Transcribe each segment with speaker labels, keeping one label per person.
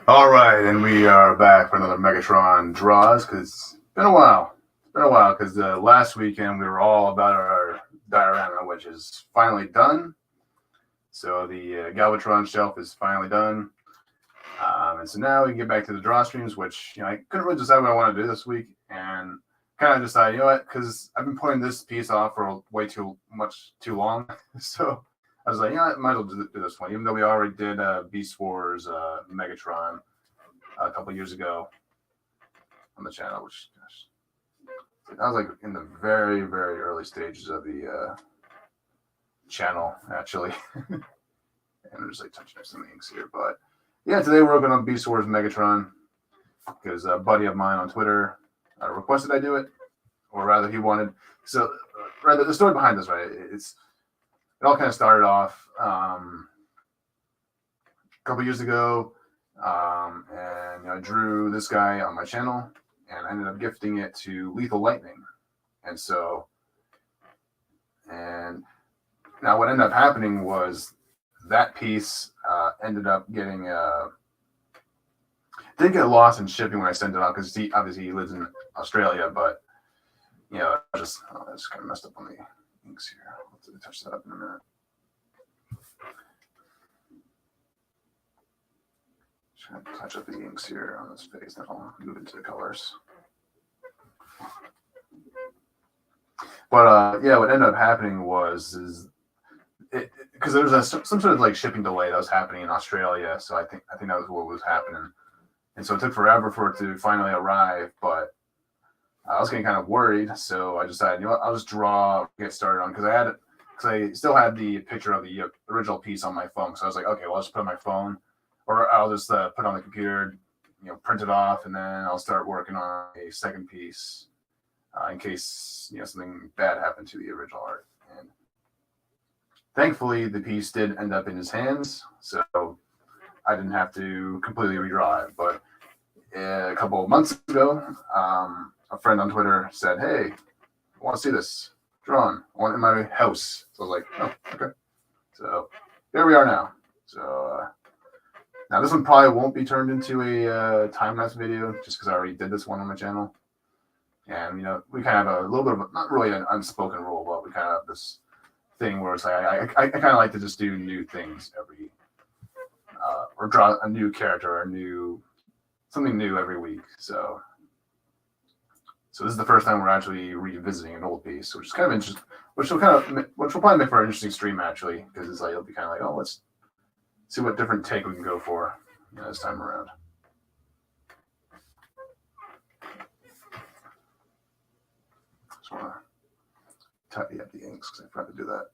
Speaker 1: All right, and we are back for another Megatron draws because it's been a while. It's been a while because last weekend we were all about our diorama, which is finally done. So the Galvatron shelf is finally done, and so now we can get back to the draw streams, which I couldn't really decide what I want to do this week, and kind of decided, you know what, because I've been putting this piece off for way too long, so I was like, I might as well do this one, even though we already did Beast Wars Megatron a couple years ago on the channel, which gosh, I was like in the very, very early stages of the channel, actually. And I'm just like touching up some inks here. But yeah, today we're working on Beast Wars Megatron because a buddy of mine on Twitter requested I do it, or rather he wanted. So rather the story behind this, right? It all kind of started off a couple years ago. And I drew this guy on my channel, and I ended up gifting it to Lethal Lightning. And so, and now what ended up happening was that piece ended up getting didn't get lost in shipping when I sent it out because obviously he lives in Australia, but I just kind of messed up on the inks here. I'll touch that up in a minute. Touch up the inks here on this face, then I'll move into the colors. But yeah, what ended up happening was because there was some sort of like shipping delay that was happening in Australia, so I think that was what was happening, and so it took forever for it to finally arrive. But I was getting kind of worried, so I decided, I'll just get started on because I still had the picture of the original piece on my phone, so I was like, okay, well, I'll just put on my phone. Or I'll just put it on the computer, print it off, and then I'll start working on a second piece in case something bad happened to the original art. And thankfully, the piece did end up in his hands, so I didn't have to completely redraw it. But a couple of months ago, a friend on Twitter said, "Hey, I want to see this drawn. I want it in my house." So I was like, "Oh, okay." So here we are now. So. Now, this one probably won't be turned into a time-lapse video just because I already did this one on my channel. And, we kind of have a little bit of, not really an unspoken rule, but we kind of have this thing where it's like, I kind of like to just do new things or draw a new character or something new every week. So this is the first time we're actually revisiting an old piece, which is kind of interesting, which will probably make for an interesting stream, actually, because it's like, it'll be kind of like, oh, let's see what different take we can go for this time around. Just want to tidy up the inks because I forgot to do that.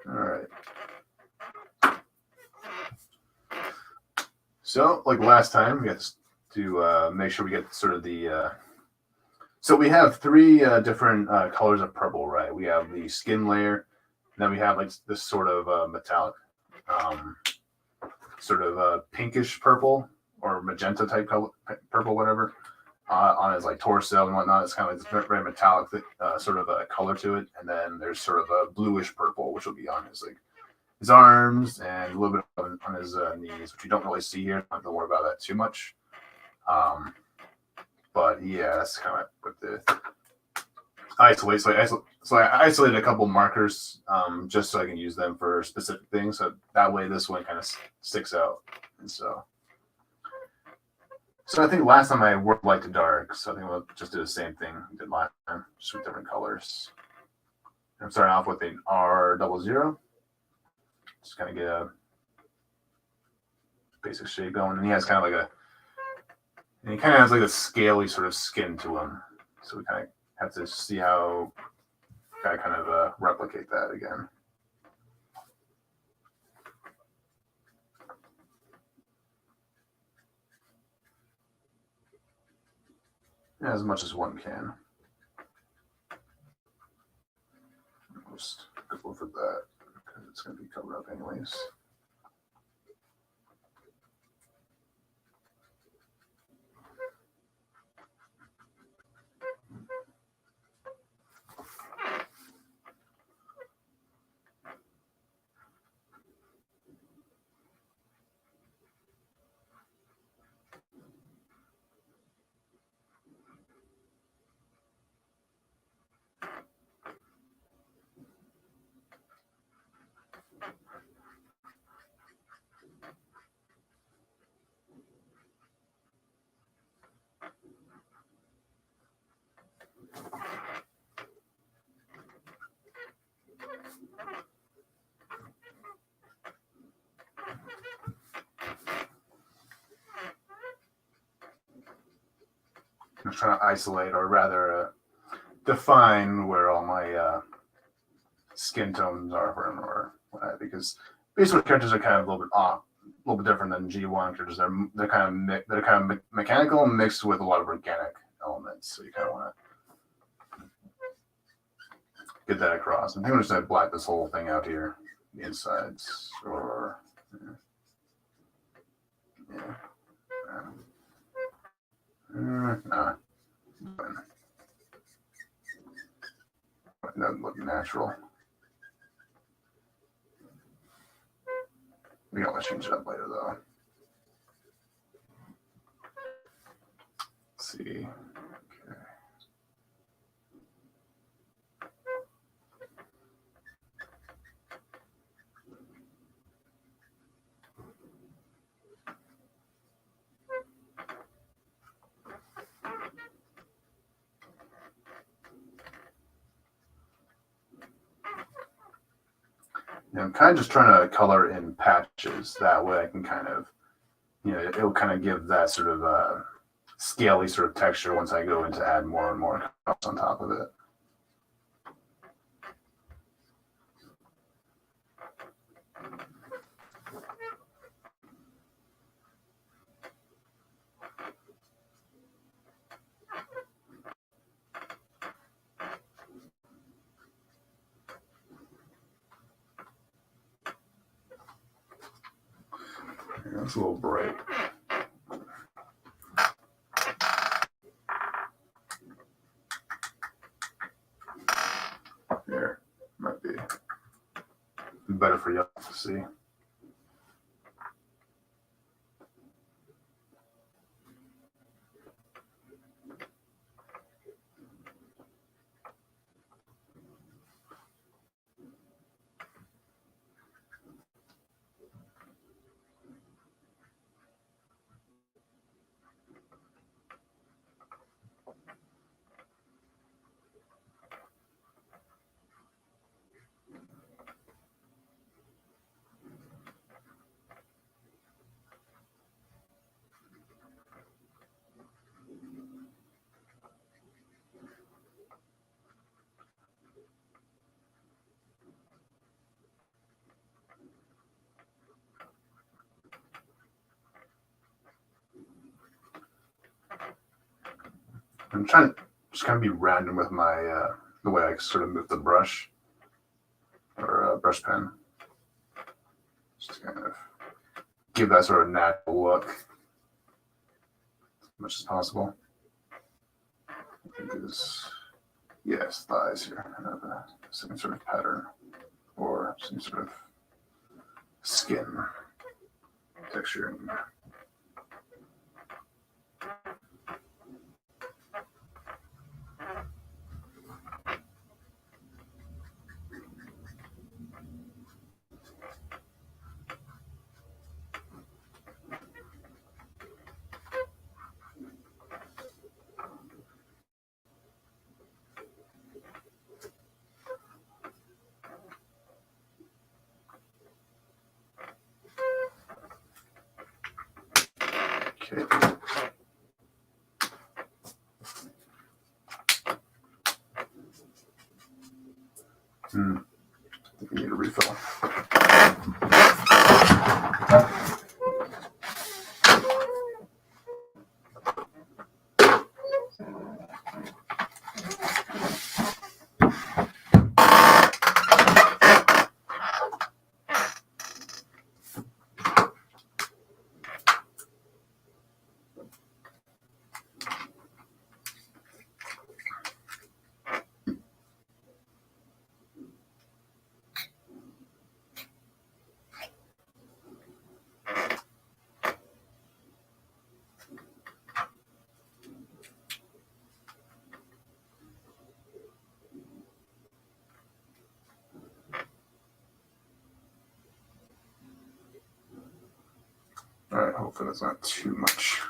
Speaker 1: All right. So, like last time, we got to make sure we get sort of the. So we have three different colors of purple, right? We have the skin layer, and then we have like this sort of metallic, sort of pinkish purple or magenta type color, purple, whatever, on his like torso and whatnot. It's kind of like this very metallic sort of a color to it, and then there's sort of a bluish purple, which will be on his arms and a little bit on his knees, which you don't really see here. Don't have to worry about that too much. But yeah, that's kind of what the isolate. So I isolated a couple markers just so I can use them for specific things. So that way this one kind of sticks out. And so I think last time I worked light to dark. So I think we'll just do the same thing we did last time, just with different colors. I'm starting off with an R00. Just kind of get a basic shape going. And he has kind of and he kind of has like a scaly sort of skin to him. So we kind of have to see how I kind of replicate that again. As much as one can. Just go over that because it's going to be covered up anyways. I'm just trying to isolate, or rather define where all my skin tones are for him, or what, because basically characters are kind of a little bit off, a little bit different than G1 characters. They're kind of mechanical mixed with a lot of organic elements. So you kind of want to get that across. I think I'm just gonna black this whole thing out here, the insides, or yeah. Nah. That doesn't look natural. We can always change it up later, though. Let's see. Okay. I'm kind of just trying to color in patches. That way I can kind of, it'll kind of give that sort of scaly sort of texture once I go in to add more and more colors on top of it. That's a little bright. There, might be better for you to see. I'm trying to just kind of be random with my the way I sort of move the brush or brush pen. Just kind of give that sort of natural look as much as possible. Yes, thighs here. I have a same sort of pattern or some sort of skin texture. Okay. I think we need a refill. All right, hopefully that's not too much.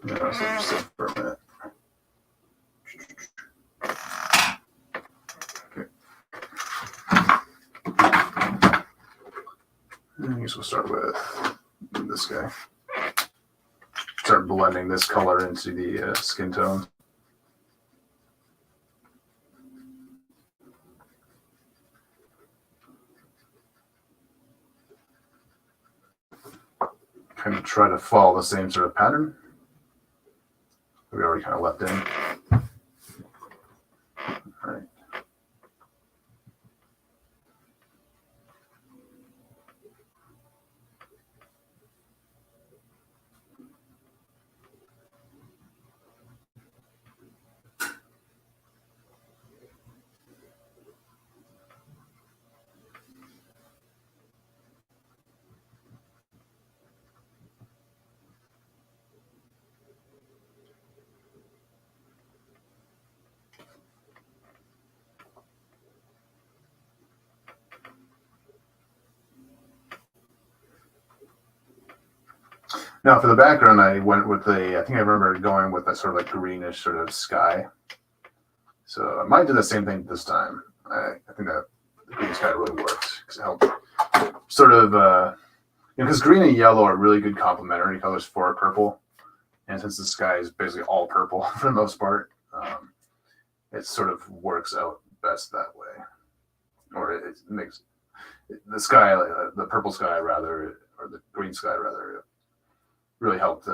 Speaker 1: Yeah, so just sit for a minute. Okay. I guess we'll start with this guy. Start blending this color into the skin tone. Kind of try to follow the same sort of pattern we already kind of left in. All right. Now for the background, I went with I think I remember going with a sort of like greenish sort of sky. So I might do the same thing this time. I think that the green sky really works because it helps sort of, because green and yellow are really good complementary colors for purple. And since the sky is basically all purple for the most part, it sort of works out best that way. Or it makes the sky, the purple sky rather, or the green sky rather, really helped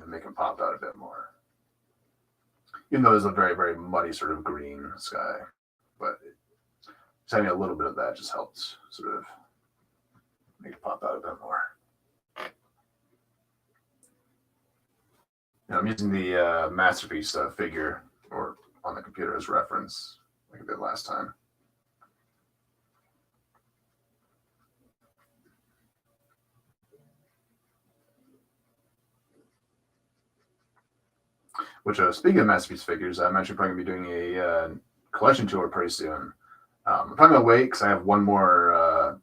Speaker 1: make it pop out a bit more. Even though there's a very, very muddy sort of green sky, but just having a little bit of that just helps sort of make it pop out a bit more. Now, I'm using the Masterpiece figure or on the computer as reference, like I did last time. Which, speaking of Masterpiece figures, I'm actually probably going to be doing a collection tour pretty soon. I'm probably going to wait because I have one more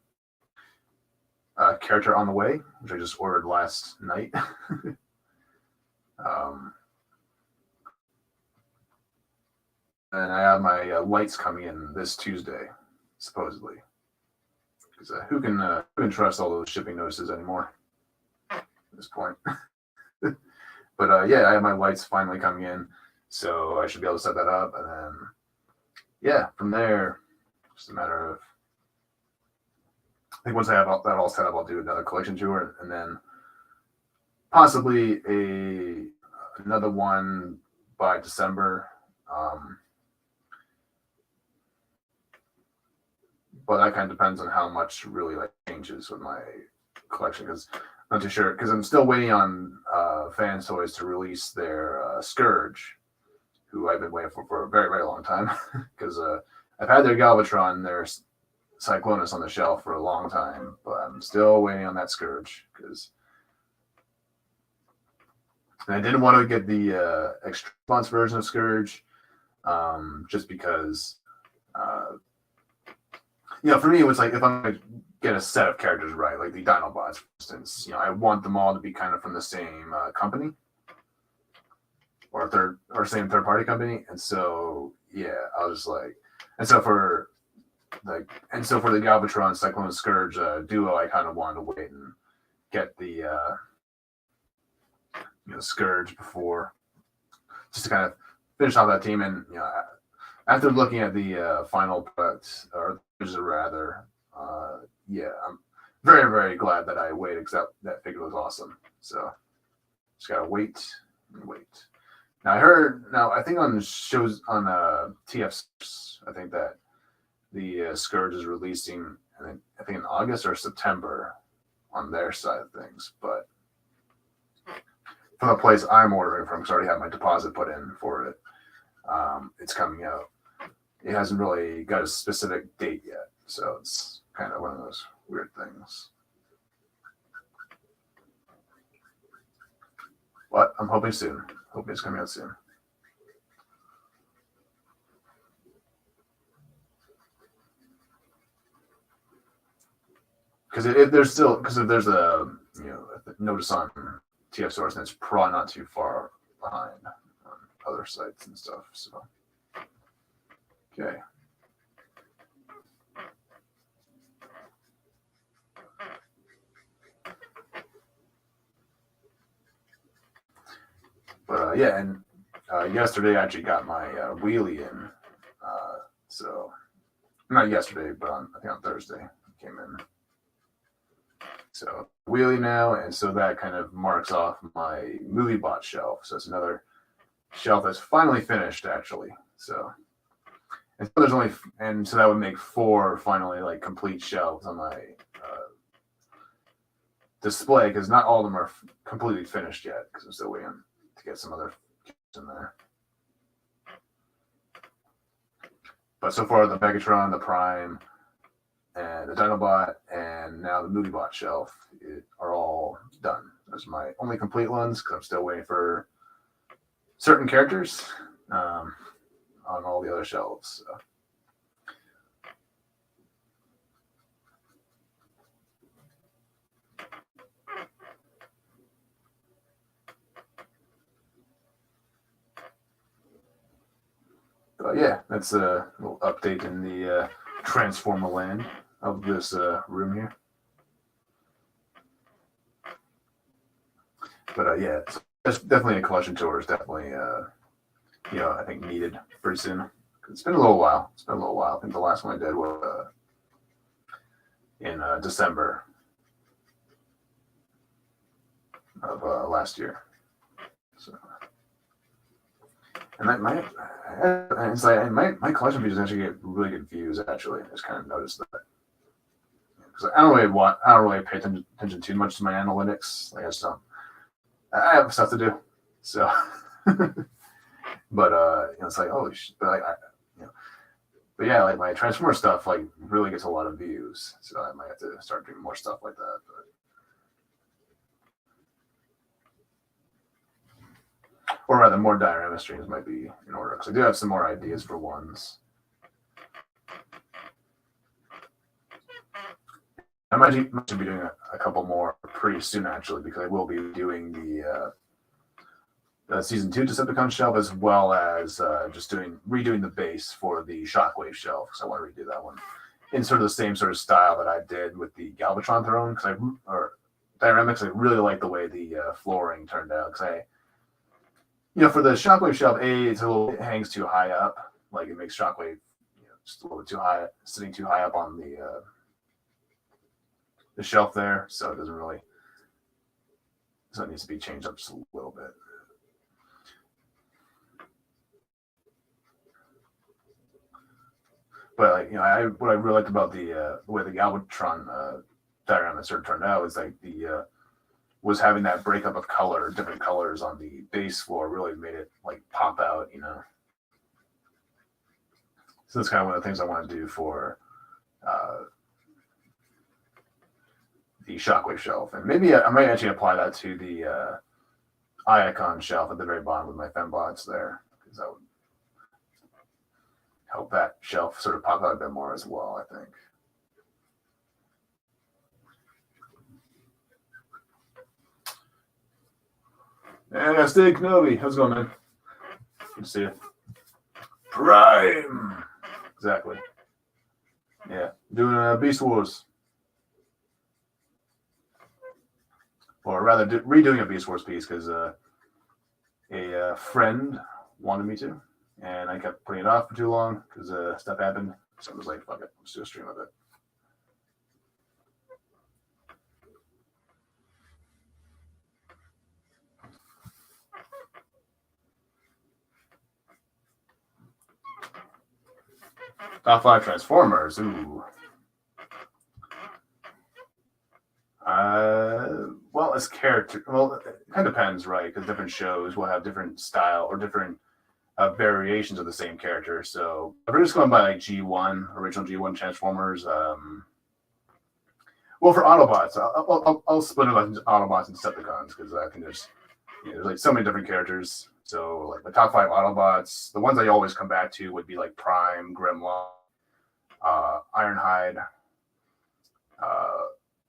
Speaker 1: character on the way, which I just ordered last night. And I have my lights coming in this Tuesday, supposedly. Because who can trust all those shipping notices anymore at this point? But yeah, I have my lights finally coming in, so I should be able to set that up, and then yeah, from there, just a matter of, I think once I have that all set up, I'll do another collection tour, and then possibly another one by December. But that kind of depends on how much really like changes with my collection, because I'm not too sure, because I'm still waiting on Fans Toys to release their Scourge, who I've been waiting for a very, very long time, because I've had their Galvatron, their Cyclonus on the shelf for a long time, but I'm still waiting on that Scourge, because I didn't want to get the extra response version of Scourge, just because for me, it was like if I'm going to get a set of characters right, like the Dinobots, for instance, I want them all to be kind of from the same company or same third-party company. And so, yeah, I was just like, and so for the Galvatron Cyclone Scourge duo, I kind of wanted to wait and get the Scourge before, just to kind of finish off that team. And after looking at the final product, or rather, I'm very, very glad that I waited, because that figure was awesome. So just gotta wait and wait. Now I think on shows on TF, I think that the Scourge is releasing, I think in August or September on their side of things. But from the place I'm ordering from, because I already have my deposit put in for it, it's coming out. It hasn't really got a specific date yet, so it's kind of one of those weird things. But I'm hoping soon. Hoping it's coming out soon. Because if there's a notice on TF Source, then it's probably not too far behind on other sites and stuff. So okay. But yeah, and yesterday I actually got my wheelie in. So not yesterday, but I think on Thursday it came in. So wheelie now, and so that kind of marks off my movie bot shelf. So it's another shelf that's finally finished, actually. So and so there's only, and so that would make 4 finally like complete shelves on my display, because not all of them are completely finished yet, because I'm still waiting to get some other in there. But so far, the Megatron, the Prime, and the Dinobot, and now the Movie Bot shelf are all done. Those are my only complete ones, because I'm still waiting for certain characters on all the other shelves. So. But yeah, that's a little update in the Transformer land of this room here. But yeah, it's definitely a collection tour. Is definitely I think needed pretty soon. It's been a little while. I think the last one I did was in December of last year. So. And my collection videos actually get really good views. Actually, I just kind of noticed that, because I don't really pay attention too much to my analytics. Like I have stuff to do. So, but it's like, oh, but yeah, like my Transformer stuff like really gets a lot of views. So I might have to start doing more stuff like that. But. Or rather, more diorama streams might be in order, because I do have some more ideas for ones. I might be doing a couple more pretty soon, actually, because I will be doing the Season 2 Decepticon shelf, as well as just redoing the base for the Shockwave shelf, because I want to redo that one in sort of the same sort of style that I did with the Galvatron throne, or dioramics. I really like the way the flooring turned out, because for the Shockwave shelf, it hangs too high up. Like, it makes Shockwave, just a little bit too high, sitting too high up on the shelf there. So it doesn't really, so it needs to be changed up just a little bit. But what I really liked about the way the Galvatron diorama sort of turned out is like was having that breakup of color, different colors on the base floor, really made it like pop out, So that's kind of one of the things I want to do for the Shockwave shelf. And maybe I might actually apply that to the Iacon shelf at the very bottom with my fembots there, because that would help that shelf sort of pop out a bit more as well, I think. Yeah, Steak Novi. How's it going, man? Good to see you. Prime. Exactly. Yeah. Doing Beast Wars. Or rather, redoing a Beast Wars piece, because a friend wanted me to. And I kept putting it off for too long because stuff happened. So I was like, fuck it. Let's do a stream of it. Top 5 Transformers. Ooh. Well, as character, well, it kind of depends, right? Because different shows will have different style or different variations of the same character. So if we're just going by like G1, original G1 Transformers, well, for Autobots, I'll split it into Autobots and Decepticons, because I think there's like so many different characters. So like the top 5 Autobots, the ones I always come back to would be like Prime, Grimlock, Ironhide.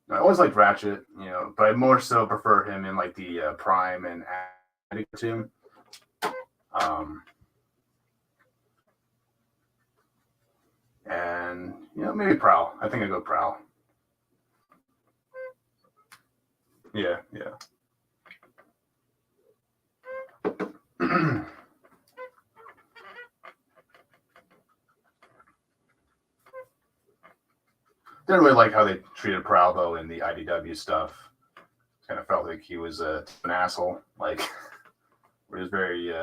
Speaker 1: I always liked Ratchet, but I more so prefer him in like the Prime and Addy cartoon. And maybe Prowl. I think I go Prowl. Yeah. didn't really like how they treated Pralvo in the IDW stuff. Kind of felt like he was an asshole. Like he was very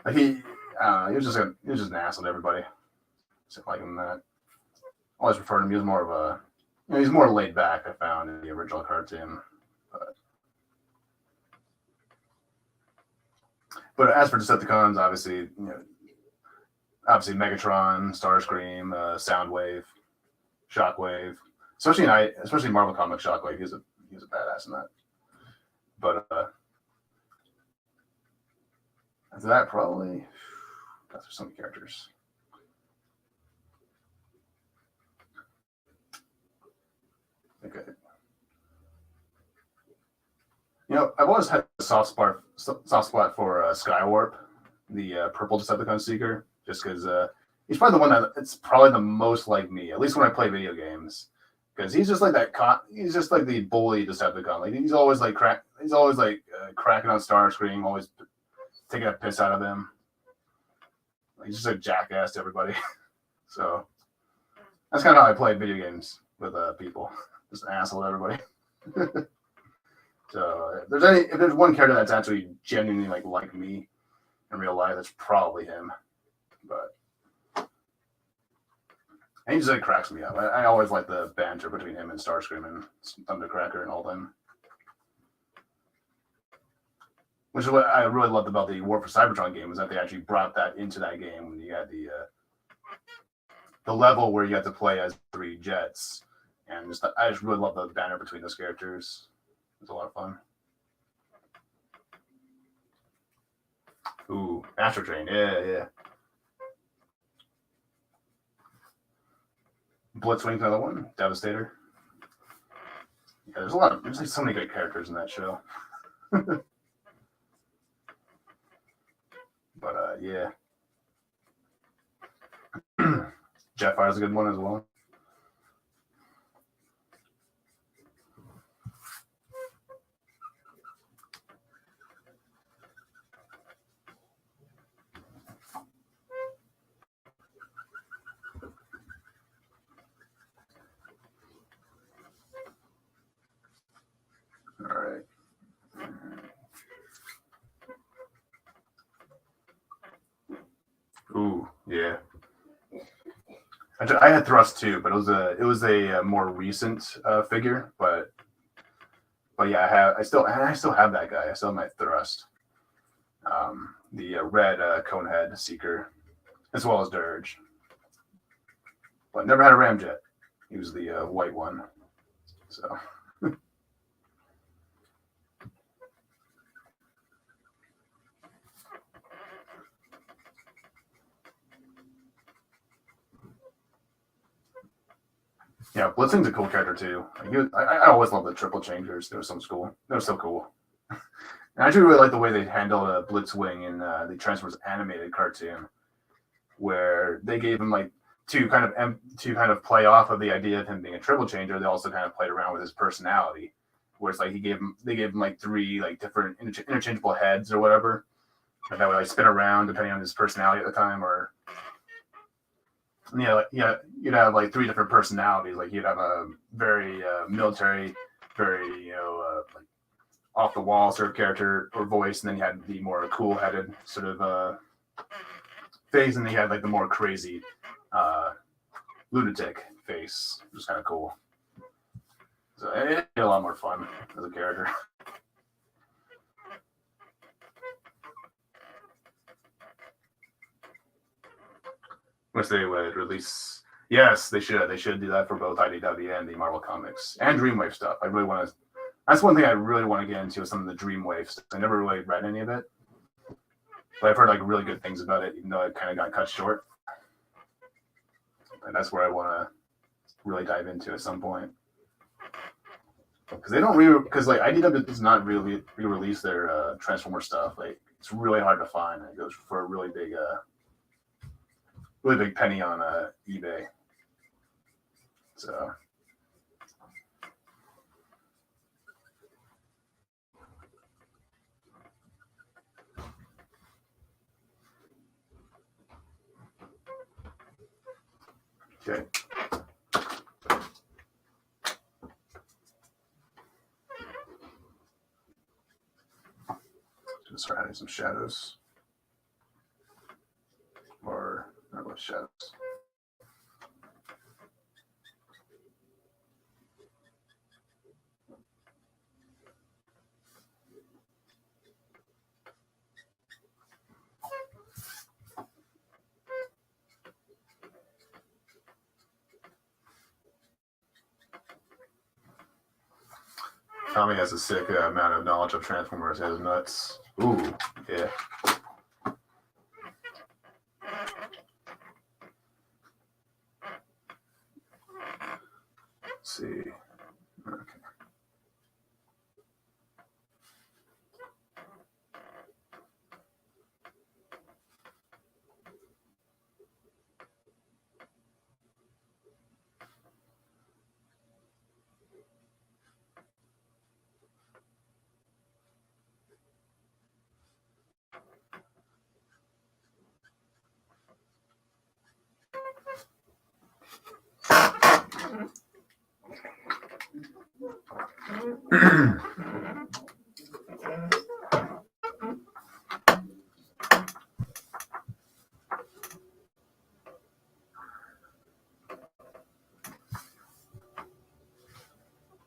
Speaker 1: like he was just an asshole to everybody. Just like him that. I always referred to him. He was more of a he's more laid back. I found in the original cartoon. But as for Decepticons, obviously, Megatron, Starscream, Soundwave, Shockwave, especially Marvel Comics Shockwave. He's a badass in that. But after that, probably that's for some characters. Okay. I've always had a soft spot for Skywarp, the purple Decepticon Seeker, just because he's probably the one it's probably the most like me, at least when I play video games, because he's just like that. He's just like the bully Decepticon. Like he's always like cracking on Starscream, always taking a piss out of him. Like, he's just a jackass to everybody. So that's kind of how I play video games with people, just an asshole to everybody. So if there's one character that's actually genuinely like me in real life, it's probably him. But he just cracks me up. I always like the banter between him and Starscream and Thundercracker and all them. Which is what I really loved about the War for Cybertron game, was that they actually brought that into that game when you had the level where you had to play as 3 jets, and I just really love the banter between those characters. It's a lot of fun. Ooh, Astro Train. Yeah. Blitzwing's another one. Devastator. Yeah, there's like so many great characters in that show. But yeah. Jetfire's a good one as well. All right. Ooh, yeah. I had Thrust too, but it was a more recent figure. But yeah, I still have that guy. I still have my Thrust, the red Conehead Seeker, as well as Dirge. But never had a Ramjet. He was the white one. So. Yeah, Blitzwing's a cool character too. I always love the triple changers. They were so cool. And I actually really like the way they handled Blitzwing in the Transformers animated cartoon, where they gave him like to kind of play off of the idea of him being a triple changer. They also kind of played around with his personality, where it's like they gave him like 3 like different interchangeable heads or whatever, and that would like spin around depending on his personality at the time, or. You'd have like 3 different personalities. Like you'd have a very military, very like off the wall sort of character or voice, and then you had the more cool headed sort of face, and then you had like the more crazy lunatic face, which is kind of cool. So it's a lot more fun as a character. Which they would release. Yes, they should. They should do that for both IDW and the Marvel Comics and Dreamwave stuff. I really want to. That's one thing I really want to get into, is some of the Dreamwave stuff. I never really read any of it, but I've heard like really good things about it, even though it kind of got cut short. And that's where I want to really dive into at some point, because they don't because like IDW does not really re-release their Transformer stuff. Like it's really hard to find. It goes for a really big penny on eBay. So okay. start adding some shadows. Or not really shadows. Tommy has a sick amount of knowledge of Transformers. He has nuts. Ooh, yeah. Let's see. Okay.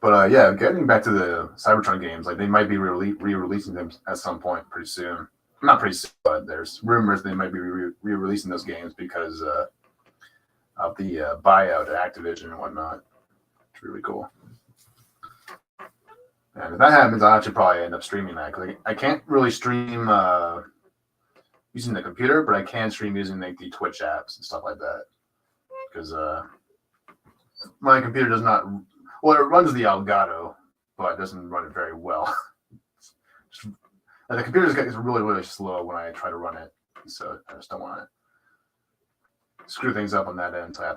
Speaker 1: But yeah, getting back to the Cybertron games, like they might be re-releasing them at some point pretty soon. Not pretty soon, but there's rumors they might be re-releasing those games because of the buyout of Activision and whatnot. It's really cool. And if that happens, I'll actually probably end up streaming that because I can't really stream using the computer, but I can stream using like the Twitch apps and stuff like that because my computer does not. Well, it runs the Elgato, but it doesn't run it very well. The computer is really, really slow when I try to run it, so I just don't want to screw things up on that end. So I'll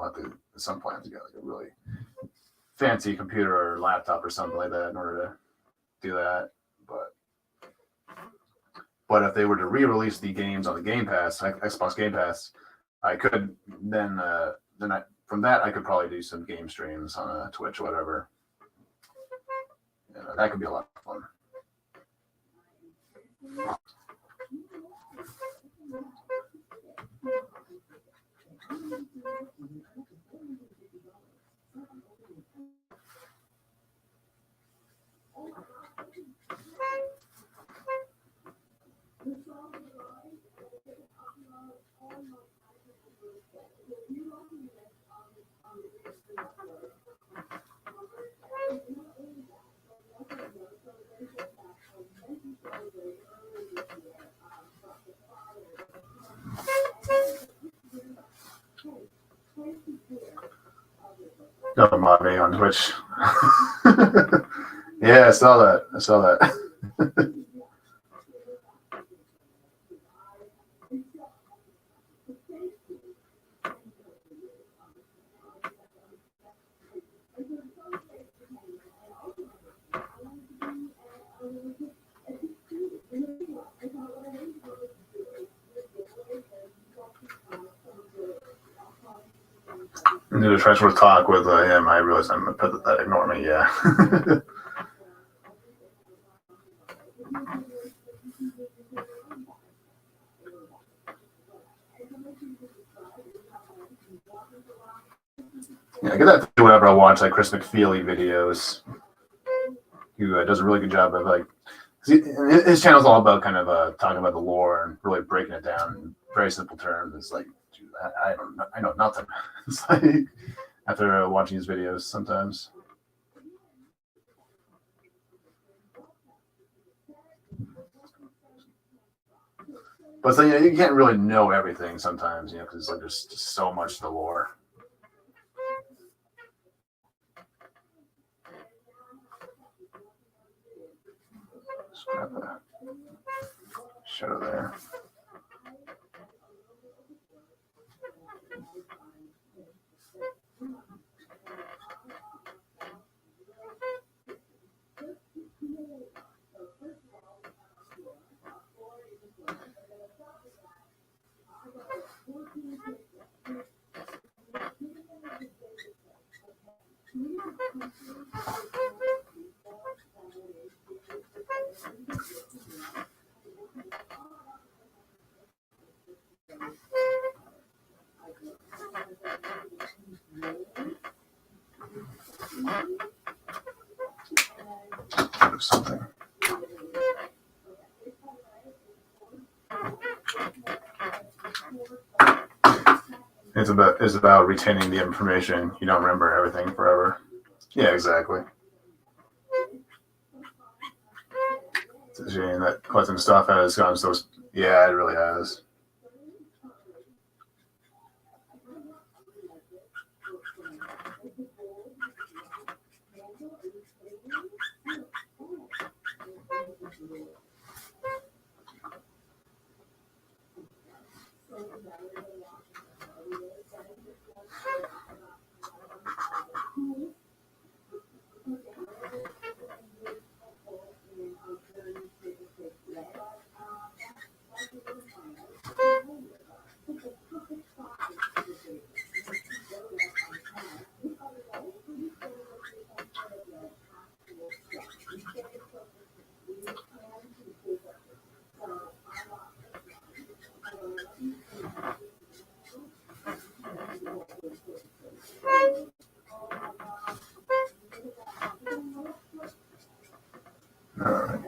Speaker 1: have to at some point, get like a really fancy computer or laptop or something like that in order to do that. But if they were to re-release the games on the Game Pass, Xbox Game Pass, I could then from that I could probably do some game streams on Twitch or whatever. Yeah, that could be a lot of fun. Don't mind me on Twitch. Yeah, I saw that. I need to try to talk with him. I realize I'm pathetic. Ignore me, yeah. Yeah, I get that too whenever I watch like Chris McFeely videos. Who does a really good job of like his channel's all about kind of talking about the lore and really breaking it down in very simple terms. It's like, dude, I know nothing. It's like after watching his videos sometimes. But so, you can't really know everything sometimes, because it's like there's just so much to the lore. Just grab a shadow there. it's about retaining the information. You don't remember everything forever. Yeah, exactly. It's a shame that collecting stuff has gotten so. Yeah, it really has. All right.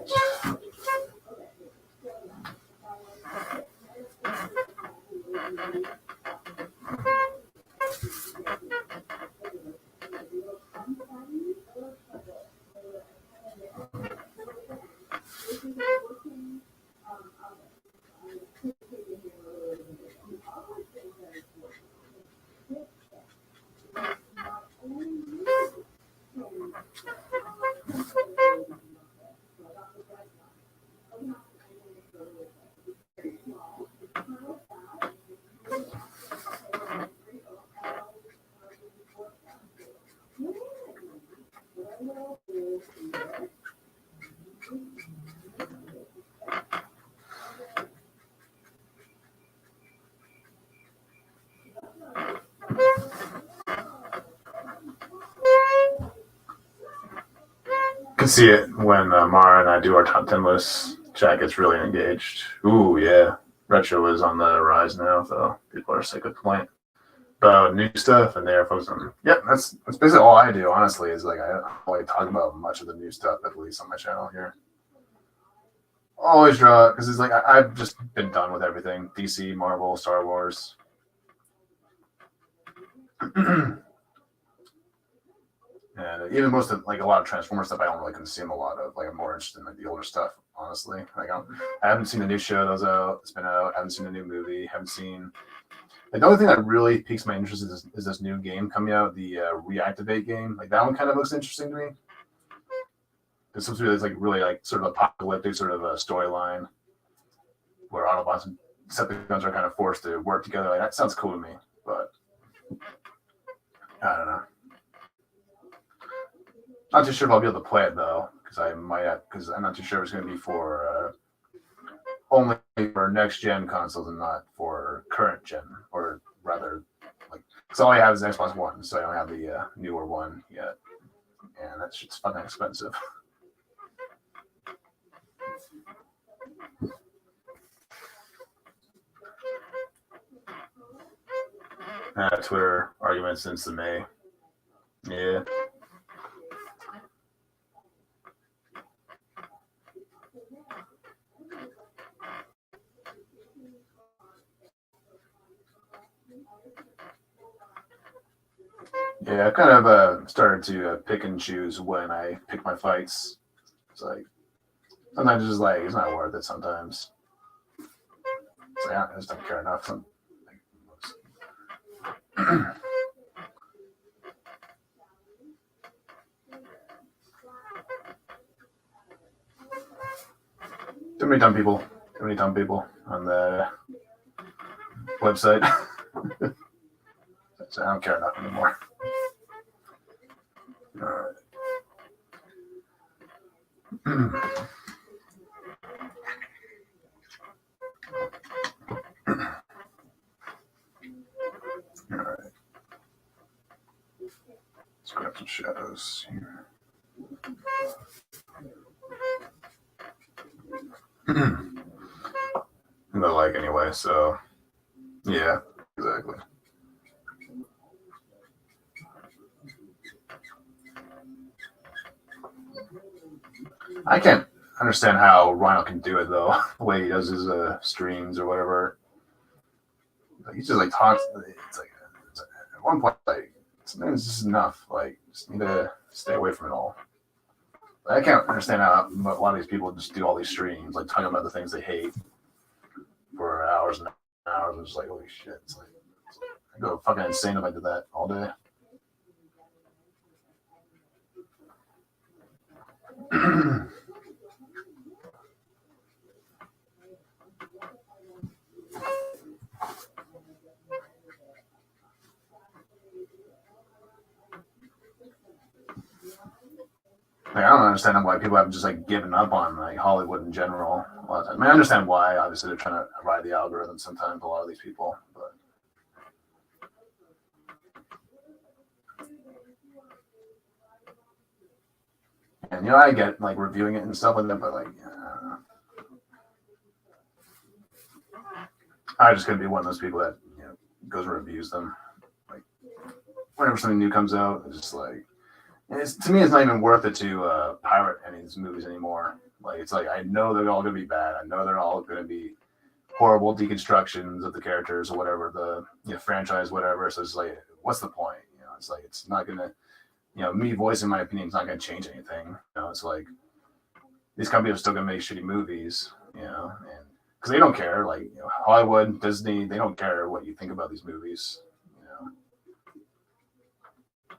Speaker 1: Can see it when Mara and I do our top 10 lists. Chat gets really engaged. Ooh, yeah. Retro is on the rise now, though. People are sick of complaint about new stuff, and they're focused on. Yep, that's basically all I do. Honestly, is like I don't really talk about much of the new stuff, at least on my channel here. Always draw because it's like I've just been done with everything: DC, Marvel, Star Wars. And even most of like a lot of Transformer stuff, I don't really consume a lot of. Like I'm more interested in like the older stuff, honestly. Like I haven't seen the new show that's out. It's been out. I haven't seen the new movie. Haven't seen. Like the only thing that really piques my interest is this new game coming out, the Reactivate game. Like that one kind of looks interesting to me. It's supposed to be like really like sort of apocalyptic sort of a storyline where Autobots and Decepticons are kind of forced to work together. Like that sounds cool to me, but I don't know. Not too sure if I'll be able to play it though, because I'm not too sure if it's going to be for only for next gen consoles and not for current gen, or rather, like, because all I have is Xbox One, so I don't have the newer one yet, and that shit's fucking expensive. Twitter arguments since the May. Yeah. Yeah, I've kind of started to pick and choose when I pick my fights. It's like sometimes it's just like it's not worth it. Sometimes it's like I just don't care enough. Too many dumb people. Too many dumb people on the website. So I don't care enough anymore. All right. All right. Let's grab some shadows here. And the like anyway, so yeah, exactly. I can't understand how Rhino can do it though, the way he does his streams or whatever. Like, he just like talks. It's like at one point, like, sometimes this is enough. Like, just need to stay away from it all. I can't understand how a lot of these people just do all these streams, like talking about the things they hate for hours and hours. I'm just like, holy shit. It's like, I'd go fucking insane if I did that all day. Like, I don't understand why people have just like given up on like Hollywood in general. A lot of times. I mean, I understand why. Obviously, they're trying to ride the algorithm sometimes. A lot of these people, but and I get like reviewing it and stuff like that, but like, I don't know. I just couldn't be one of those people that goes and reviews them. Like, whenever something new comes out, it's just like. To me, it's not even worth it to pirate any of these movies anymore. Like, it's like, I know they're all going to be bad. I know they're all going to be horrible deconstructions of the characters or whatever, the franchise, whatever. So it's like, what's the point? It's like, it's not going to, me voicing my opinion is not going to change anything. It's like, these companies are still going to make shitty movies, and because they don't care. Like, Hollywood, Disney, they don't care what you think about these movies.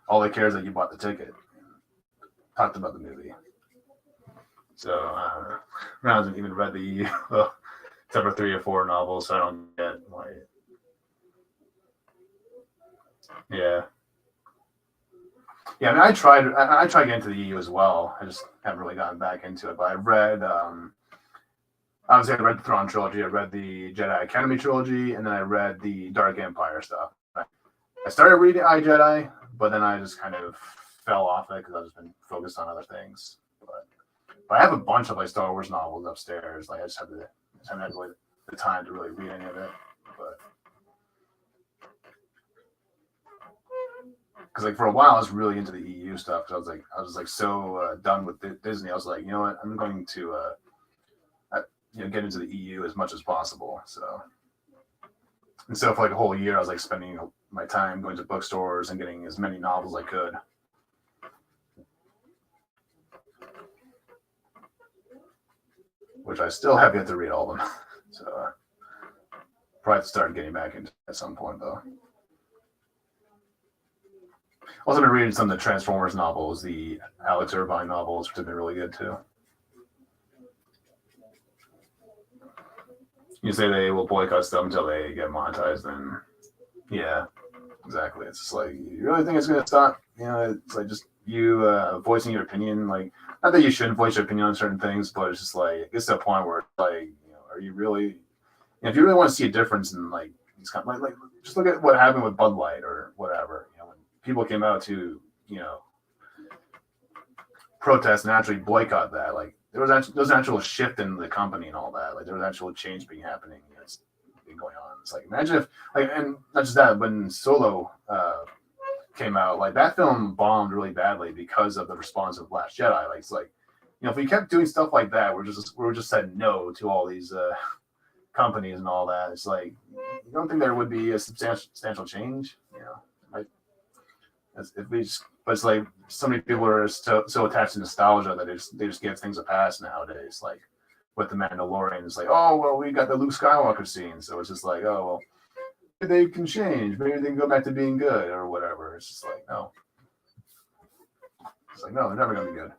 Speaker 1: All they care is that you bought the ticket, talked about the movie. So I haven't even read the except for 3 or 4 novels, so I don't get like, yeah. I mean, I tried getting into the EU as well. I just haven't really gotten back into it. But I read, obviously, I read the Thrawn trilogy. I read the Jedi Academy trilogy, and then I read the Dark Empire stuff. I started reading iJedi, but then I just kind of fell off it because I've just been focused on other things. But I have a bunch of like Star Wars novels upstairs. Like, I just haven't had really the time to really read any of it. But because like for a while I was really into the EU stuff because I was so done with Disney. I was like, you know what, I'm going to get into the EU as much as possible. So for like a whole year, I was like spending my time going to bookstores and getting as many novels as I could. Which I still have yet to read all of them. So probably have to start getting back into at some point, though. Also been reading some of the Transformers novels, the Alex Irvine novels, which have been really good, too. You say they will boycott stuff until they get monetized, then yeah, exactly. It's just like, you really think it's going to stop? It's like just you voicing your opinion. Like, not that you shouldn't voice your opinion on certain things, but it's just like, it gets to a point where it's like, are you really, if you really want to see a difference in like these kind of, like just look at what happened with Bud Light or whatever. When people came out to protest and actually boycott that, like, there was an actual shift in the company and all that. Like, there was actual change being happening. It's been going on. It's like, imagine if, like, and not just that, when Solo came out, like, that film bombed really badly because of the response of Last Jedi. Like, it's like, if we kept doing stuff like that, we're just said no to all these companies and all that. It's like, you don't think there would be a substantial change? If we just, but it's like so many people are so attached to nostalgia that they just give things a pass nowadays. Like with the Mandalorian, it's like, oh well, we got the Luke Skywalker scene, so it's just like, oh well, maybe they can change, maybe they can go back to being good or whatever. It's just like, no, it's like, no, they're never gonna be good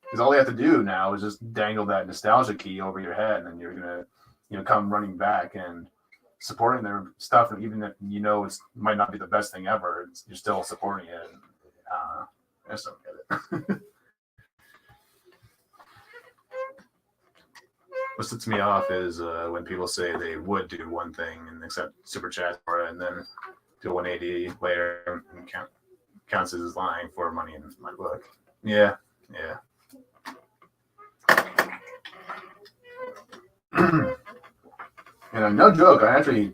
Speaker 1: because all they have to do now is just dangle that nostalgia key over your head, and then you're gonna come running back and supporting their stuff, and even if it might not be the best thing ever, you're still supporting it. I just don't get it. What sets me off is when people say they would do one thing and accept super chat for it, and then do a 180 later and counts as lying for money in my book. Yeah. No joke, I actually,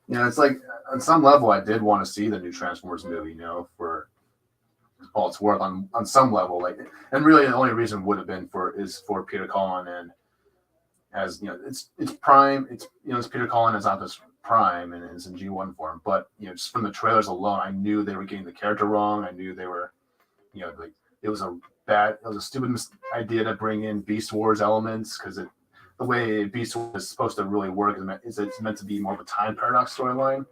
Speaker 1: it's like on some level I did want to see the new Transformers movie, for all it's worth on some level, like, and really the only reason would have been for Peter Cullen, and as it's Prime, it's Peter Cullen as Prime and it's in G1 form. But just from the trailers alone, I knew they were getting the character wrong. I knew they were, like it was a stupid idea to bring in Beast Wars elements, because the way Beast Wars is supposed to really work is it's meant to be more of a time paradox storyline.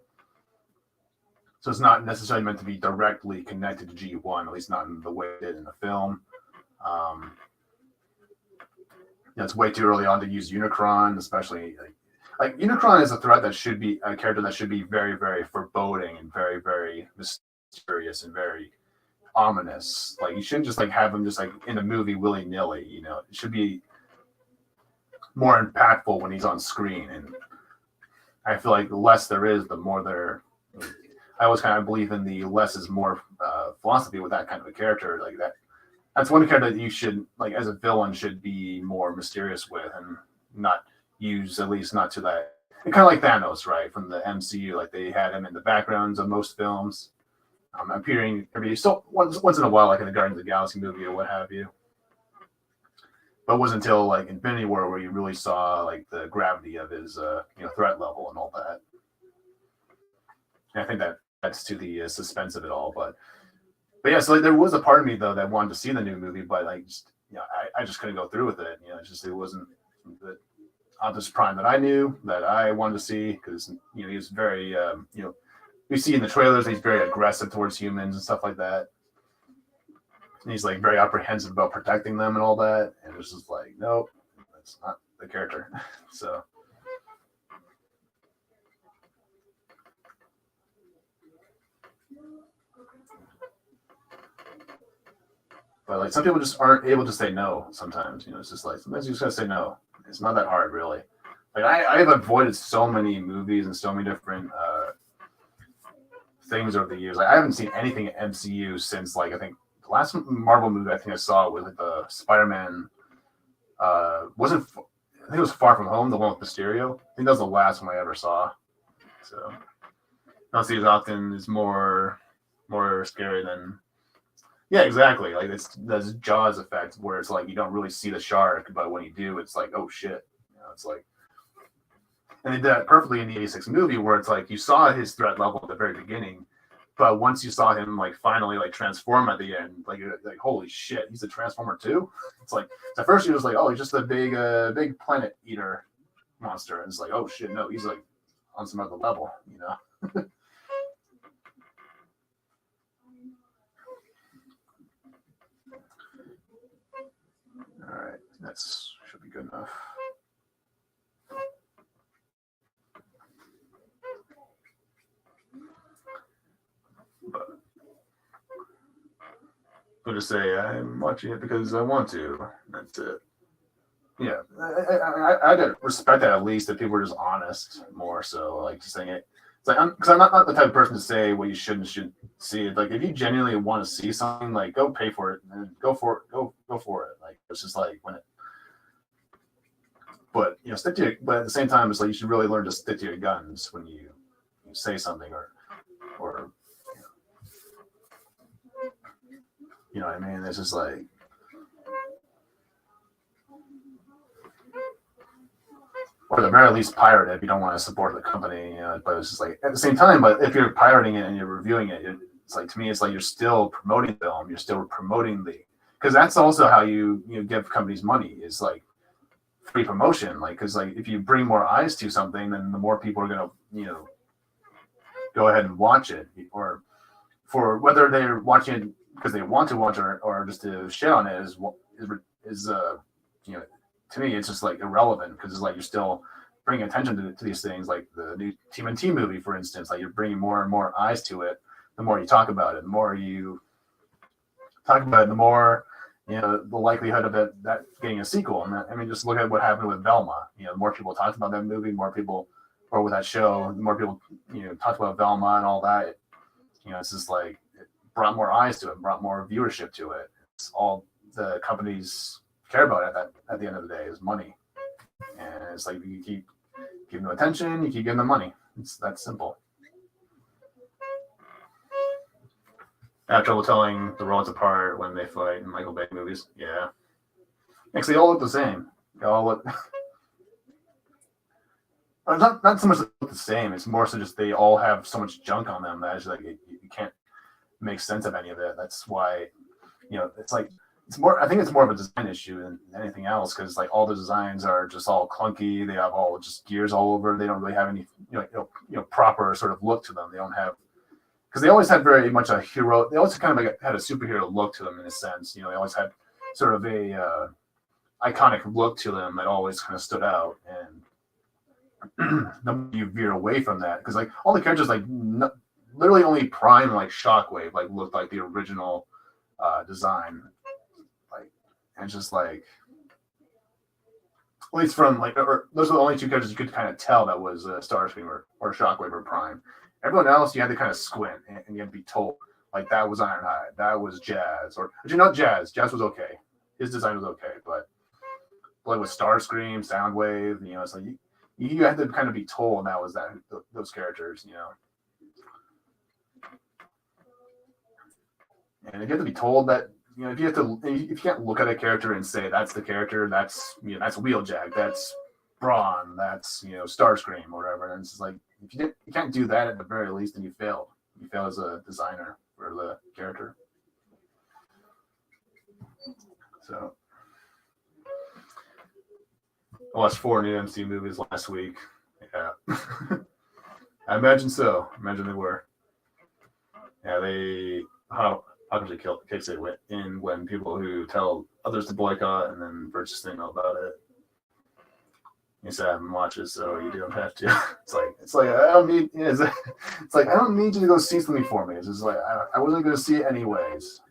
Speaker 1: So it's not necessarily meant to be directly connected to G1, at least not in the way it did in the film. It's way too early on to use Unicron, especially like Unicron is a threat that should be a character that should be very, very foreboding and very, very mysterious and very ominous. Like you shouldn't just like have him just like in a movie willy-nilly. It should be more impactful when he's on screen. And I feel like the less there is, the more there. I always kind of believe in the less is more philosophy with that kind of a character like that. That's one character that you should, like, as a villain, should be more mysterious with and not use, at least not to that. And kind of like Thanos, right, from the MCU. Like, they had him in the backgrounds of most films, appearing once in a while, like in the Guardians of the Galaxy movie or what have you. But it wasn't until, like, Infinity War where you really saw, like, the gravity of his, threat level and all that. And I think that's to the suspense of it all, but yeah, so like, there was a part of me though that wanted to see the new movie, but like, I just couldn't go through with it. It wasn't the Optimus Prime that I knew that I wanted to see, because he was very, we see in the trailers he's very aggressive towards humans and stuff like that. And he's like very apprehensive about protecting them and all that, and it was just like, nope, that's not the character. So. But like some people just aren't able to say no sometimes. It's just like sometimes you just gotta say no. It's not that hard, really. Like I have avoided so many movies and so many different things over the years. Like I haven't seen anything at MCU since like I think the last Marvel movie I think I saw was like the Spider-Man. I think it was Far From Home, the one with Mysterio. I think that was the last one I ever saw. So I don't see it as often. Is more scary than. Yeah, exactly. Like it's Jaws effect where it's like you don't really see the shark, but when you do, it's like, oh shit. It's like, and they did that perfectly in the '86 movie where it's like you saw his threat level at the very beginning, but once you saw him like finally like transform at the end, like holy shit, he's a transformer too. It's like at first you're just like, oh, he's just a big planet eater monster, and it's like, oh shit, no, he's like on some other level, All right, that should be good enough. But I'll just say I'm watching it because I want to. That's it. Yeah, I gotta respect that at least that people are just honest more. So like just saying it. It's like because I'm not the type of person to say what you should see. Like if you genuinely want to see something, like go pay for it and go for it. Go for it. Like it's just like when it. But stick to it. But at the same time, it's like you should really learn to stick to your guns when you say something or you know what I mean. It's just like. Or at the very least pirate it if you don't want to support the company, but it's just like at the same time, but if you're pirating it and you're reviewing it, it's like to me it's like you're still promoting film, you're still promoting because that's also how you give companies money is like free promotion, like because like if you bring more eyes to something, then the more people are gonna go ahead and watch it, or for whether they're watching it because they want to watch it or just to shit on it is to me, it's just like irrelevant because it's like you're still bringing attention to these things, like the new TMNT movie, for instance. Like you're bringing more and more eyes to it. The more you talk about it, the more you talk about it, the more the likelihood of that getting a sequel. And I mean, just look at what happened with Velma. The more people talked about that movie, more people, or with that show, the more people talked about Velma and all that. It's just like it brought more eyes to it, brought more viewership to it. It's all the companies care about it at the end of the day is money, and it's like you keep giving them attention, you keep giving them money. It's that simple. I have trouble telling the robots apart when they fight in Michael Bay movies. Yeah, actually, they all look the same. They all look. not so much that they look the same. It's more so just they all have so much junk on them that it's like you can't make sense of any of it. That's why, it's like it's more. I think it's more of a design issue than anything else, because like all the designs are just all clunky. They have all just gears all over. They don't really have any proper sort of look to them. They don't have, because they always had very much a hero. They always kind of like had a superhero look to them in a sense. They always had sort of a iconic look to them that always kind of stood out, and you veer away from that because like all the characters like literally only Prime and like Shockwave like looked like the original design, like, and just like at least from like, or those are the only two characters you could kind of tell that was Starscream or Shockwave or Prime. Everyone else you had to kind of squint and you had to be told like that was Ironhide, that was Jazz, or actually not Jazz. Jazz was okay. His design was okay, but like with Starscream, Soundwave, it's like you had to kind of be told that was those characters, And if you have to be told that, if you can't look at a character and say that's the character, that's that's Wheeljack, that's Brawn, that's Starscream or whatever, and it's just like if you can't do that at the very least, then you failed. You fail as a designer for the character. So I watched 4 new MCU movies last week. Yeah. I imagine so. I imagine they were. Yeah, how could they kicks it in when people who tell others to boycott and then purchase thing about it. You said I haven't watched it, so you don't have to. It's like I don't need. It's like I don't need you to go see something for me. It's just like I wasn't going to see it anyways.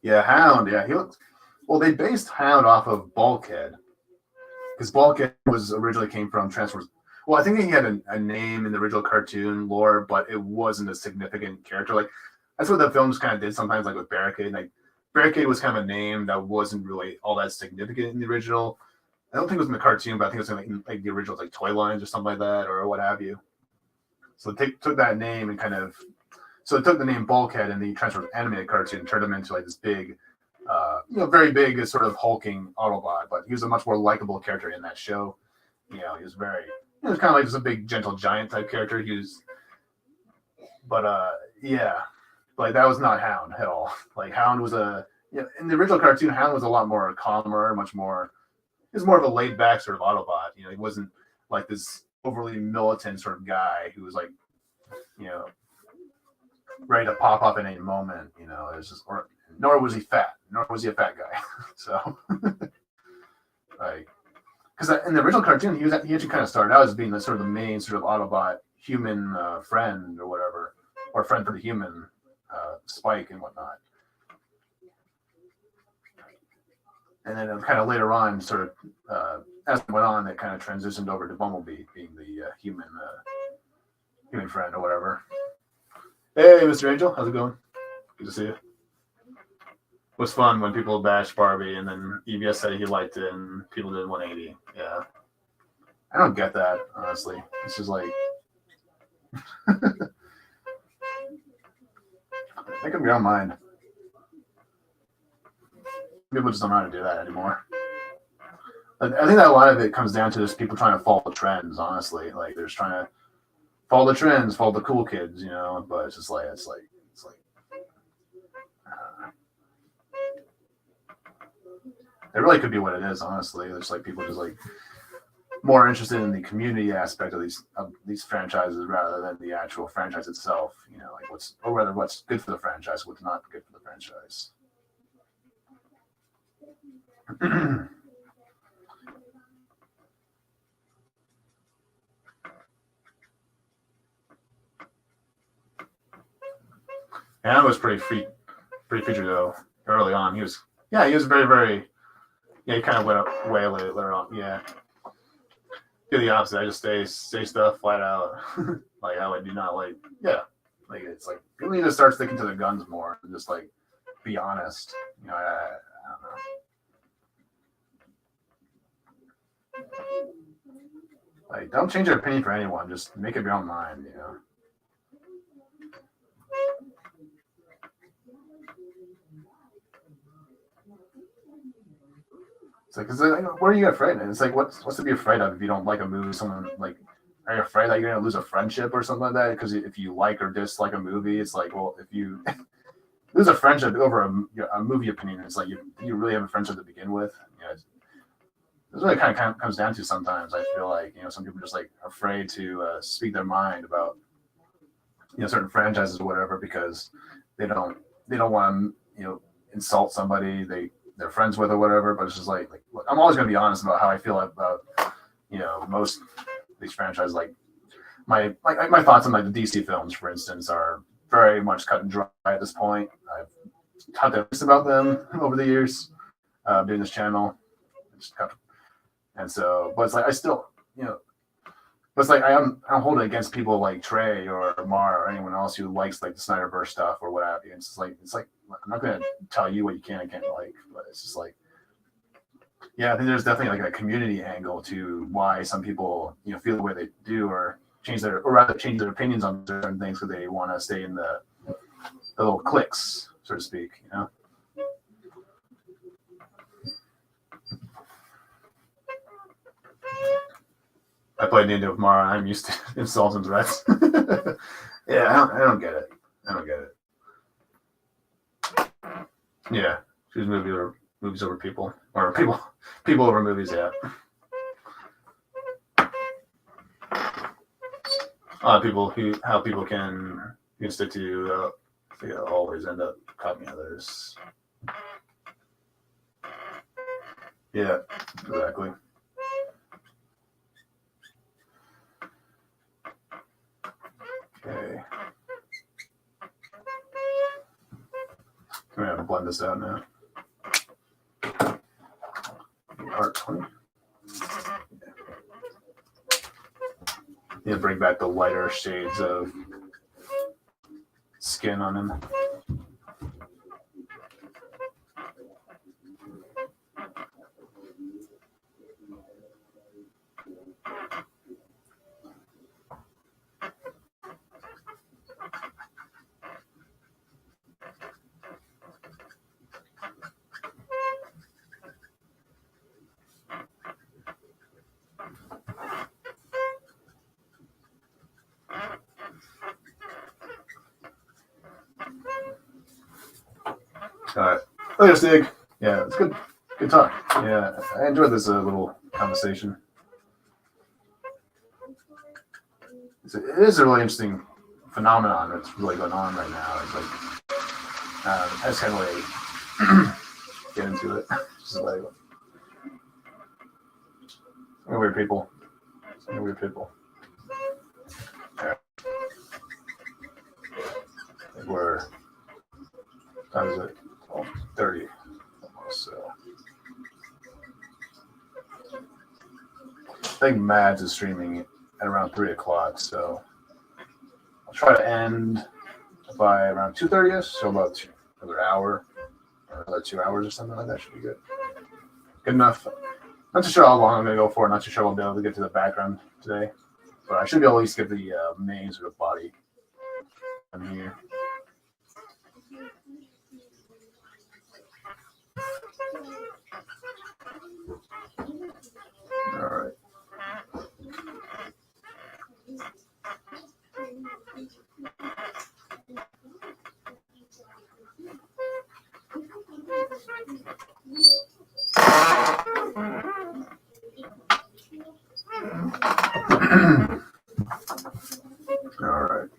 Speaker 1: Yeah, Hound. Yeah, he looked. Well, they based Hound off of Bulkhead, because Bulkhead originally came from Transformers. Well, I think he had a name in the original cartoon lore, but it wasn't a significant character. Like that's what the films kind of did sometimes, like with Barricade. Like Barricade was kind of a name that wasn't really all that significant in the original. I don't think it was in the cartoon, but I think it was in like the original like Toy Lines or something like that, or what have you. So they took that name and so it took the name Bulkhead in the Transformers animated cartoon and turned him into like this big, very big sort of hulking Autobot. But he was a much more likable character in that show. He was very, he was kind of like just a big gentle giant type character. Like that was not Hound at all. Like Hound was in the original cartoon, Hound was a lot more calmer, much more. He was more of a laid back sort of Autobot. He wasn't like this overly militant sort of guy who was like, ready to pop up in any moment. It's just, nor was he fat, nor was he a fat guy. So, like, because in the original cartoon, he actually kind of started out as being the sort of the main sort of Autobot human friend or whatever, or friend for the human, Spike and whatnot. And then kind of later on, sort of as it went on, it kind of transitioned over to Bumblebee being the human friend or whatever. Hey, Mr. Angel, how's it going? Good to see you. It was fun when people bashed Barbie and then EBS said he liked it and people did 180. Yeah. I don't get that, honestly. It's just like make up your own mind. People just don't know how to do that anymore. I think that a lot of it comes down to just people trying to follow trends, honestly. Like they're just trying to follow the trends, follow the cool kids, but it's just like it's like it really could be what it is, honestly. It's like people just like more interested in the community aspect of these franchises rather than the actual franchise itself, like what's good for the franchise, what's not good for the franchise. Yeah, it was pretty featured though. Early on, he was very, very. Yeah, he kind of went up way later on. Yeah, do the opposite. I just say stuff flat out. Like I do not like. Yeah, like it's like people need to start sticking to their guns more and just like be honest. I don't know. Like, don't change your opinion for anyone. Just make up your own mind. it's like, what are you afraid of? It's like, what's to be afraid of if you don't like a movie? Someone like, are you afraid that you're gonna lose a friendship or something like that? Because if you like or dislike a movie, it's like, well, if you lose a friendship over a movie opinion, it's like you really have a friendship to begin with. It's really kind of comes down to sometimes. I feel like some people are just like afraid to speak their mind about certain franchises or whatever because they don't want to insult somebody they're friends with or whatever. But it's just like look, I'm always going to be honest about how I feel about most of these franchises. Like my thoughts on like the DC films, for instance, are very much cut and dry at this point. I've talked at least about them over the years doing this channel, and so but it's like I still but it's like I don't hold it against people like Trey or Mar or anyone else who likes like the Snyderverse stuff or what have you. It's like I'm not gonna tell you what you can and can't like, but it's just like I think there's definitely like a community angle to why some people feel the way they do or change their opinions on certain things because they want to stay in the little cliques, so to speak. I played D&D with Mara. I'm used to insults and threats. Yeah, I don't get it. Yeah, choose movies over people, or people over movies. Yeah. How people can stick to you. They always end up copying others. Yeah, exactly. Okay. I'm gonna blend this out now. Art 20. Yeah, bring back the lighter shades of skin on him. All right. Later, Stig. Yeah, it's good talk. Yeah, I enjoyed this little conversation. It is a really interesting phenomenon that's really going on right now. It's like I just can't really get into it. Just like weird people. Yeah. We're time is it? 30 almost. So I think Mads is streaming at around 3 o'clock. So I'll try to end by around 2:30ish. So about another hour or another 2 hours or something like that should be good. Good enough. Not too sure how long I'm going to go for. Not too sure I'll be able to get to the background today. But I should be able to at least get the main sort of body on here. All right. All right.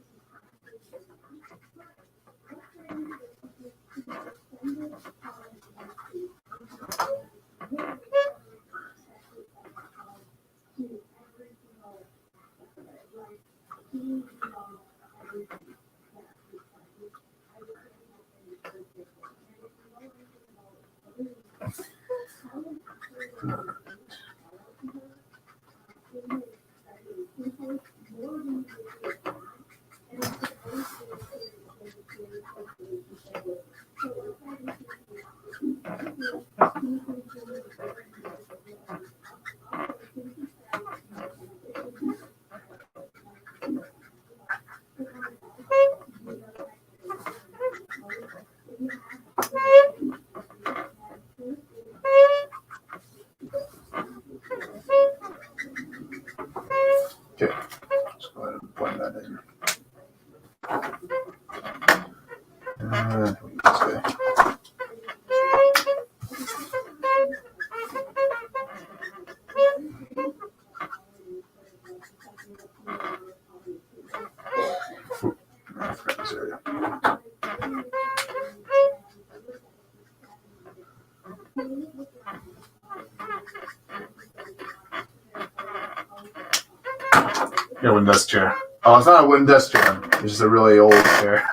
Speaker 1: Yeah, wooden desk chair. Oh, it's not a wooden desk chair. It's just a really old chair.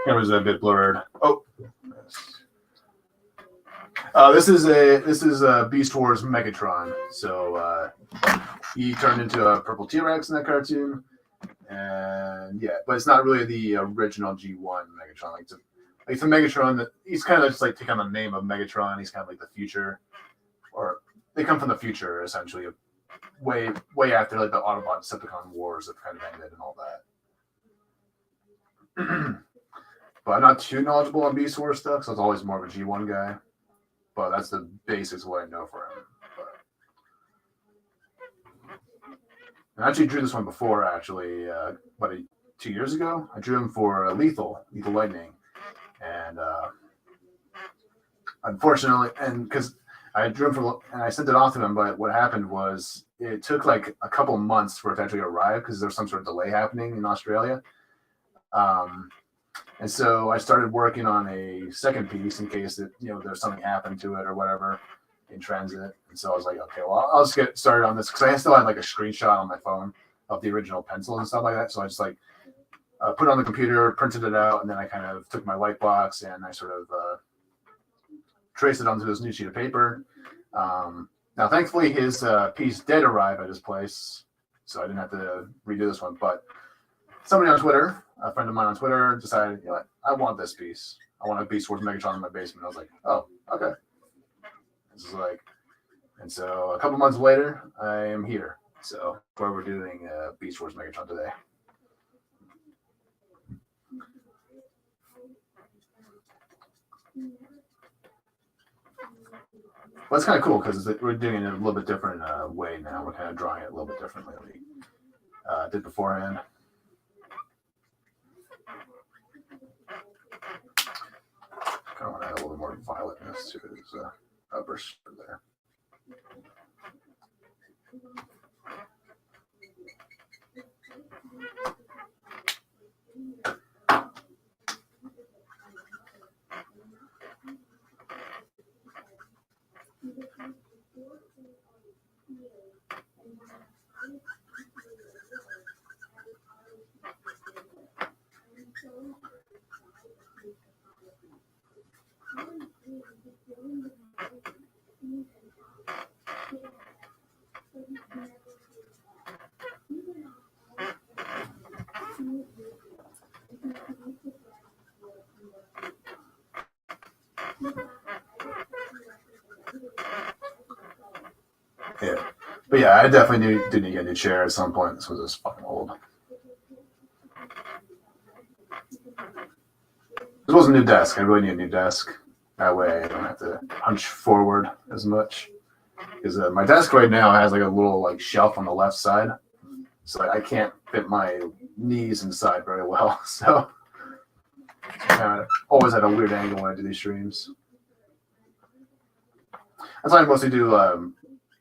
Speaker 1: Camera's a bit blurred. Oh. This is a Beast Wars Megatron. So he turned into a purple T-Rex in that cartoon, and yeah, but it's not really the original G1 Megatron. Like it's a Megatron that he's kind of just like taking on the name of Megatron. He's kind of like the future, or they come from the future essentially, way after like the Autobot Decepticon wars that kind of ended and all that. But I'm not too knowledgeable on Beast Wars stuff, so I was always more of a G1 guy. But that's the basics of what I know for him. But I actually drew this one before, actually, about 2 years ago. I drew him for Lethal Lightning. And unfortunately, and because I drew him for, and I sent it off to him, but what happened was it took like a couple months for it to actually arrive because there was some sort of delay happening in Australia. And so I started working on a second piece in case that, there's something happened to it or whatever in transit. And so I was like, okay, well, I'll just get started on this because I still had like a screenshot on my phone of the original pencils and stuff like that. So I just like put it on the computer, printed it out, and then I kind of took my white box and I sort of traced it onto this new sheet of paper. Now, thankfully, his piece did arrive at his place, so I didn't have to redo this one. But somebody on Twitter, a friend of mine on Twitter, decided, what, I want this piece. I want a Beast Wars Megatron in my basement. I was like, oh, okay. This is like, and so a couple months later, I am here. So where we're doing Beast Wars Megatron today. Well, it's kind of cool because we're doing it in a little bit different way now. We're kind of drawing it a little bit differently than we did beforehand. Kind of want to add a little more violetness to his upper shirt there. Yeah, but yeah, I definitely did need to get a new chair at some point. This was just fucking old. This wasn't a new desk. I really need a new desk. That way I don't have to hunch forward as much. Because my desk right now has like a little like shelf on the left side, so I can't fit my knees inside very well. So I always had a weird angle when I do these streams. That's why I mostly do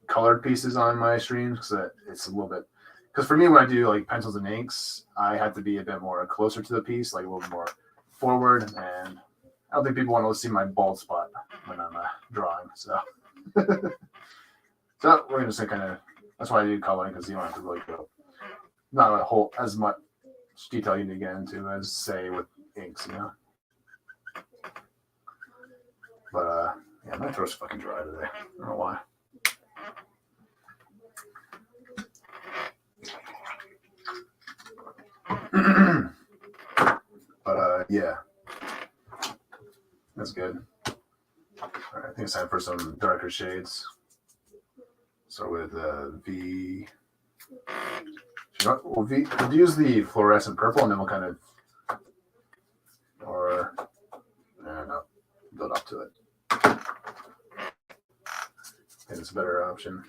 Speaker 1: colored pieces on my streams because it's a little bit. Because for me, when I do like pencils and inks, I have to be a bit more closer to the piece, like a little more forward, and I don't think people want to see my bald spot when I'm drawing. So, so we're gonna say kind of. That's why I do coloring because you don't have to really go not a whole as much detail you need to get into as say with inks, But yeah, my throat's fucking dry today. I don't know why. But yeah, that's good. All right, I think it's time for some darker shades. Start with V. We'll use the fluorescent purple, and then we'll kind of, or no, build up to it. I think it's a better option.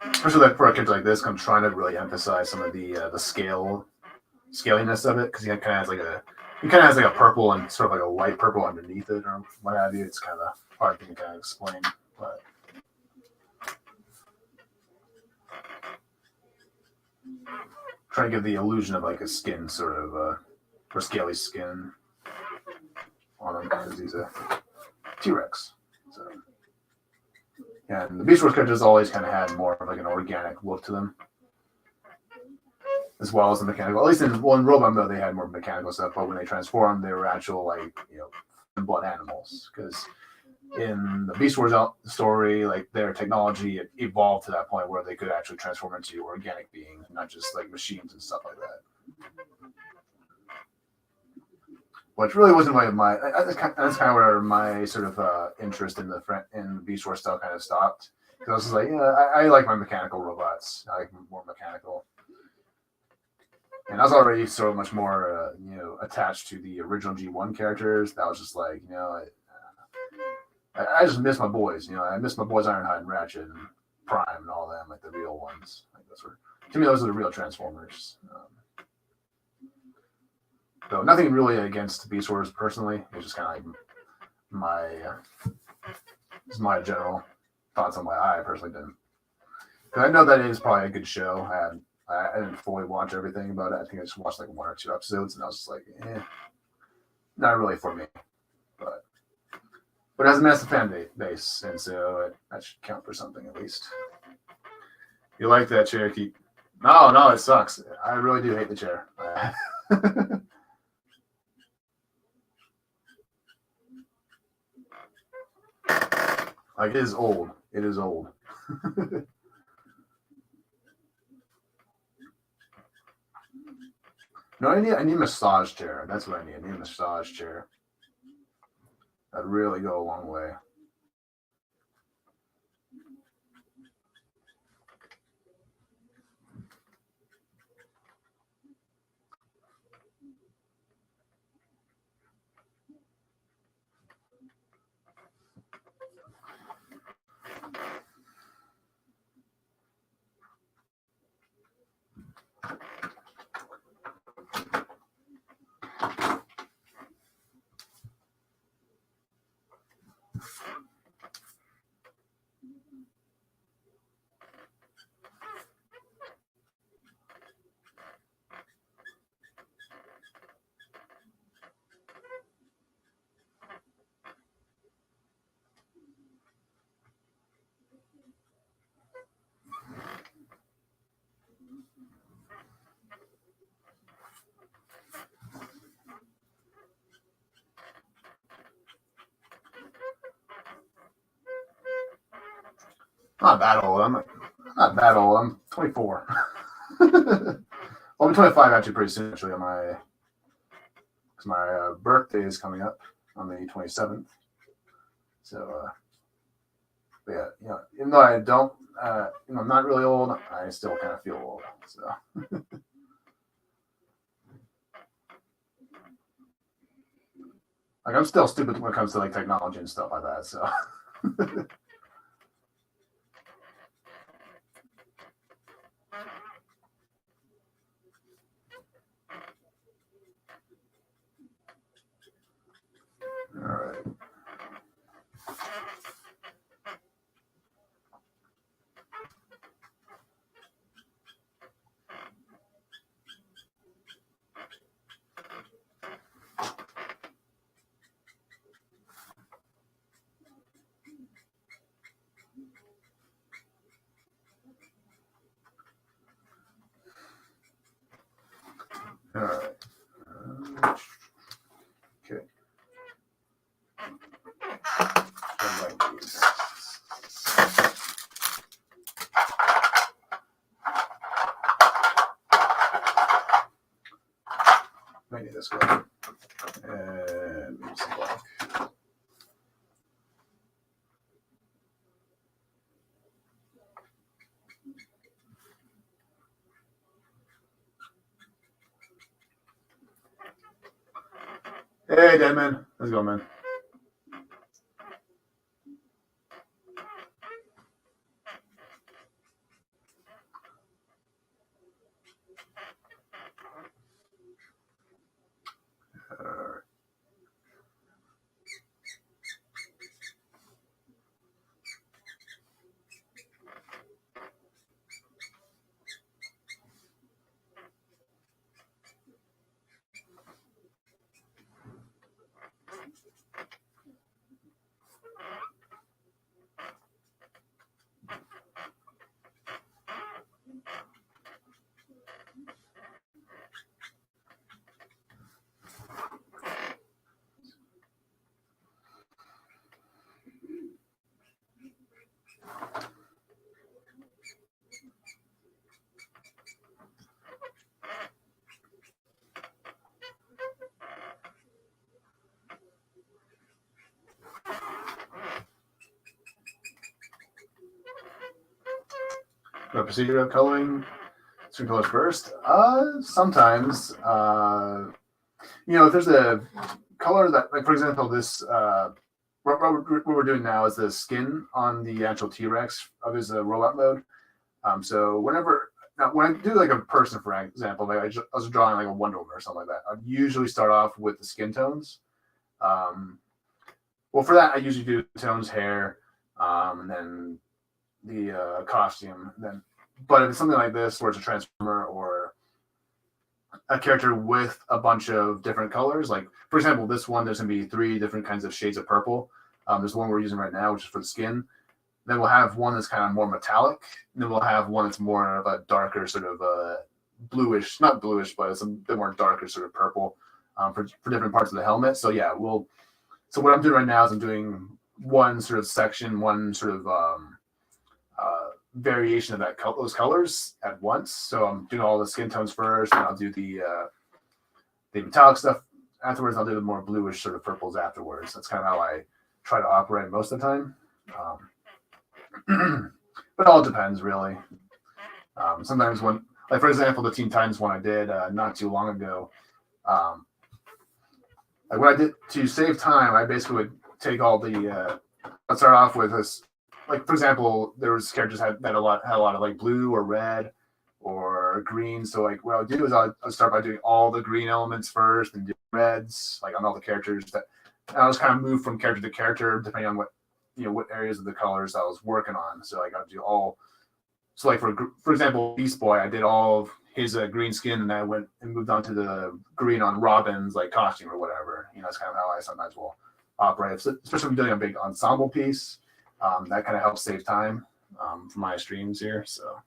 Speaker 1: Especially like for a kid like this, I'm trying to really emphasize some of the scaliness of it because he kind of has like a purple and sort of like a light purple underneath it or what have you. It's kind of a hard thing to kind of explain, but trying to give the illusion of like a skin sort of or scaly skin on him because he's a T-Rex. So And the Beast Wars characters always kind of had more of like an organic look to them, as well as the mechanical. At least in Robot mode, they had more mechanical stuff. But when they transformed, they were actual like blood animals. Because in the Beast Wars story, like their technology evolved to that point where they could actually transform into organic beings, not just like machines and stuff like that. Which really wasn't my that's kind of where my sort of interest in the Beast Wars stuff kind of stopped. Because I was just like, yeah, I like my mechanical robots. I like more mechanical. And I was already so much more, attached to the original G1 characters. That was just like, I just miss my boys. I miss my boys Ironhide and Ratchet and Prime and all them, like the real ones. Like to me, those are the real Transformers. So nothing really against Beast Wars personally. It's just kind of like my general thoughts on why I personally didn't. Because I know that it is probably a good show. I didn't fully watch everything about it. I think I just watched like 1 or 2 episodes, and I was just like, not really for me. But it has a massive fan base, and so that should count for something at least. You like that chair, Keith? No, it sucks. I really do hate the chair. Like, it is old. It is old. No, I need a massage chair. That's what I need. I need a massage chair. That'd really go a long way. Not that old. I'm not that old. I'm 24. Well, I'm 25 actually pretty soon. Actually, on my birthday is coming up on the 27th. So, but yeah, even though I don't, I'm not really old, I still kind of feel old. So. Like, I'm still stupid when it comes to like technology and stuff like that. So. All right. All right. Okay. I need this one. And maybe some black. Hey, Deadman. Let's go, man. the procedure of coloring certain colors first. Sometimes, if there's a color that, like for example, this what we're doing now is the skin on the actual T-Rex of his rollout mode. So when I do like a person, for example, like I was drawing like a Wonder Woman or something like that, I'd usually start off with the skin tones. Well, for that, I usually do tones, hair, and then the costume. But if it's something like this, where it's a transformer or a character with a bunch of different colors, like for example, this one, there's gonna be 3 different kinds of shades of purple. There's one we're using right now, which is for the skin. Then we'll have one that's kind of more metallic. And then we'll have one that's more of a darker sort of bluish, not bluish, but it's a bit more darker sort of purple for different parts of the helmet. So yeah, so what I'm doing right now is I'm doing one sort of section, one sort of variation of those colors at once. So I'm doing all the skin tones first, and I'll do the metallic stuff afterwards. I'll do the more bluish sort of purples afterwards. That's kind of how I try to operate most of the time. But it all depends, really. Sometimes when, like for example, the Teen Titans one I did not too long ago, like what I did to save time, I basically would take all the. Let's start off with this. Like for example, there was characters had a lot of like blue or red or green. So like what I would do is I'd start by doing all the green elements first and do reds like on all the characters. And I was kind of move from character to character depending on what areas of the colors I was working on. So I got to do all. So like for example, Beast Boy, I did all of his green skin, and I went and moved on to the green on Robin's like costume or whatever. That's kind of how I sometimes will operate, especially if I'm doing a big ensemble piece. That kind of helps save time for my streams here. So.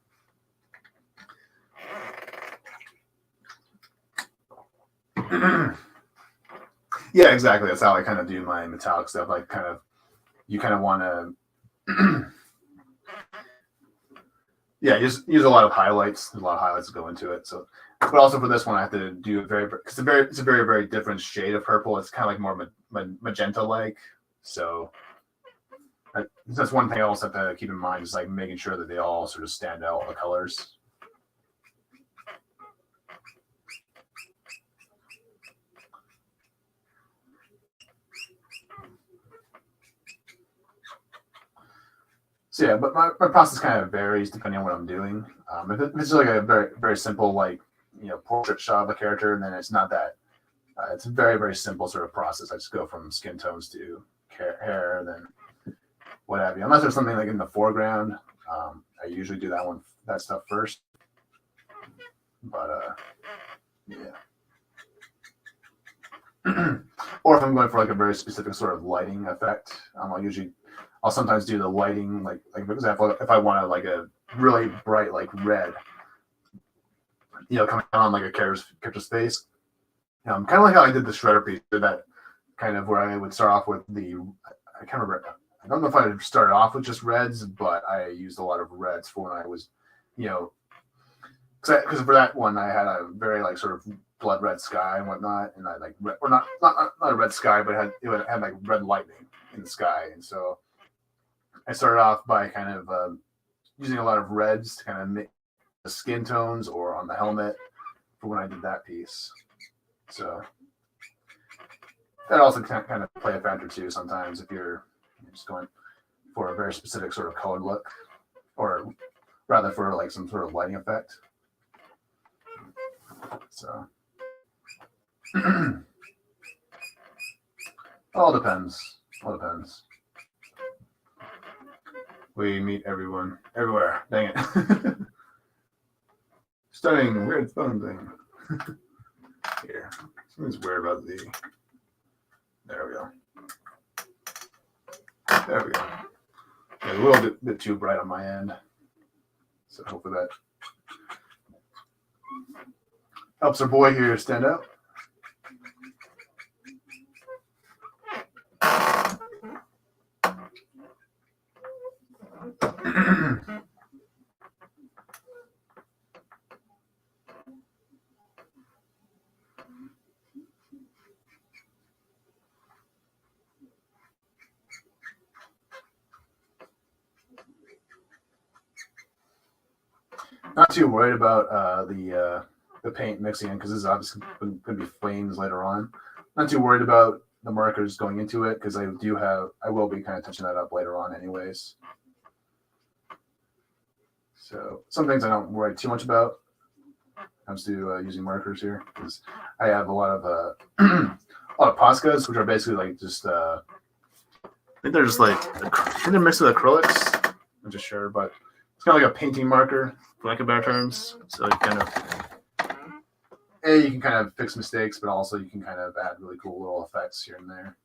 Speaker 1: Yeah, exactly. That's how I kind of do my metallic stuff. Like you kind of want to, yeah, use a lot of highlights. There's a lot of highlights that go into it. So, but also for this one, I have to do it's a very, very different shade of purple. It's kind of like more magenta-like. So that's one thing I also have to keep in mind, is like making sure that they all sort of stand out, the colors. So yeah, but my process kind of varies depending on what I'm doing. If it's like a very, very simple, like, portrait shot of a character, and then it's not that, it's a very, very simple sort of process. I just go from skin tones to hair, then what have you. Unless there's something like in the foreground, I usually do that stuff first. But yeah. Or if I'm going for like a very specific sort of lighting effect, I'll sometimes do the lighting, like for example, if I want like a really bright like red, coming down on like a character's face, kind of like how I did the shredder piece. Did that kind of where I would start off with I can't remember. I don't know if I started off with just reds, but I used a lot of reds for when I was, because for that one I had a very like sort of blood red sky and whatnot, and I like or not a red sky, but it had like red lightning in the sky, and so I started off by kind of using a lot of reds to kind of make the skin tones or on the helmet for when I did that piece. So that also can kind of play a factor too sometimes if you're just going for a very specific sort of colored look, or rather for like some sort of lighting effect. So all depends. We meet everyone everywhere. Dang it. Stunning weird phone thing. Here. Something's weird about there we go. There we go. It's a little bit too bright on my end. So hopefully that helps our boy here stand out. Not too worried about the paint mixing in because this is obviously going to be flames later on. Not too worried about the markers going into it because I will be kind of touching that up later on anyways. So some things I don't worry too much about when it comes to using markers here because I have a lot of a lot of Poscas, which are basically like just I think they're just like I think they're mixed with acrylics. I'm just sure, but it's kind of like a painting marker, for lack of better terms. So you kind of you can kind of fix mistakes, but also you can kind of add really cool little effects here and there,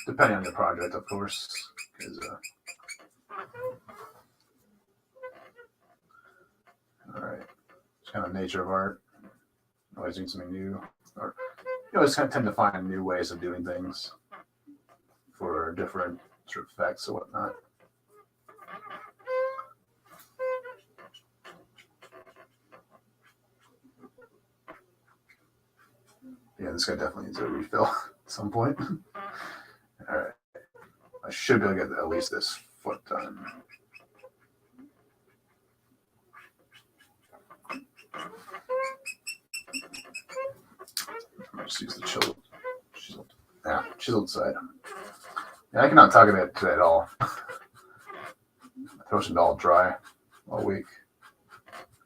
Speaker 1: depending on the project, of course. Because all right, it's kind of nature of art. Always doing something new, or you always kind of tend to find new ways of doing things for different sort of effects or whatnot. Yeah, this guy definitely needs a refill at some point. All right, I should be able to get at least this foot done. I'll just use the chiseled side. Yeah, I cannot talk about it today at all. My throat's been all dry all week.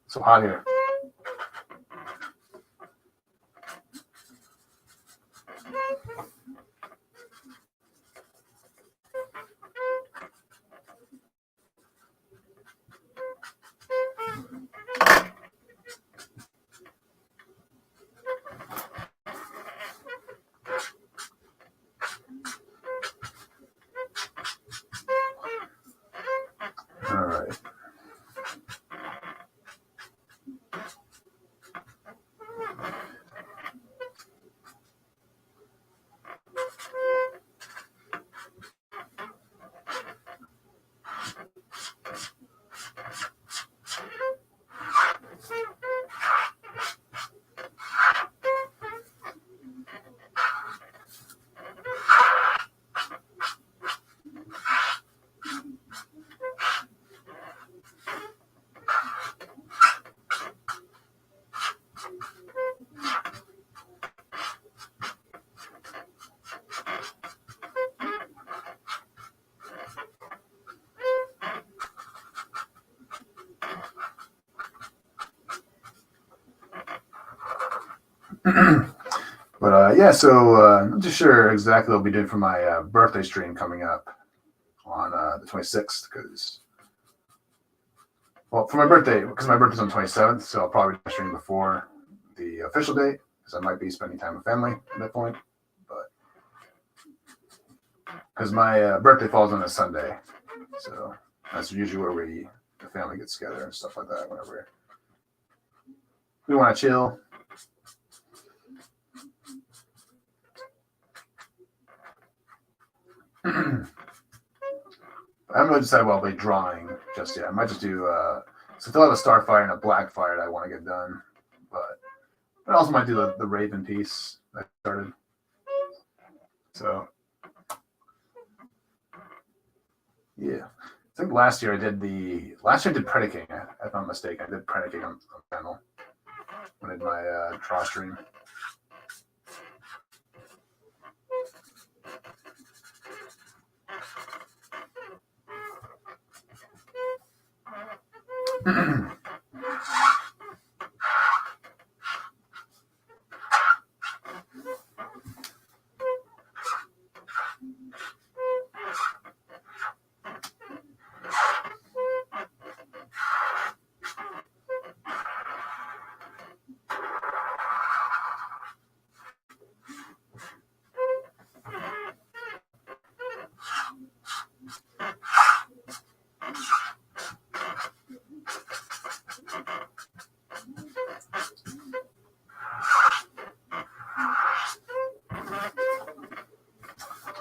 Speaker 1: It's so hot here. All right. But yeah, so I'm not too sure exactly what I'll be doing for my birthday stream coming up on the 26th. Because, well, for my birthday, because my birthday's on the 27th, so I'll probably stream before the official date because I might be spending time with family at that point. But because my birthday falls on a Sunday, so that's usually where the family gets together and stuff like that. Whenever we want to chill. I haven't really decided what I'll be drawing just yet. I might just do so I still have a Starfire and a Blackfire that I want to get done, but I also might do the Raven piece that I started. So yeah, I think last year I did Predicating. If I'm not mistaken, I did Predicating on the channel when I did my draw stream.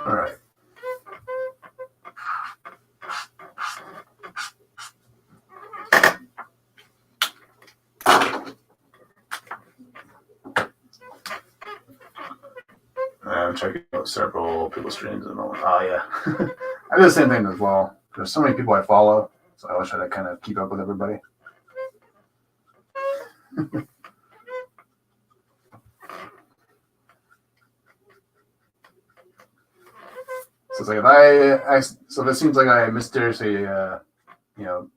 Speaker 1: All right. I'm checking out several people's streams at the moment. Oh, yeah. I do the same thing as well. there's so many people I follow, so I always try to kind of keep up with everybody. So it's like so this seems like I mysteriously,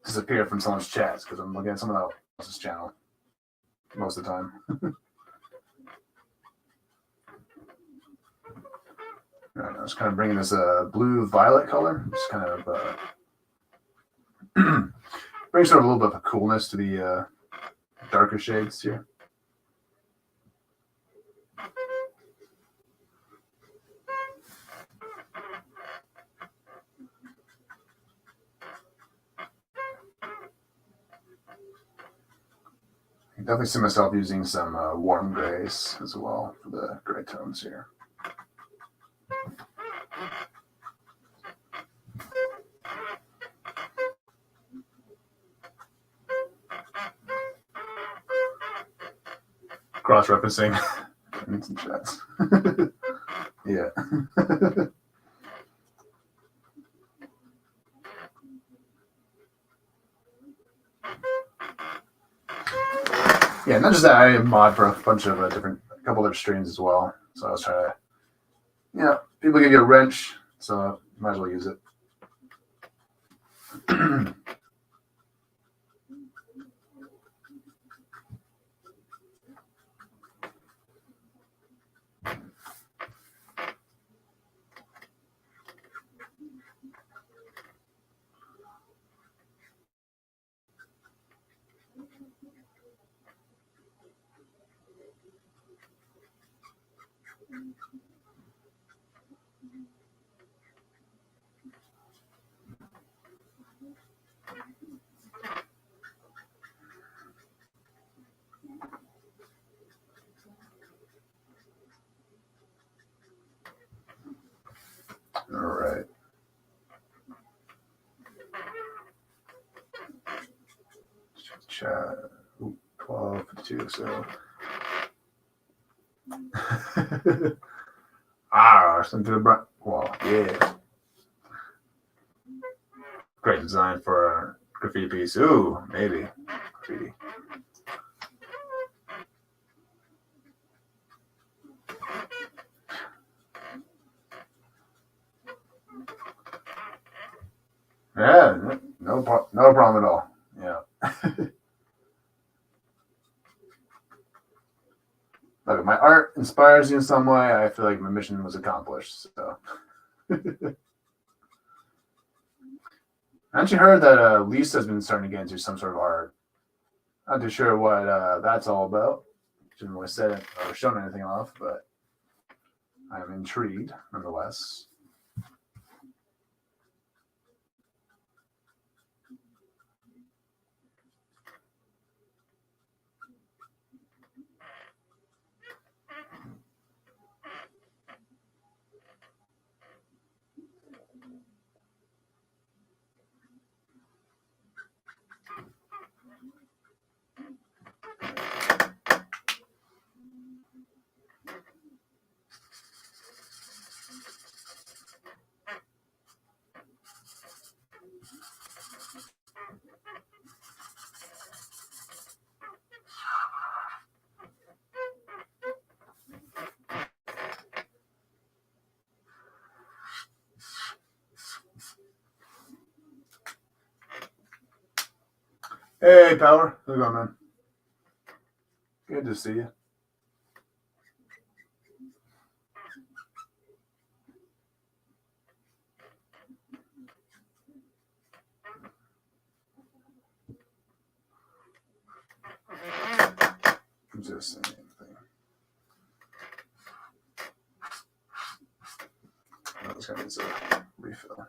Speaker 1: disappear from someone's chats because I'm looking at someone else's channel most of the time. All right, I was kind of bringing this blue-violet color, just kind of bring sort of a little bit of a coolness to the darker shades here. I definitely see myself using some warm grays as well for the gray tones here. Cross-referencing in some chats. Yeah. Yeah, not just that, I mod for a bunch of a couple other streams as well. So I was trying to, people give you a wrench, so you might as well use it. All right. Chat. 12:52. So. Something to the bright wall. Yeah. Great design for a graffiti piece. Ooh, maybe graffiti. Yeah, no problem at all. Yeah. Look, if my art inspires you in some way, I feel like my mission was accomplished. So, I actually heard that Lisa's been starting to get into some sort of art. Not too sure what that's all about. She didn't really say it or shown anything off, but I'm intrigued nonetheless. Hey, Power. How's it going, man? Good to see you. Just saying anything. Oh, this guy needs a refill.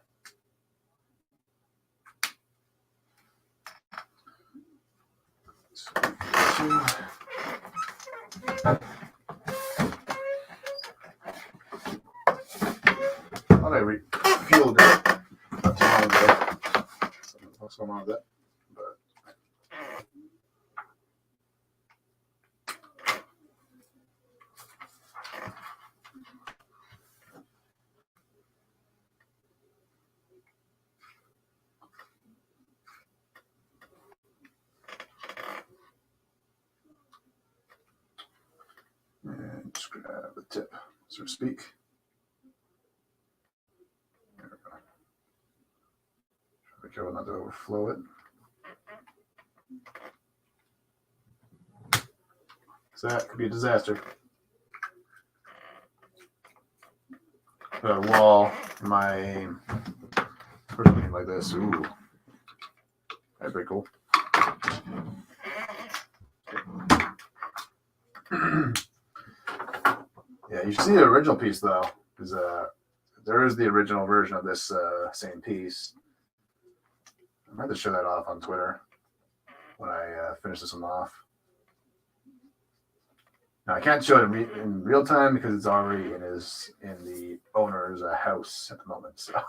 Speaker 1: Thought I refueled it not too long ago. What's going on with that? But so to speak. There we go. Be careful not to overflow it. So that could be a disaster. Got a wall in my something like this. Ooh, that's pretty cool. Yeah, you should see the original piece though, because there is the original version of this same piece. I might have to show that off on Twitter when I finish this one off. Now I can't show it in real time because it's already in the owner's house at the moment. So.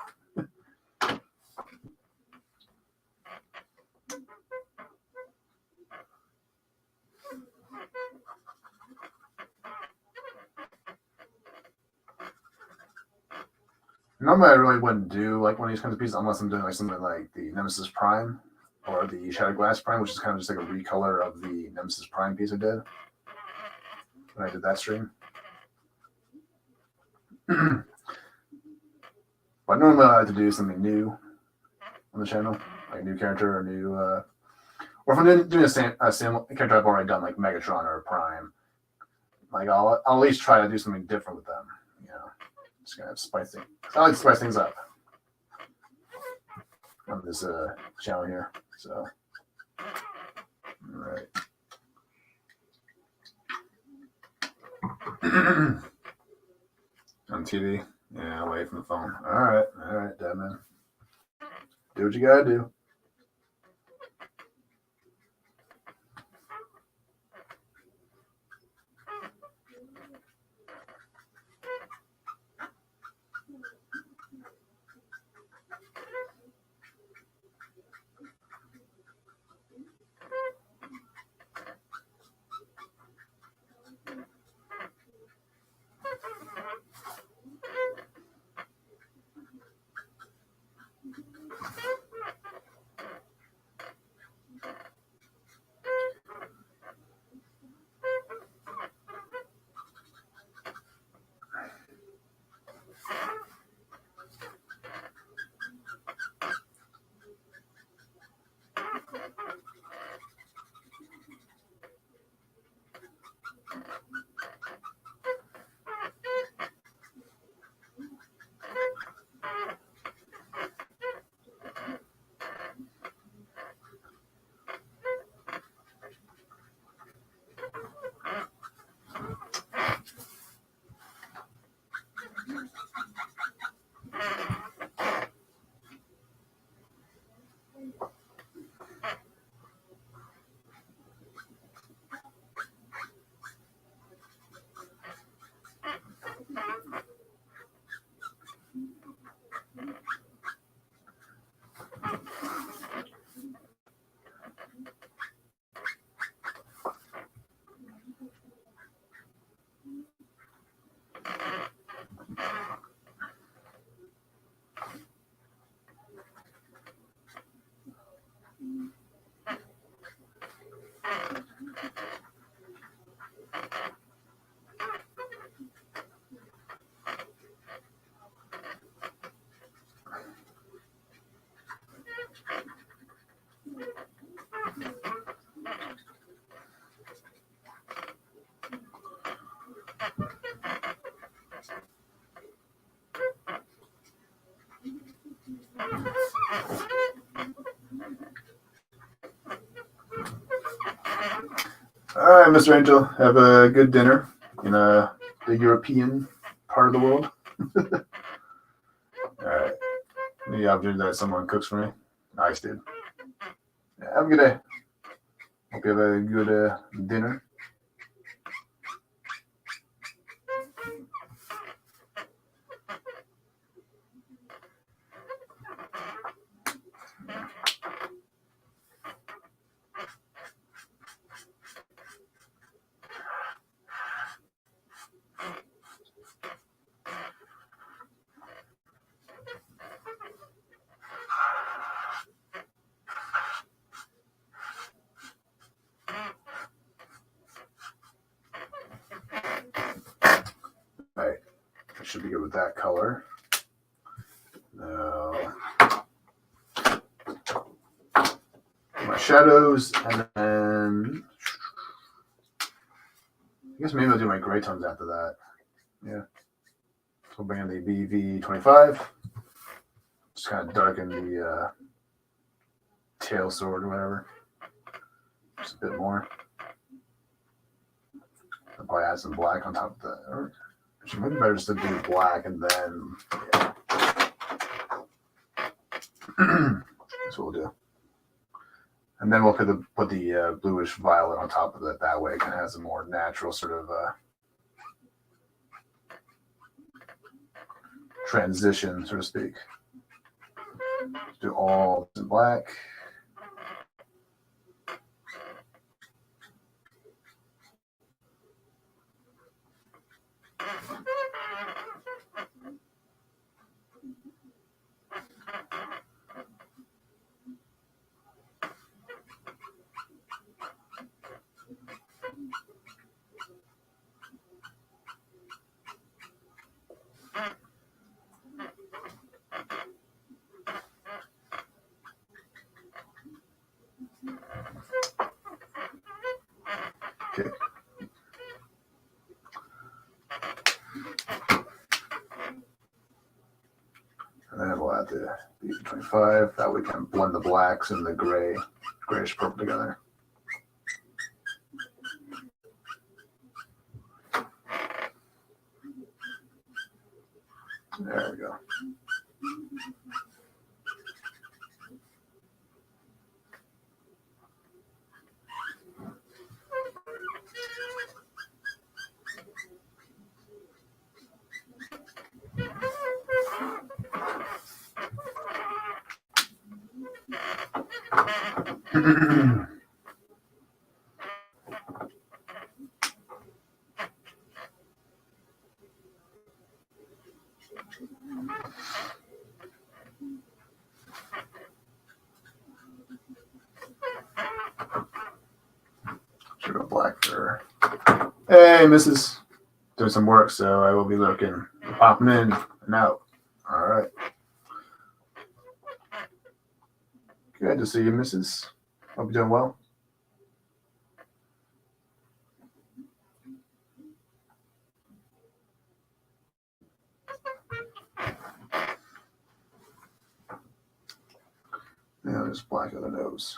Speaker 1: Normally, I really wouldn't do like one of these kinds of pieces unless I'm doing like something like the Nemesis Prime or the Shattered Glass Prime, which is kind of just like a recolor of the Nemesis Prime piece I did when I did that stream. But normally I like to do something new on the channel, like a new character or new, or if I'm doing a same character I've already done, like Megatron or Prime, like I'll at least try to do something different with them, you know. Just gonna spice things. I like to spice things up on this channel here. So, all right. On TV, yeah, away from the phone. All right, Deadman. Do what you gotta do. All right, Mr. Angel, have a good dinner in the European part of the world. All right. The opportunity that someone cooks for me. Nice, dude. Yeah, have a good day. Hope you have a good dinner. should be good with that color. Now, my shadows, and then I guess maybe I'll do my gray tones after that. Yeah. So we'll bring in the BV25. Just kind of darken the tail sword or whatever. Just a bit more. I'll probably add some black on top of that. Or actually, maybe better just to do black and then, yeah. That's what we'll do. And then we'll put the bluish violet on top of it. That way it kind of has a more natural sort of transition, so to speak. Let's do all in black. Okay. And then we'll add the BV25. That way we can blend the blacks and the grayish purple together. There we go. Should go black for. Hey, Mrs. Doing some work, so I will be looking, popping in and out. All right. Good to see you, Mrs. Hope you're doing well. Now just black on the nose.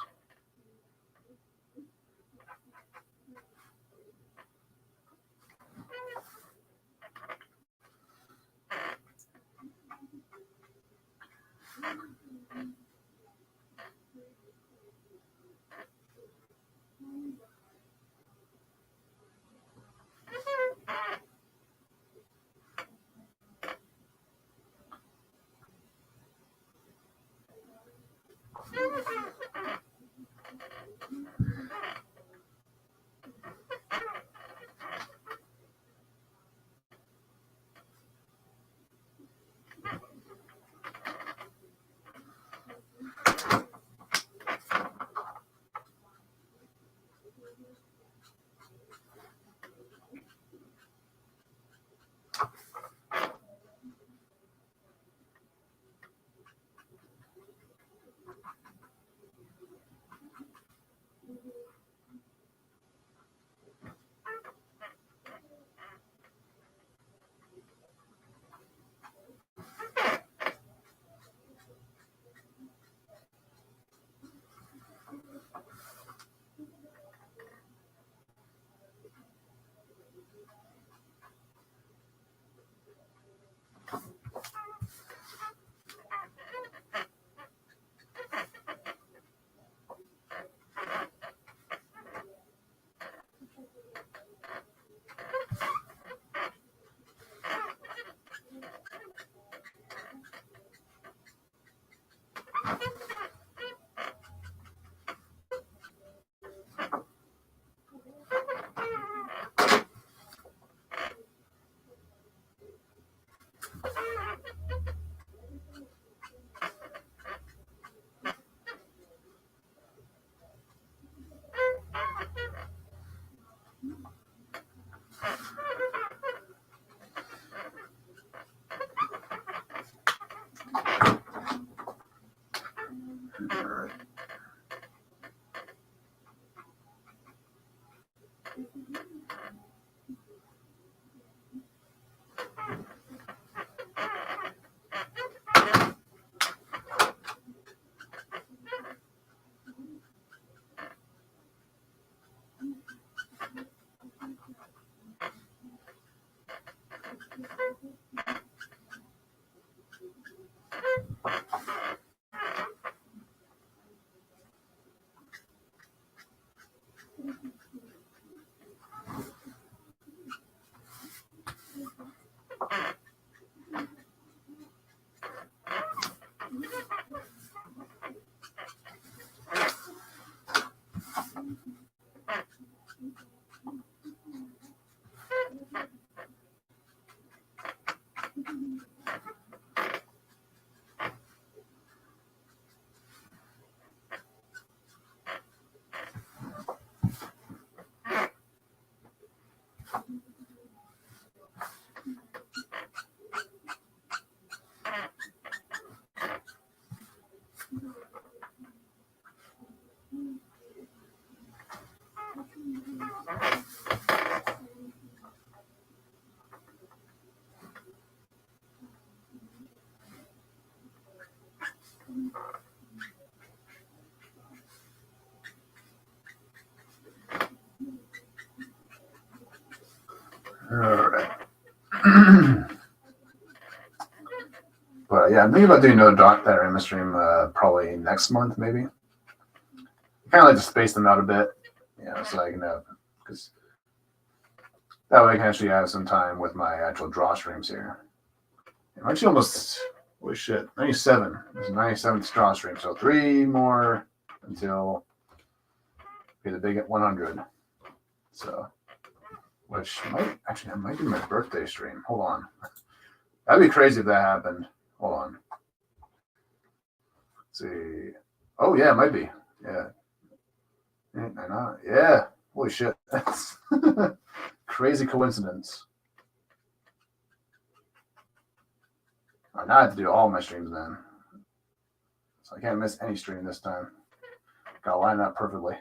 Speaker 1: All right. All right. But yeah, I'm thinking about doing another diorama stream probably next month, maybe. Kind of like to space them out a bit, you know, so I can have, because that way I can actually have some time with my actual draw streams here. I'm actually almost, holy shit, 97. This is 97th draw stream, so 3 more until be the big 100. So, which might actually, that might be my birthday stream. Hold on. That'd be crazy if that happened. Hold on. Let's see. Oh, yeah, it might be. Yeah. Yeah. Holy shit. That's crazy coincidence. Right, now I have to do all my streams then. So I can't miss any stream this time. Gotta line that perfectly.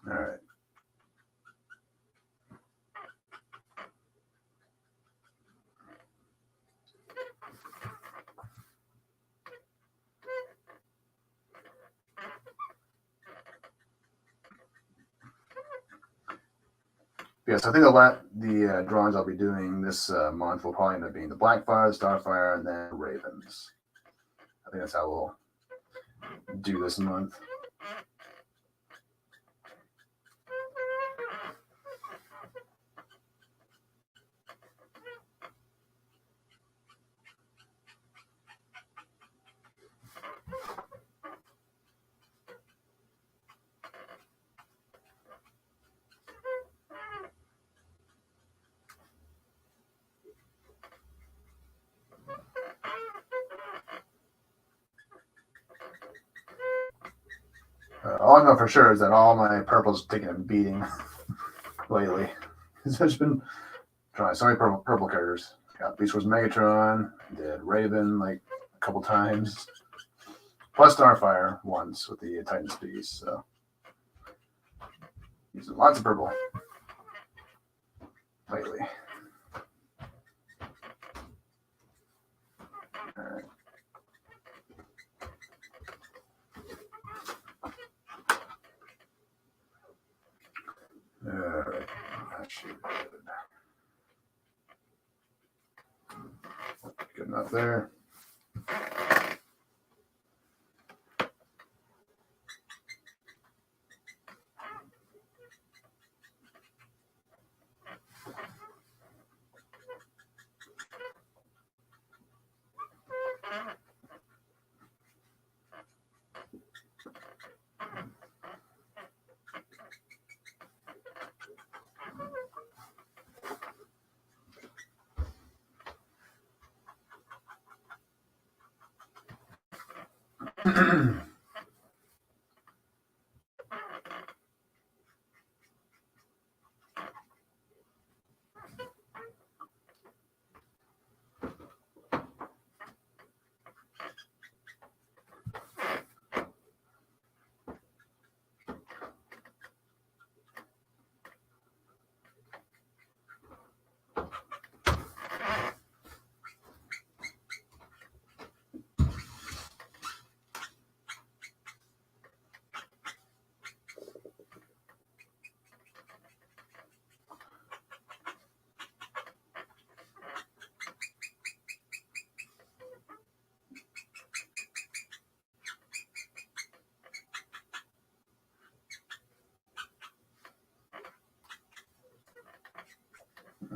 Speaker 1: All right. Yeah, so I think the drawings I'll be doing this month will probably end up being the Blackfire, the Starfire, and then Ravens. I think that's how we'll do this month. All I know for sure is that all my purple's taking a beating lately. I've just been trying so many purple characters. Got Beast Wars Megatron, did Raven like a couple times, plus Starfire once with the Titan's piece. So using lots of purple lately. All right. All right. That should be good. Good enough there.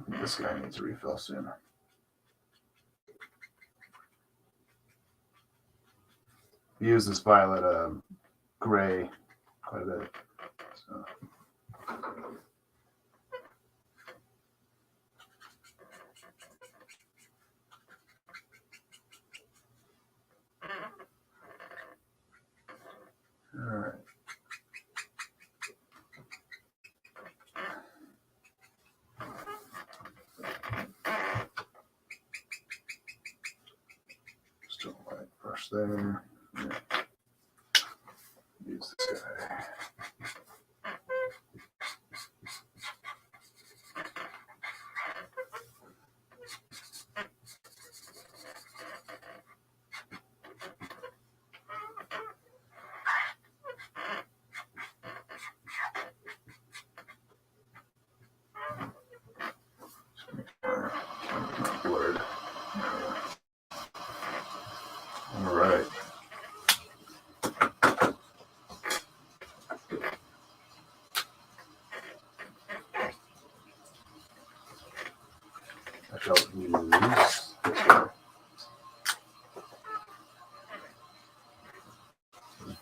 Speaker 1: This guy needs a refill soon. Use this violet gray quite a bit. So. All right. Still white brush there. Yeah. Use this guy. Blurred. All right. I shall use this guy.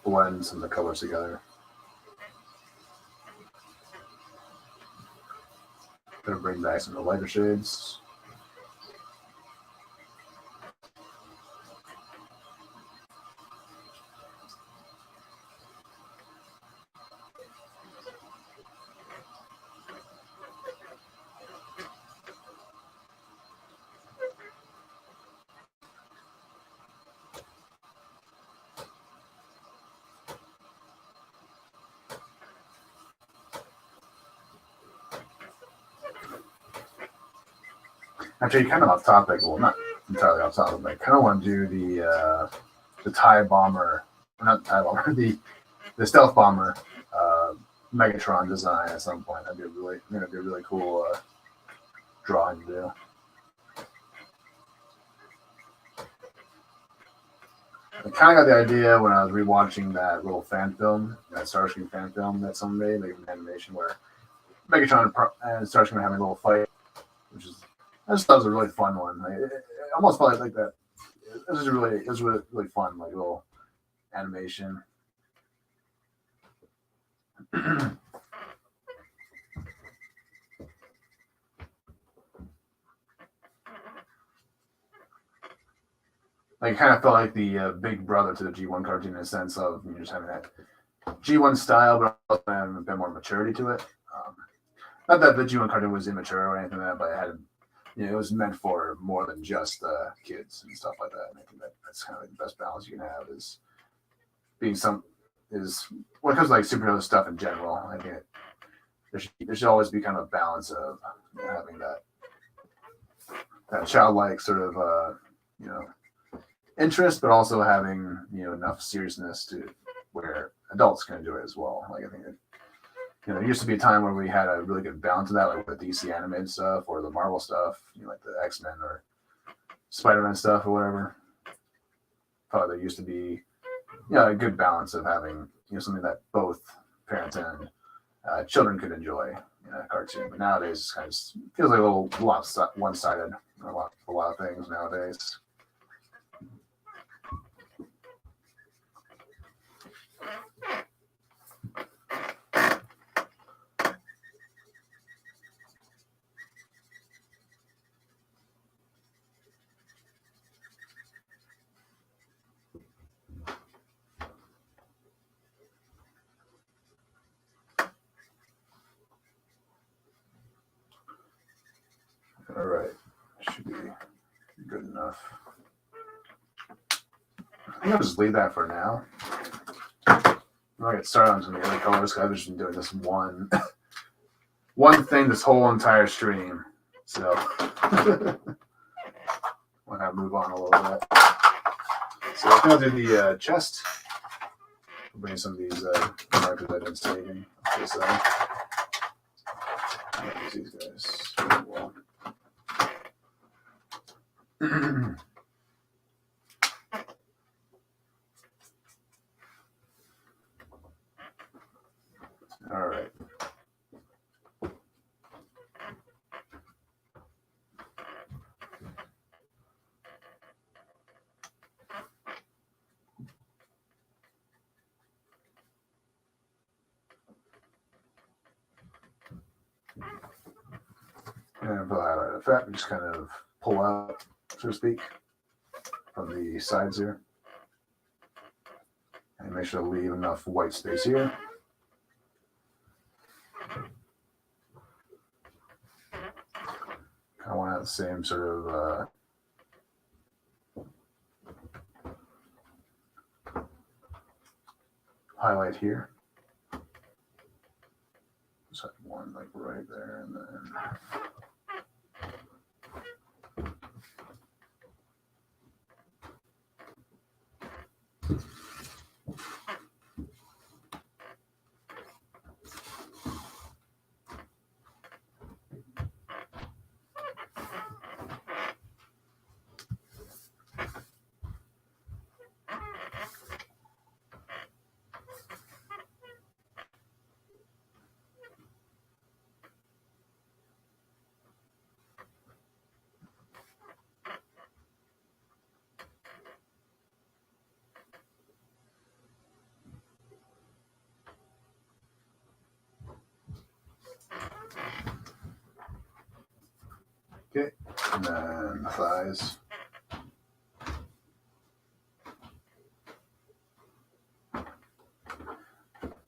Speaker 1: Blend some of the colors together. Gonna bring back some of the lighter shades. Actually, kind of off topic. Well, not entirely off topic, but I kind of want to do the TIE bomber, or not TIE bomber, the stealth bomber Megatron design at some point. That'd be a really cool drawing to do. I kind of got the idea when I was rewatching that little fan film, that Starscream fan film that someone made, like an animation where Megatron and Starscream are having a little fight, which is. I just thought it was a really fun one. It almost felt like that. It was really fun, like little animation. Like, it kind of felt like the big brother to the G1 cartoon in a sense of just having that G1 style, but also having a bit more maturity to it. Not that the G1 cartoon was immature or anything like that, but it had. It was meant for more than just kids and stuff like that. And I think that's kind of like the best balance you can have is being when it comes to like superhero stuff in general. I think there should always be kind of a balance of having that childlike sort of interest, but also having enough seriousness to where adults can enjoy it as well. Like I think there used to be a time where we had a really good balance of that, like with the DC animated stuff or the Marvel stuff, like the X-Men or Spider-Man stuff or whatever. Thought there used to be, a good balance of having, something that both parents and children could enjoy in a cartoon. But nowadays, it kind of feels like a lot one-sided. A lot of things nowadays. All right, should be good enough. I think I'll just leave that for now. I'm gonna get started on some of the other colors because I've just been doing this one thing this whole entire stream. So why not move on a little bit? So I think I'll do the chest. I'll bring some of these markers I've been saving. These guys. All right. And for the highlight effect, we just kind of pull out, so to speak, from the sides here. And make sure to leave enough white space here. I want to have the same sort of highlight here. Just have one like right there, and then okay, and then the thighs.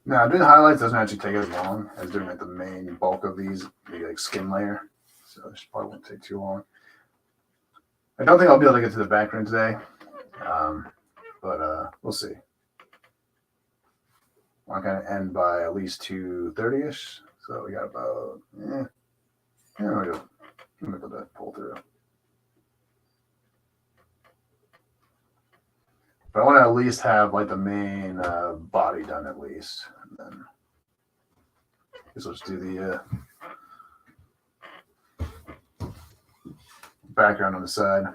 Speaker 1: Now, doing the highlights doesn't actually take as long as doing like the main bulk of these, the like skin layer. So this probably won't take too long. I don't think I'll be able to get to the background today, but we'll see. I'm going to end by at least 2:30ish. So we got about, we'll put that pull through. But I want to at least have like the main body done at least. And then I guess let's do the background on the side.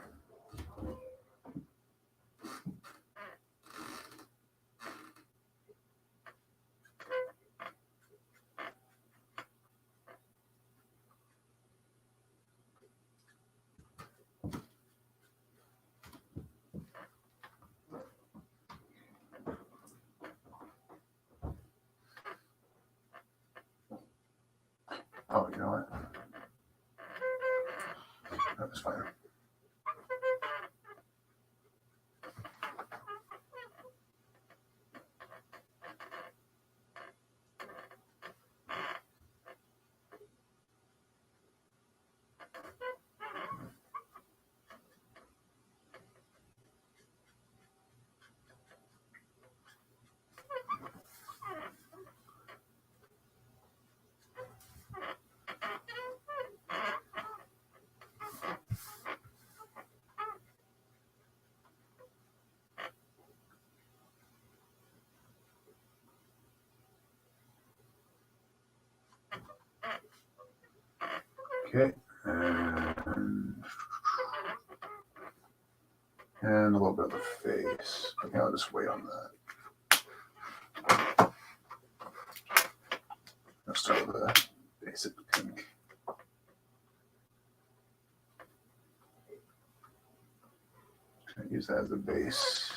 Speaker 1: Oh, you know what? That's fine. Okay, and a little bit of the face. Okay, I'll just wait on that. Let's start with a basic pink. Use that as a base.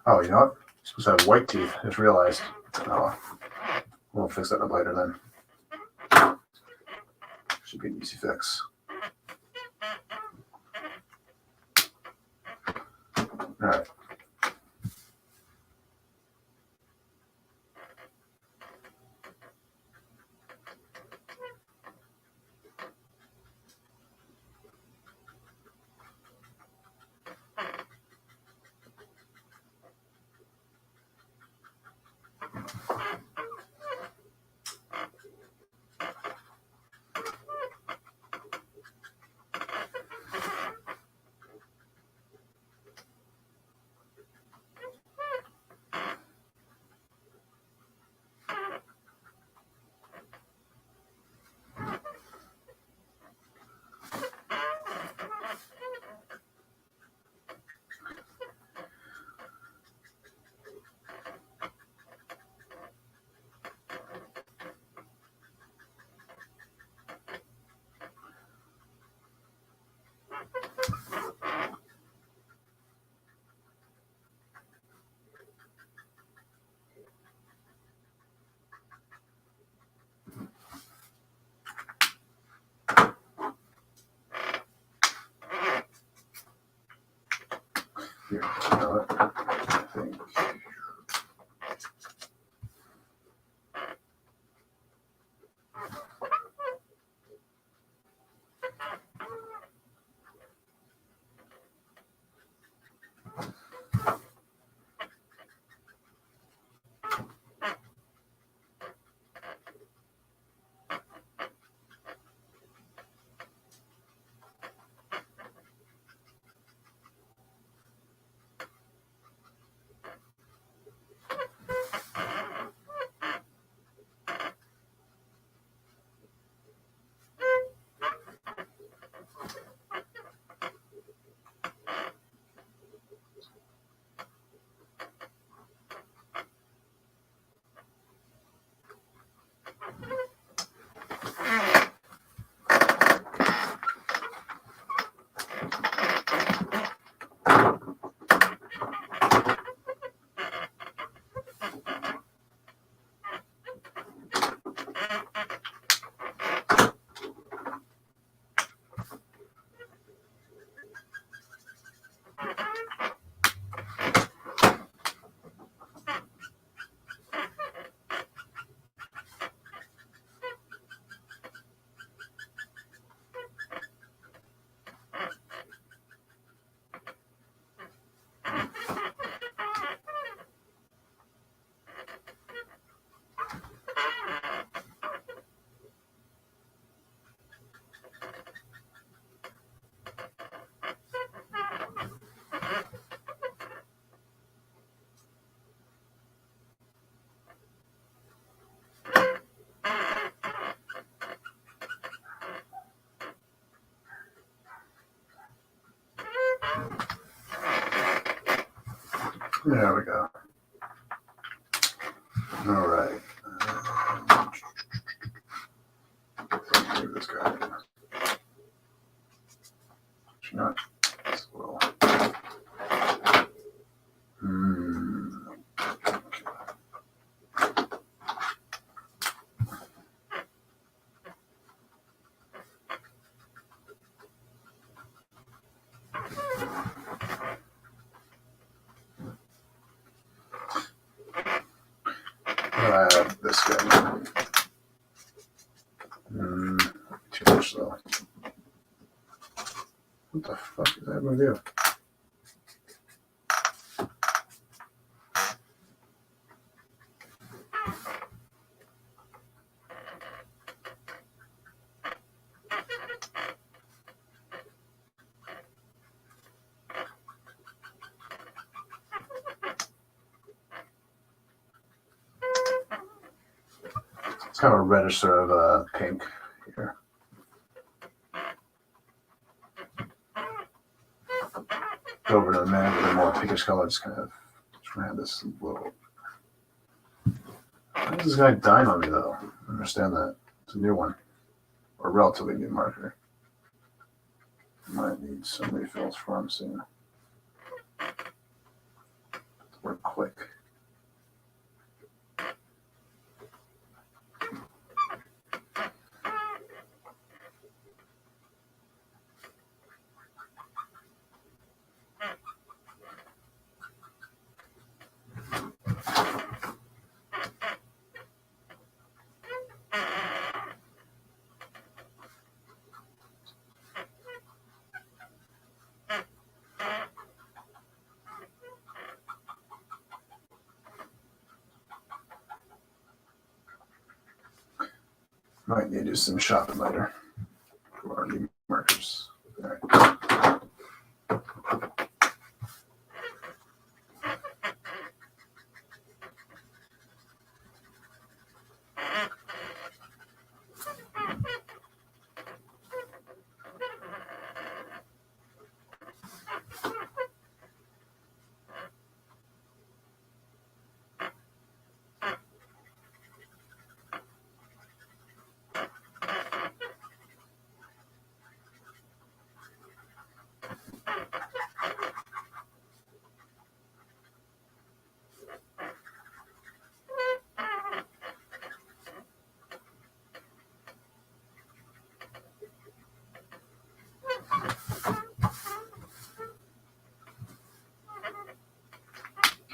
Speaker 1: Oh, you know what? You're supposed to have white teeth. I just realized. Oh, we'll fix that up later then. Should be an easy fix. All right. Here, you know what? I think. There we go. All right. Leave this guy. Not. It's a little. This guy. Too much though. What the fuck is that going to do? It's kind of a reddish sort of pink here. Go over to the man with a more pinkish color. Just kind of have this little. Why is this guy dying on me though? I don't understand that. It's a new one, or a relatively new marker. Might need some refills from soon. work quick. Might need to do some shopping later for our new markers. All right.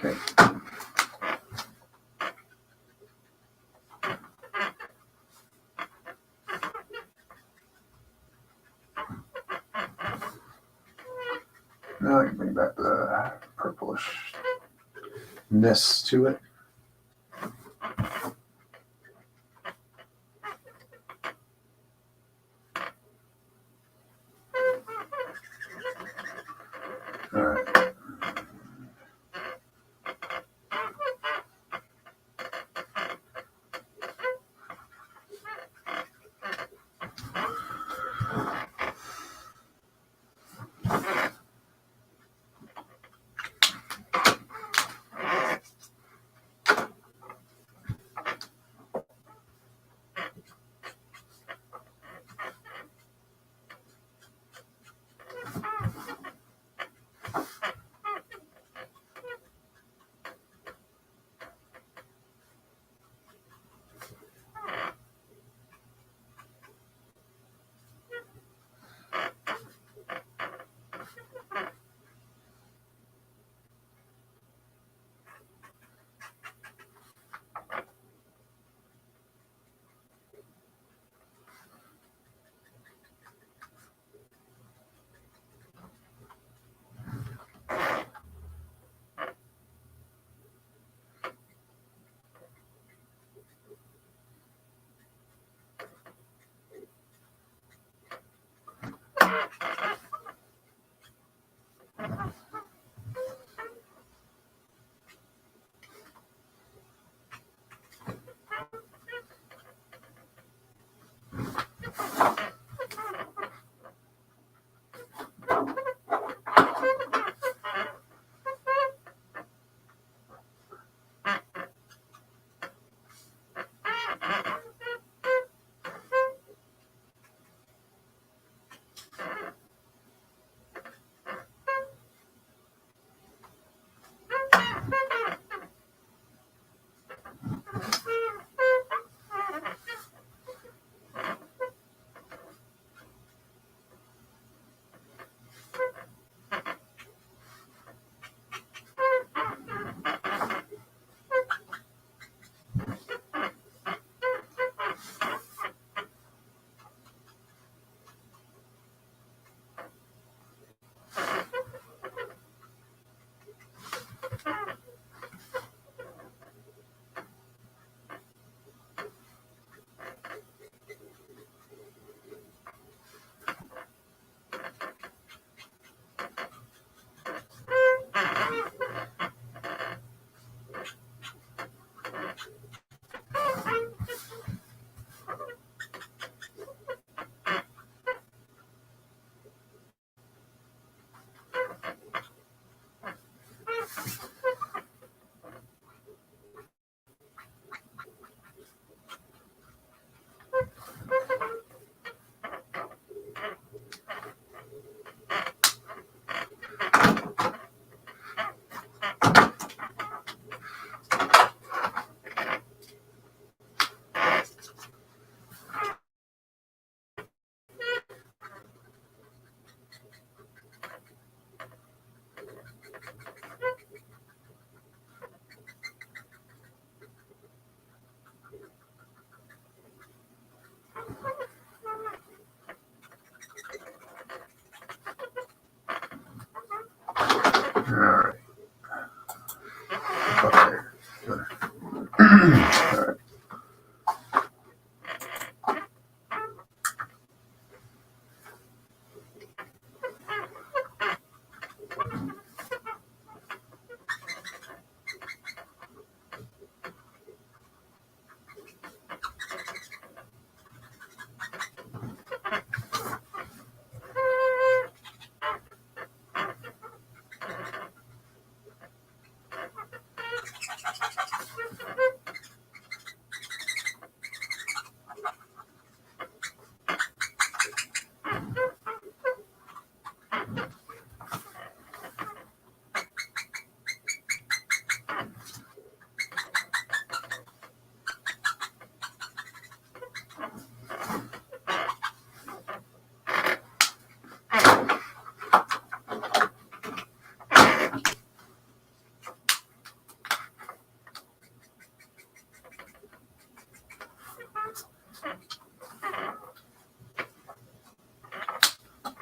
Speaker 1: Okay. Now I can bring back the purplishness to it. All right. right. Okay. Good. All right.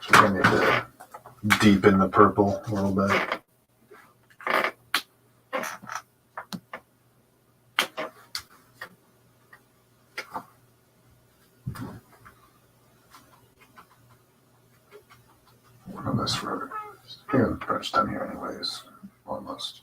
Speaker 1: So I need to deepen the purple a little bit. On this road. Yeah, pretty much done here anyways. Almost.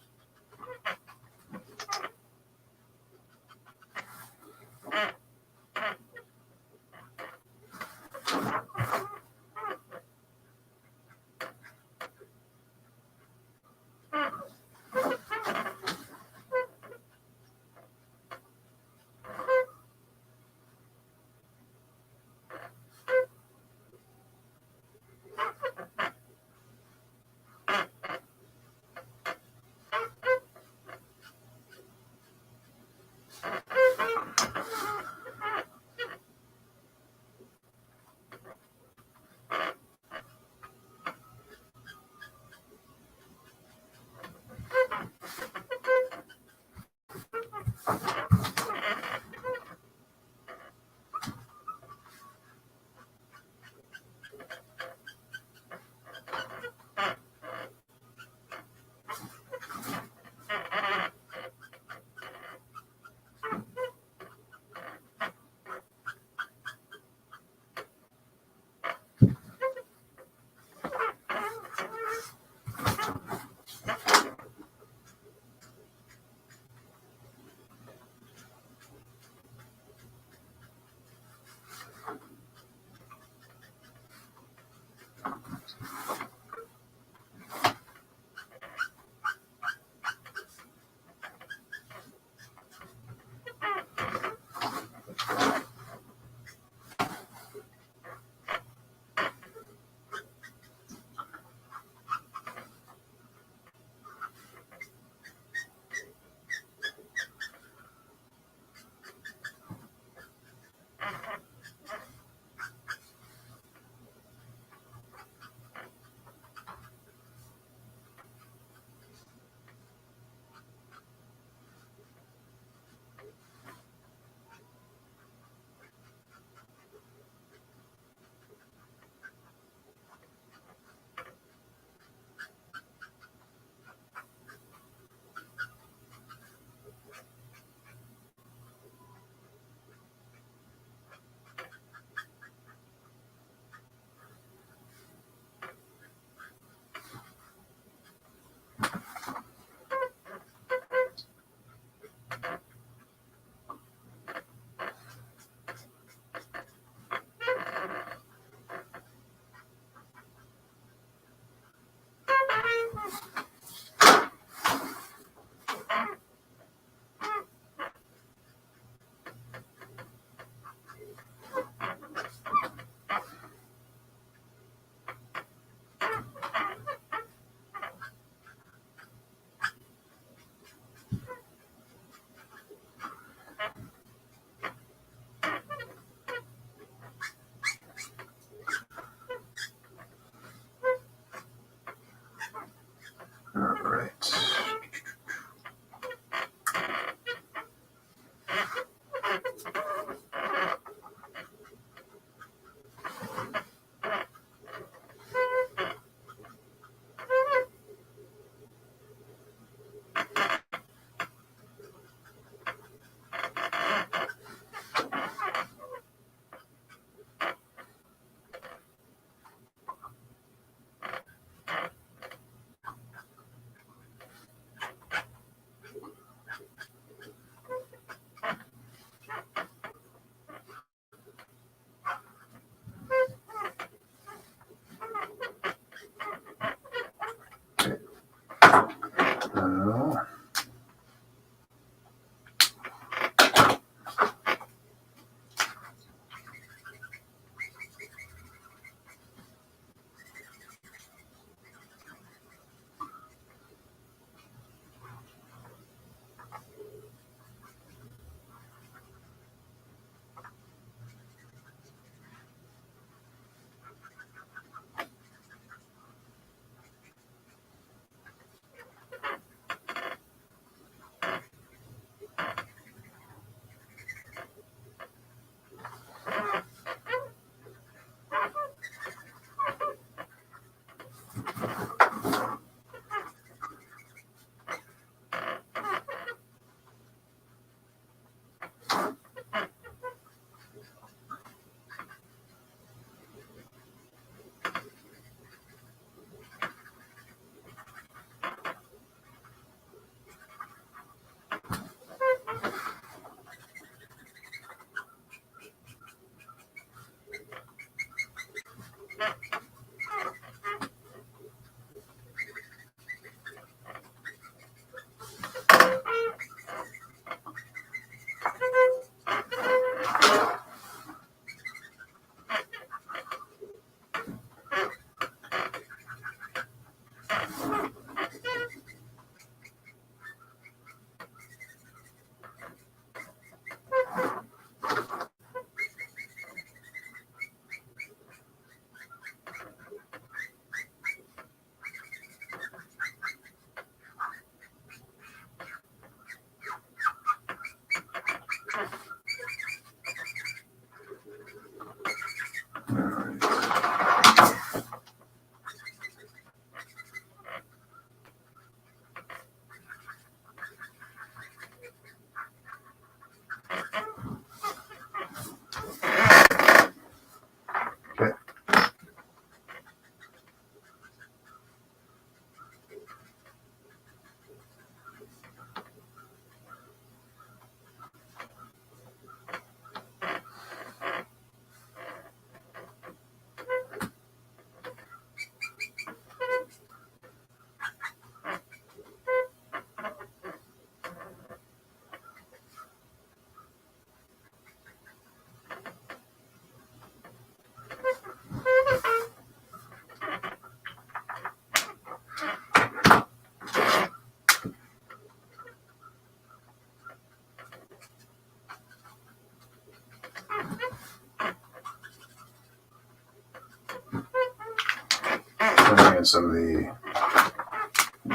Speaker 1: bring in some of the,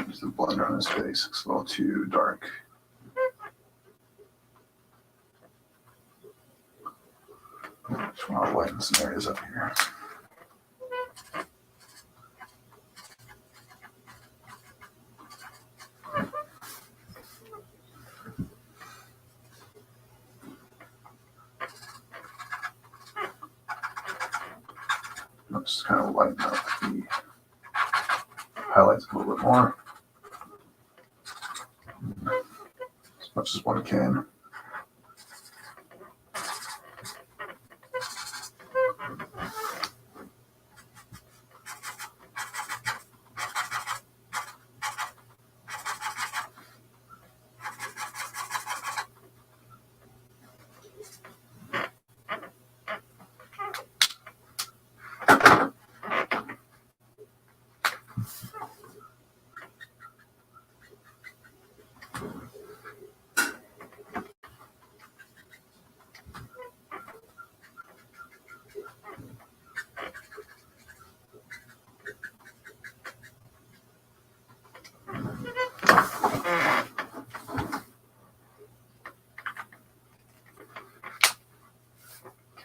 Speaker 1: use the blender on his face. It's a little too dark. Just want to lighten some areas up here. Let's kind of lighten up the highlights a little bit more, as much as one can.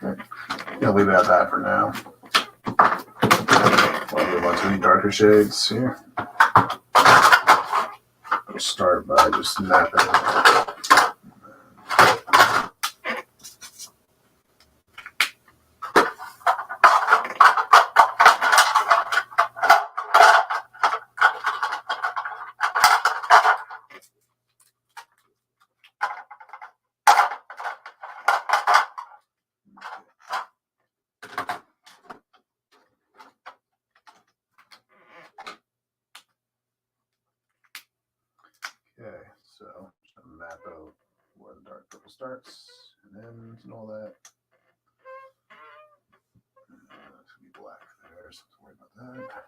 Speaker 1: Okay, I'll leave it at that for now. I'll move on to the darker shades here. I'll start by just mapping. Okay, so just gonna map out where the dark purple starts and ends and all that. It's gonna be black there, so don't worry about that.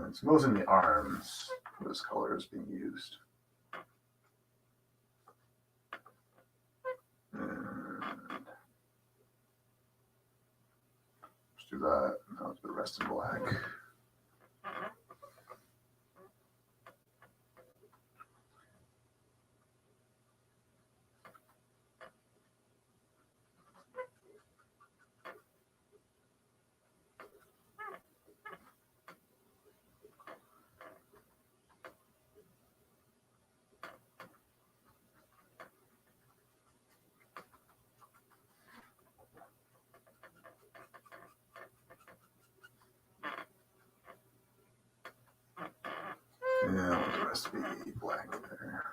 Speaker 1: It's mostly in the arms where this color is being used. And let's do that. Now let's do the rest in black. And I want the rest to be black there.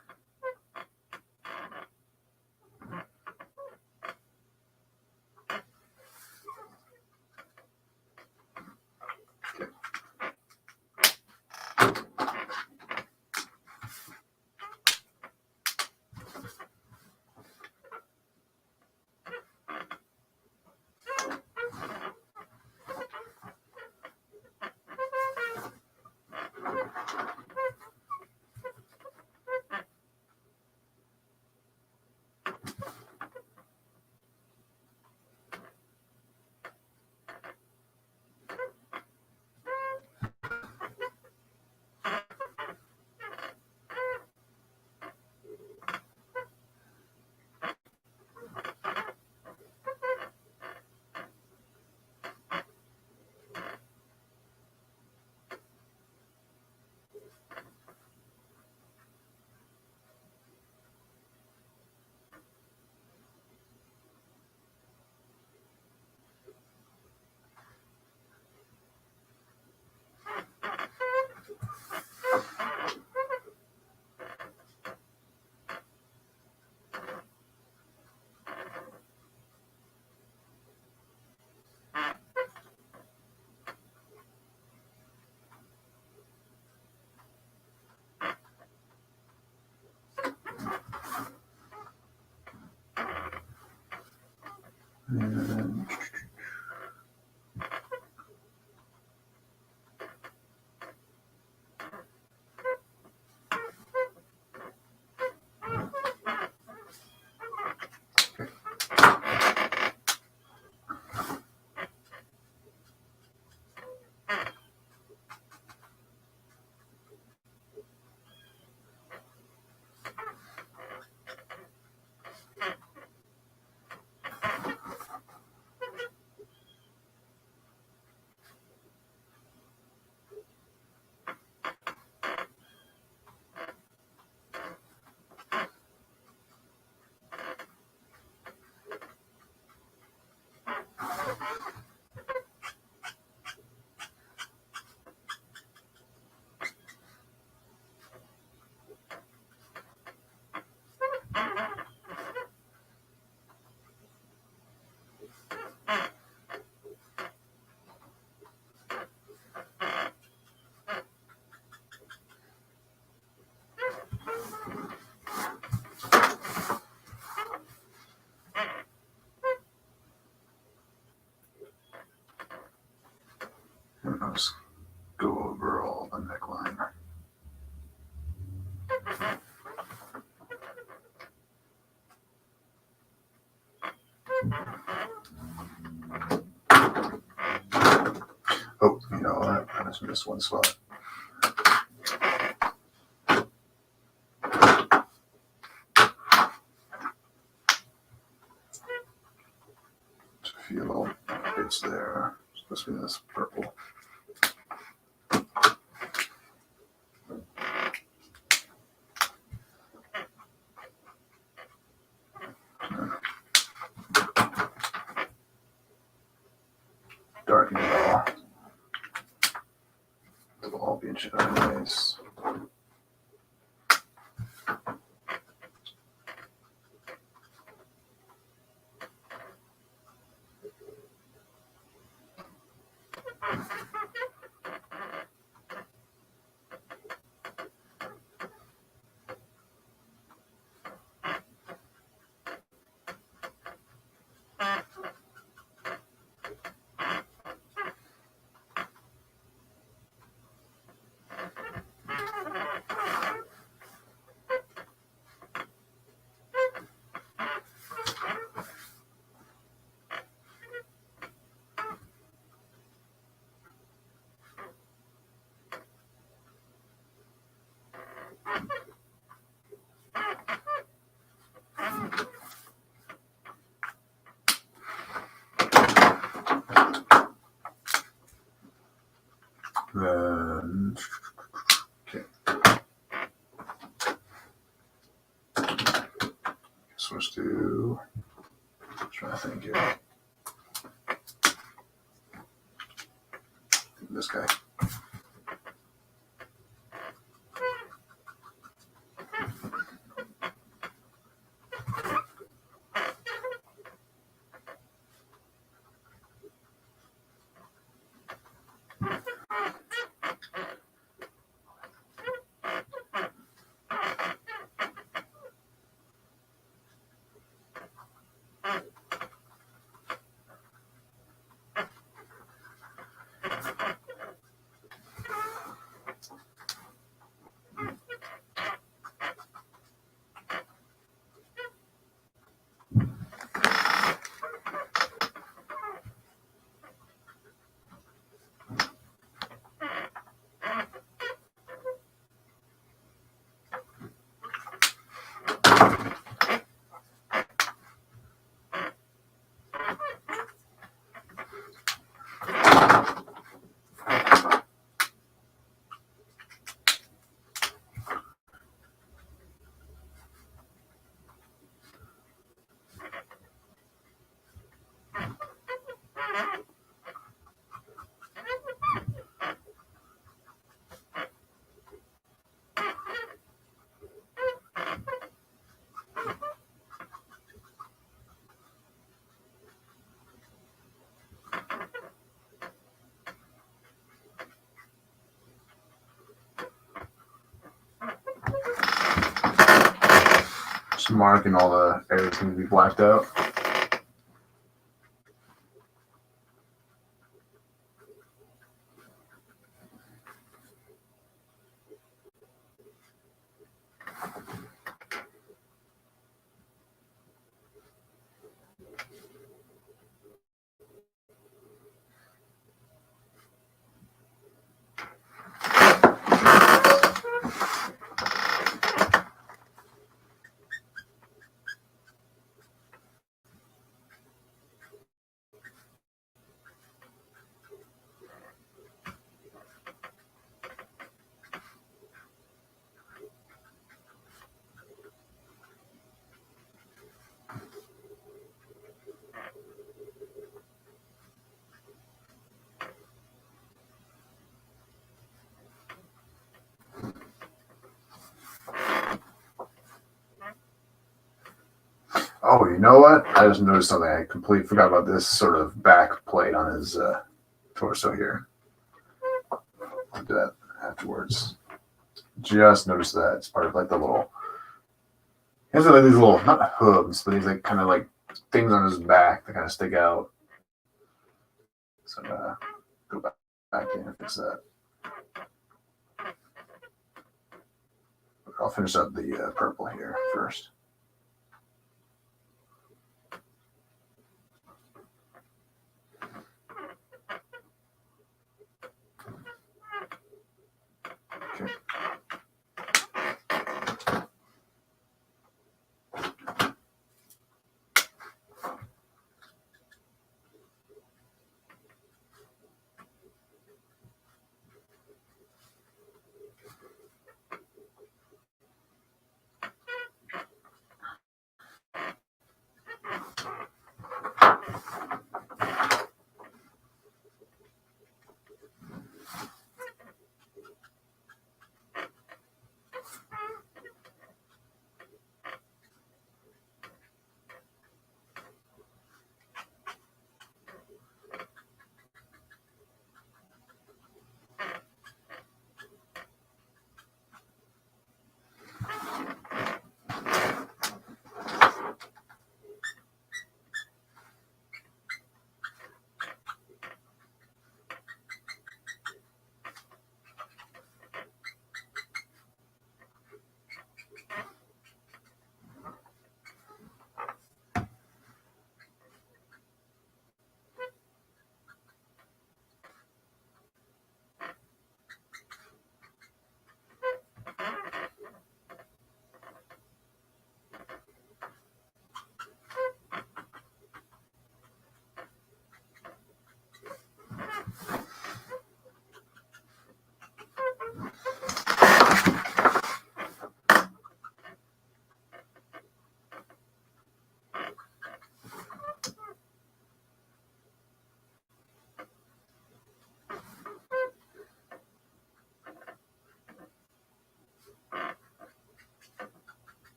Speaker 1: Okay. Just missed one spot. Just a few little bits there. Supposed to be this purple. Darken it all. It'll all be in shadow anyways. Then, okay. Switch to, trying to think here. This guy. Just marking all the areas that need to be blacked out. Oh, you know what? I just noticed something. I completely forgot about this sort of back plate on his torso here. I'll do that afterwards. Just noticed that. It's part of like the little, he has like these little, not hooves, but these like kind of like things on his back that kind of stick out. So I'm gonna go back in and fix that. I'll finish up the purple here first.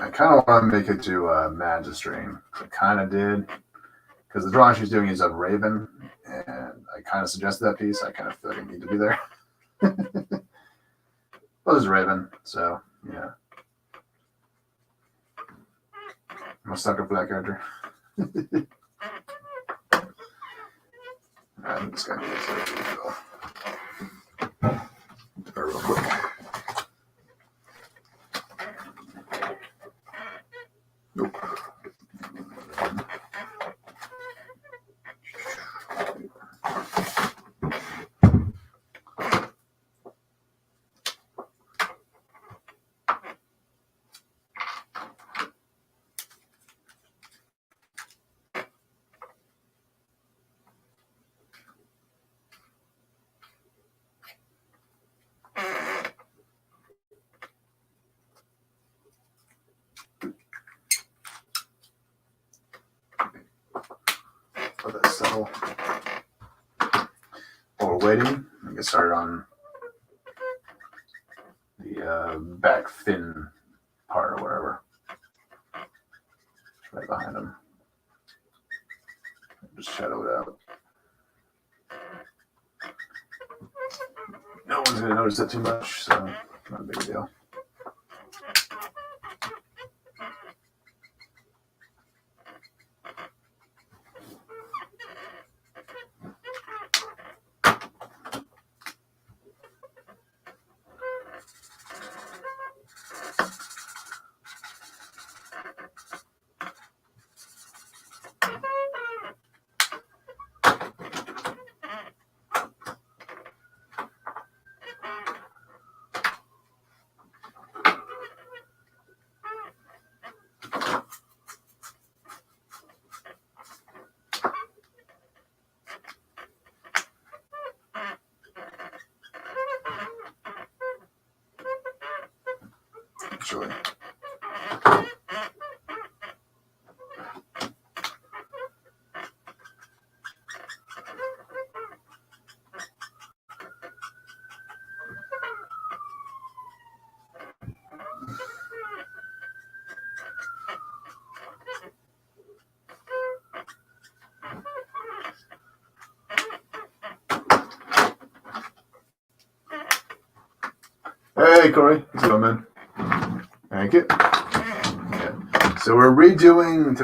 Speaker 1: I kind of want to make it to Magistream. I kind of did, because the drawing she's doing is of Raven, and I kind of suggested that piece. I kind of feel like I need to be there. Well, there's Raven, so yeah. I'm a sucker for that character. I'm just gonna use it real quick. Nope. Let that settle. While we're waiting, I get started on the back fin part or whatever. Right behind him. Just shadow it out. No one's going to notice that too much, so not a big deal. Actually. Hey, Corey. What's going on, man? Thank you. Yeah. So we're redoing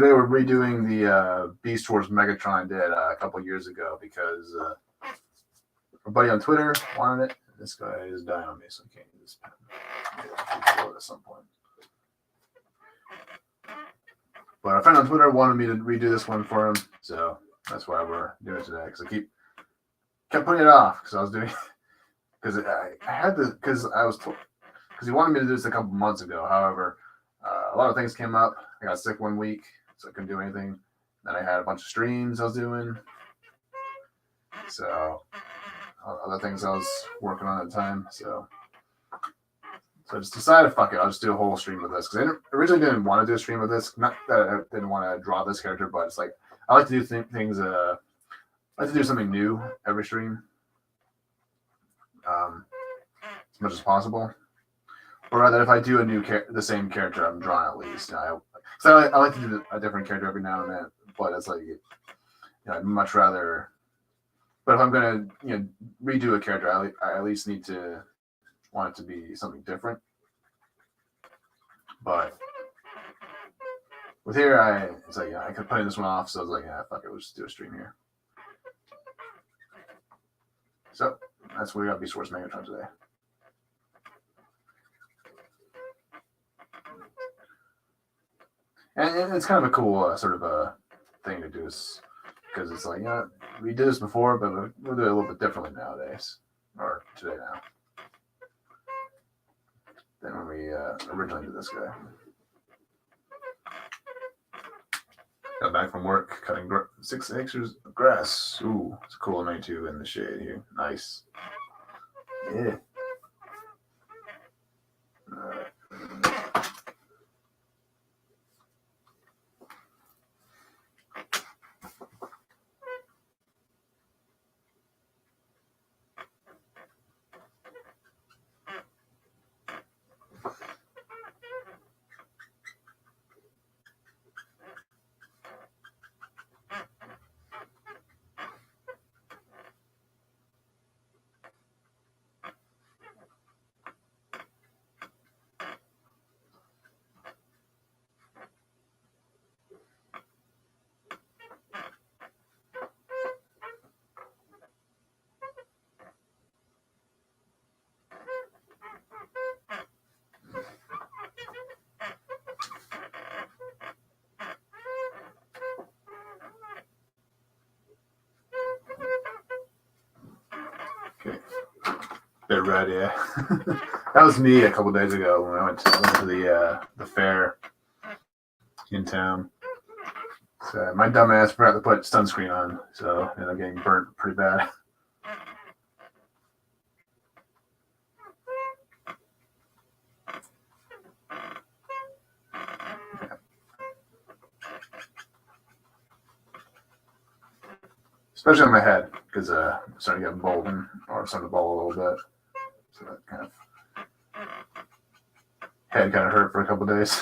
Speaker 1: the Beast Wars Megatron I did a couple years ago because our buddy on Twitter wanted it. This guy is dying on me, so I can't use this pen. At some point. But our friend on Twitter wanted me to redo this one for him, so that's why we're doing it today. Because I kept putting it off because I was doing because I had to because I was told because he wanted me to do this a couple months ago. However, a lot of things came up. I got sick one week, so I couldn't do anything. Then I had a bunch of streams I was doing, so other things I was working on at the time. So I just decided, fuck it, I'll just do a whole stream with this because I originally didn't want to do a stream with this. Not that I didn't want to draw this character, but it's like I like to do things. I like to do something new every stream, as much as possible. Or rather, if I do the same character I'm drawing at least, I like to do a different character every now and then. But it's like, I'd much rather. But if I'm gonna, redo a character, I at least need to want it to be something different. But with here, it's like I could put this one off, so I was like, yeah, fuck it, we'll just do a stream here. So that's what we got Beast Wars Megatron today. And it's kind of a cool sort of a thing to do, because it's like, we did this before, but we'll do it a little bit differently nowadays, or today now, than when we originally did this guy. Got back from work, cutting 6 acres of grass. Ooh, it's a cool M82 in the shade here. Nice. Yeah. All right. Bit red, yeah. That was me a couple days ago when I went to the fair in town. So my dumb ass forgot to put sunscreen on, so ended up getting burnt pretty bad. Especially on my head, because I'm starting to get bald or starting to bald a little bit. So that kind of head kind of hurt for a couple of days.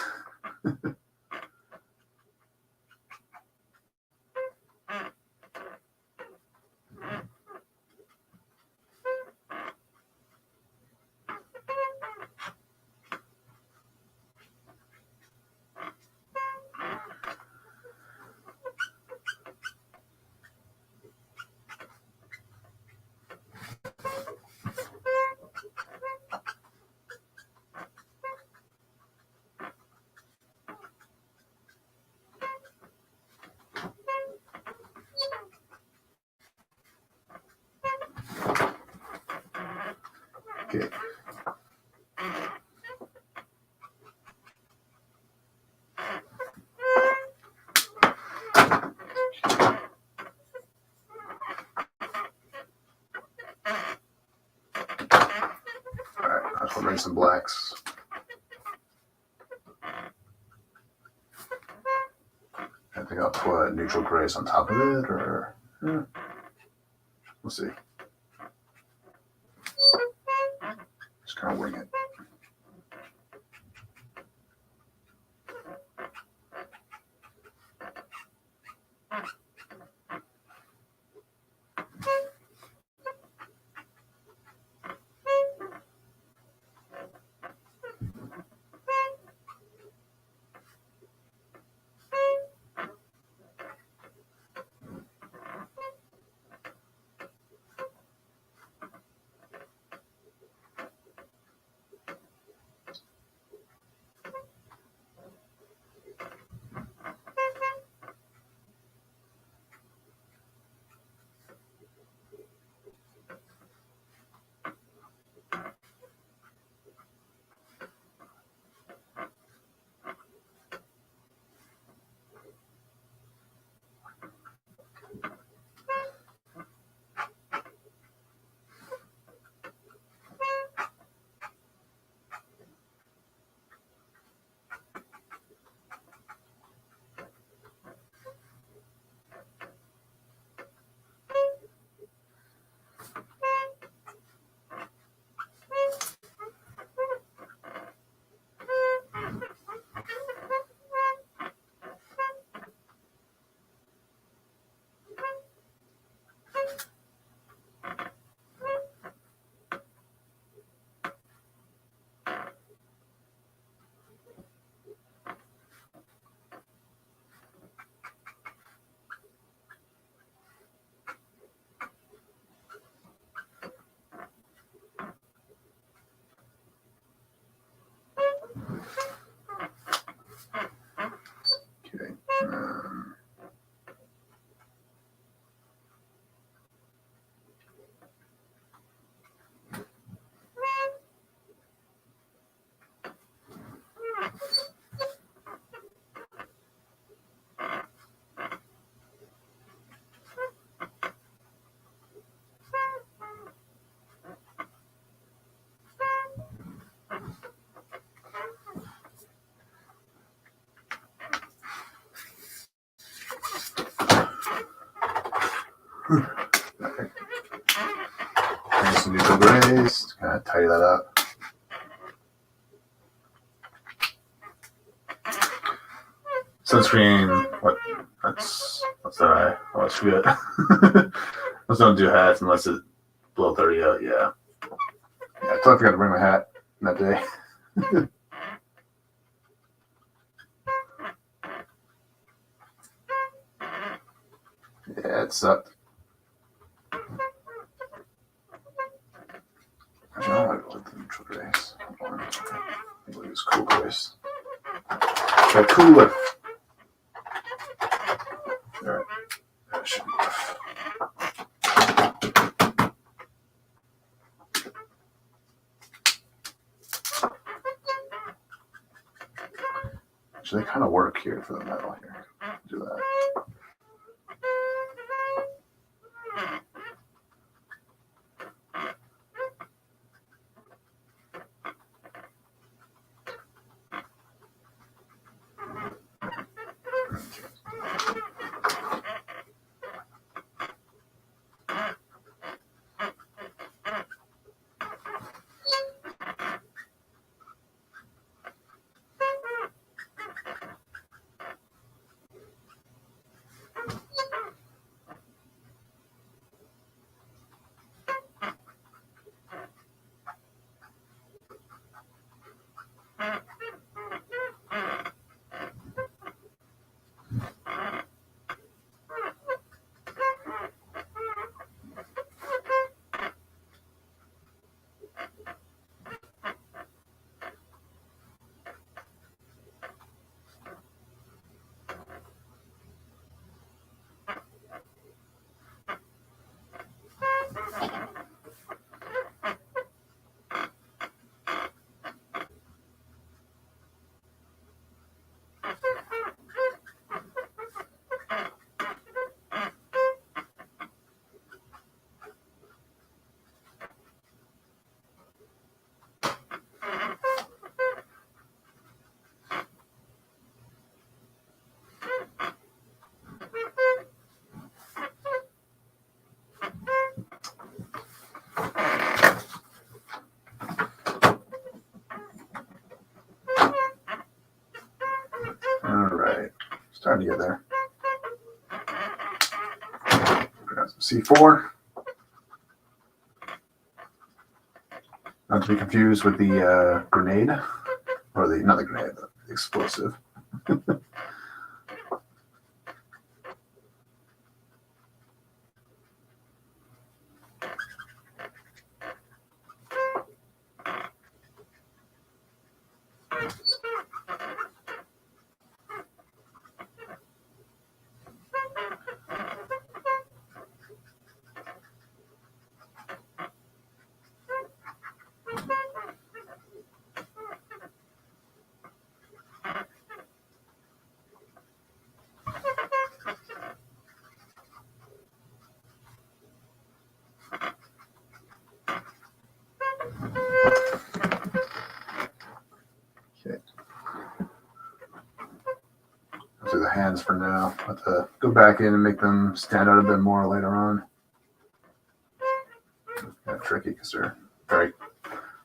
Speaker 1: Okay. Alright, I'll bring some blacks. I think I'll put neutral grays on top of it, or we'll see. Just kind of wing it. Okay. Some neutral grays to kind of tidy that up. Sunscreen, what's that? Oh, that's good. Let's don't do hats unless it's below 30 out. Yeah, I totally forgot to bring my hat that day. Yeah, it sucked. I don't know what the neutral grays. Hold on. We'll use cool grays. Okay, cooler. Alright. That should be enough. Actually, they kind of work here for the metal here. Do that. All right, starting to get there. Grab some C4. Not to be confused with the grenade, or not the grenade, the explosive. Do the hands for now. I'll have to go back in and make them stand out a bit more later on. Kind of tricky because they're very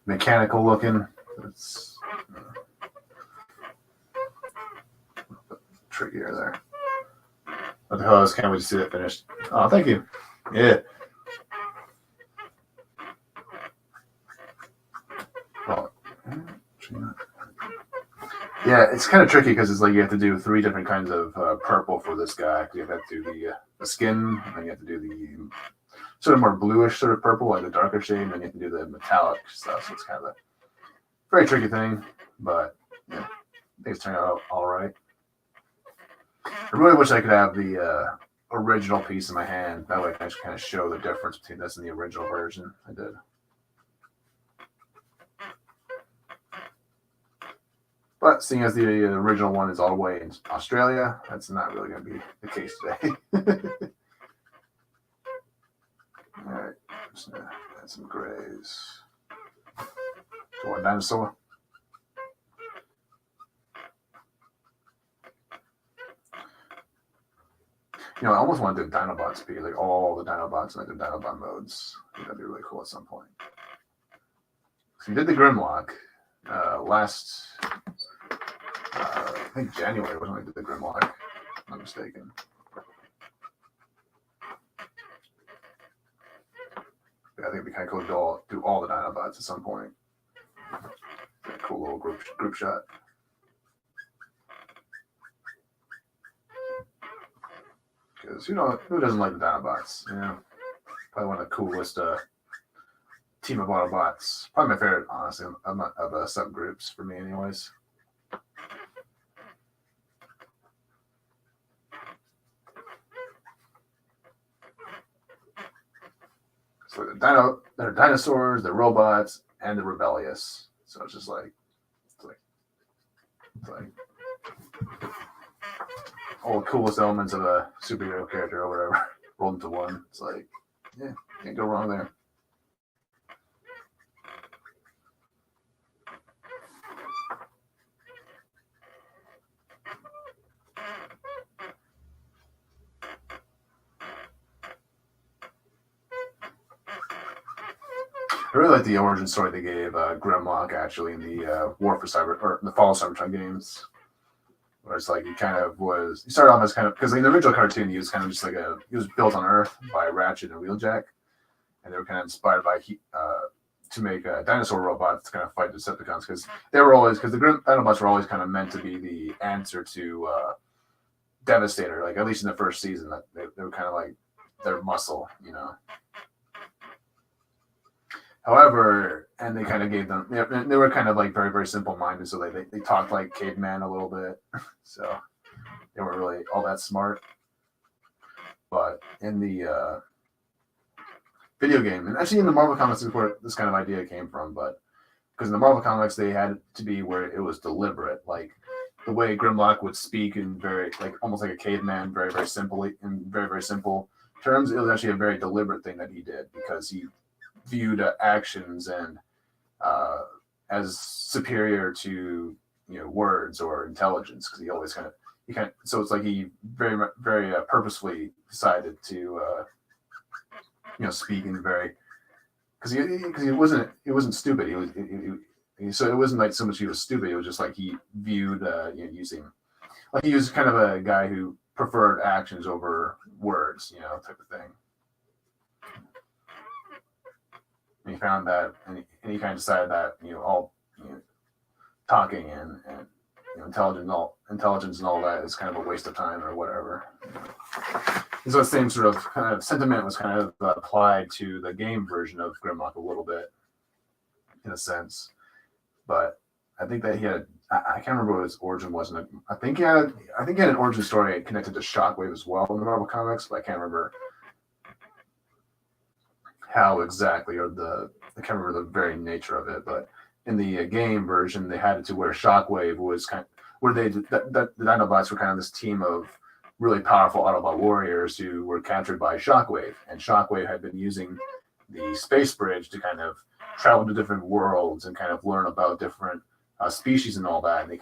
Speaker 1: mechanical looking. It's trickier there. But the hose, can't wait to see that finished. Oh, thank you. Yeah. Oh. Yeah, it's kind of tricky because it's like you have to do 3 different kinds of purple for this guy. You have to do the skin, and then you have to do the sort of more bluish sort of purple, like the darker shade, and then you have to do the metallic stuff. So it's kind of a very tricky thing, but yeah, I think it's turned out all right. I really wish I could have the original piece in my hand. That way I can just kind of show the difference between this and the original version I did. But seeing as the original one is all the way in Australia, that's not really going to be the case today. All right, just gonna add some grays to our dinosaur. You know, I almost want to do Dinobot speed, like all the Dinobots and like the Dinobot modes. I think that'd be really cool at some point. So we did the Grimlock last, I think January was when we did the Grimlock, if I'm not mistaken. Yeah, I think it'd be kind of cool to do all the Dinobots at some point. A cool little group shot. Because who doesn't like the Dinobots? You know, probably one of the coolest team of Autobots. Probably my favorite, honestly. I'm not of subgroups for me, anyways. So they're dinosaurs, they're robots, and they're rebellious. So it's just like all the coolest elements of a superhero character or whatever rolled into one. It's like, yeah, can't go wrong there. I really like the origin story they gave Grimlock actually in the War for Cyber or the Fall of Cybertron games, where it's like he started off as kind of, because in the original cartoon he was kind of just like he was built on Earth by Ratchet and Wheeljack, and they were kind of inspired by to make dinosaur robots to kind of fight Decepticons, because the Grim Dinobots were always kind of meant to be the answer to Devastator, like at least in the first season, that they were kind of like their muscle, you know. However, and they kind of gave them, they were kind of like very, very simple minded. So they talked like caveman a little bit. So they weren't really all that smart. But in the video game, and actually in the Marvel comics is where this kind of idea came from. But because in the Marvel comics, they had it to be where it was deliberate. Like the way Grimlock would speak in very, like almost like a caveman, very, very simply, in very, very simple terms. It was actually a very deliberate thing that he did, because he viewed actions and as superior to, you know, words or intelligence, because he always so it's like he very very purposefully decided to you know, speak in very, because he wasn't stupid, so it wasn't like so much he was stupid, it was just like he viewed you know, using, like he was kind of a guy who preferred actions over words, you know, type of thing. And he found that, and he kind of decided that, you know, all, you know, talking and you know, intelligence and all that is kind of a waste of time or whatever. And so the same sort of kind of sentiment was kind of applied to the game version of Grimlock a little bit, in a sense. But I think that he had, I can't remember what his origin was. I think he had an origin story connected to Shockwave as well in the Marvel comics, but I can't remember how exactly, or I can't remember the very nature of it. But in the game version, they had it to where Shockwave was kind of, where the Dinobots were kind of this team of really powerful Autobot warriors who were captured by Shockwave, and Shockwave had been using the space bridge to kind of travel to different worlds and kind of learn about different species and all that. And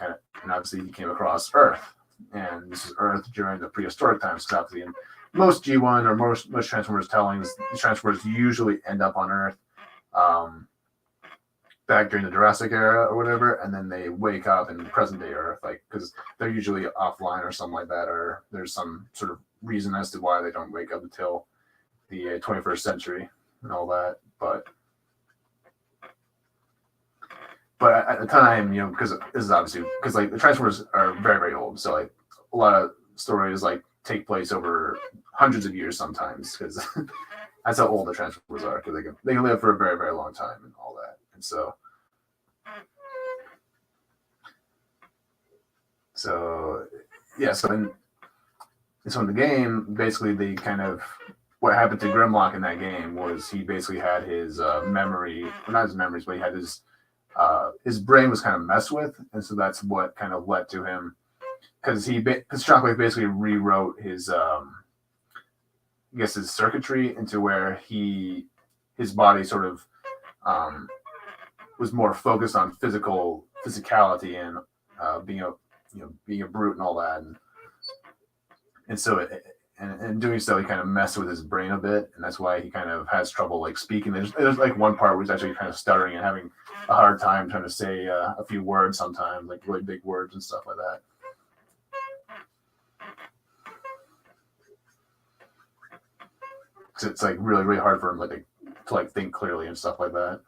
Speaker 1: obviously he came across Earth, and this is Earth during the prehistoric times, because obviously in most G1 or most Transformers tellings, the Transformers usually end up on Earth back during the Jurassic era or whatever, and then they wake up in present day Earth, like, because they're usually offline or something like that, or there's some sort of reason as to why they don't wake up until the 21st century and all that. But at the time, you know, because this is obviously, because like the Transformers are very, very old, so like a lot of stories like take place over hundreds of years sometimes, because that's how old the Transformers are, because they can live for a very, very long time and all that. And so yeah, so in the game, basically they kind of, what happened to Grimlock in that game was he basically had his memory, well, not his memories, but he had his brain was kind of messed with, and so that's what kind of led to him, because Shockwave basically rewrote his I guess his circuitry into where his body sort of was more focused on physicality and being a brute and all that, and so in doing so he kind of messed with his brain a bit, and that's why he kind of has trouble like speaking. There's like one part where he's actually kind of stuttering and having a hard time trying to say a few words sometimes, like really big words and stuff like that. Because it's like really, really hard for him to like think clearly and stuff like that.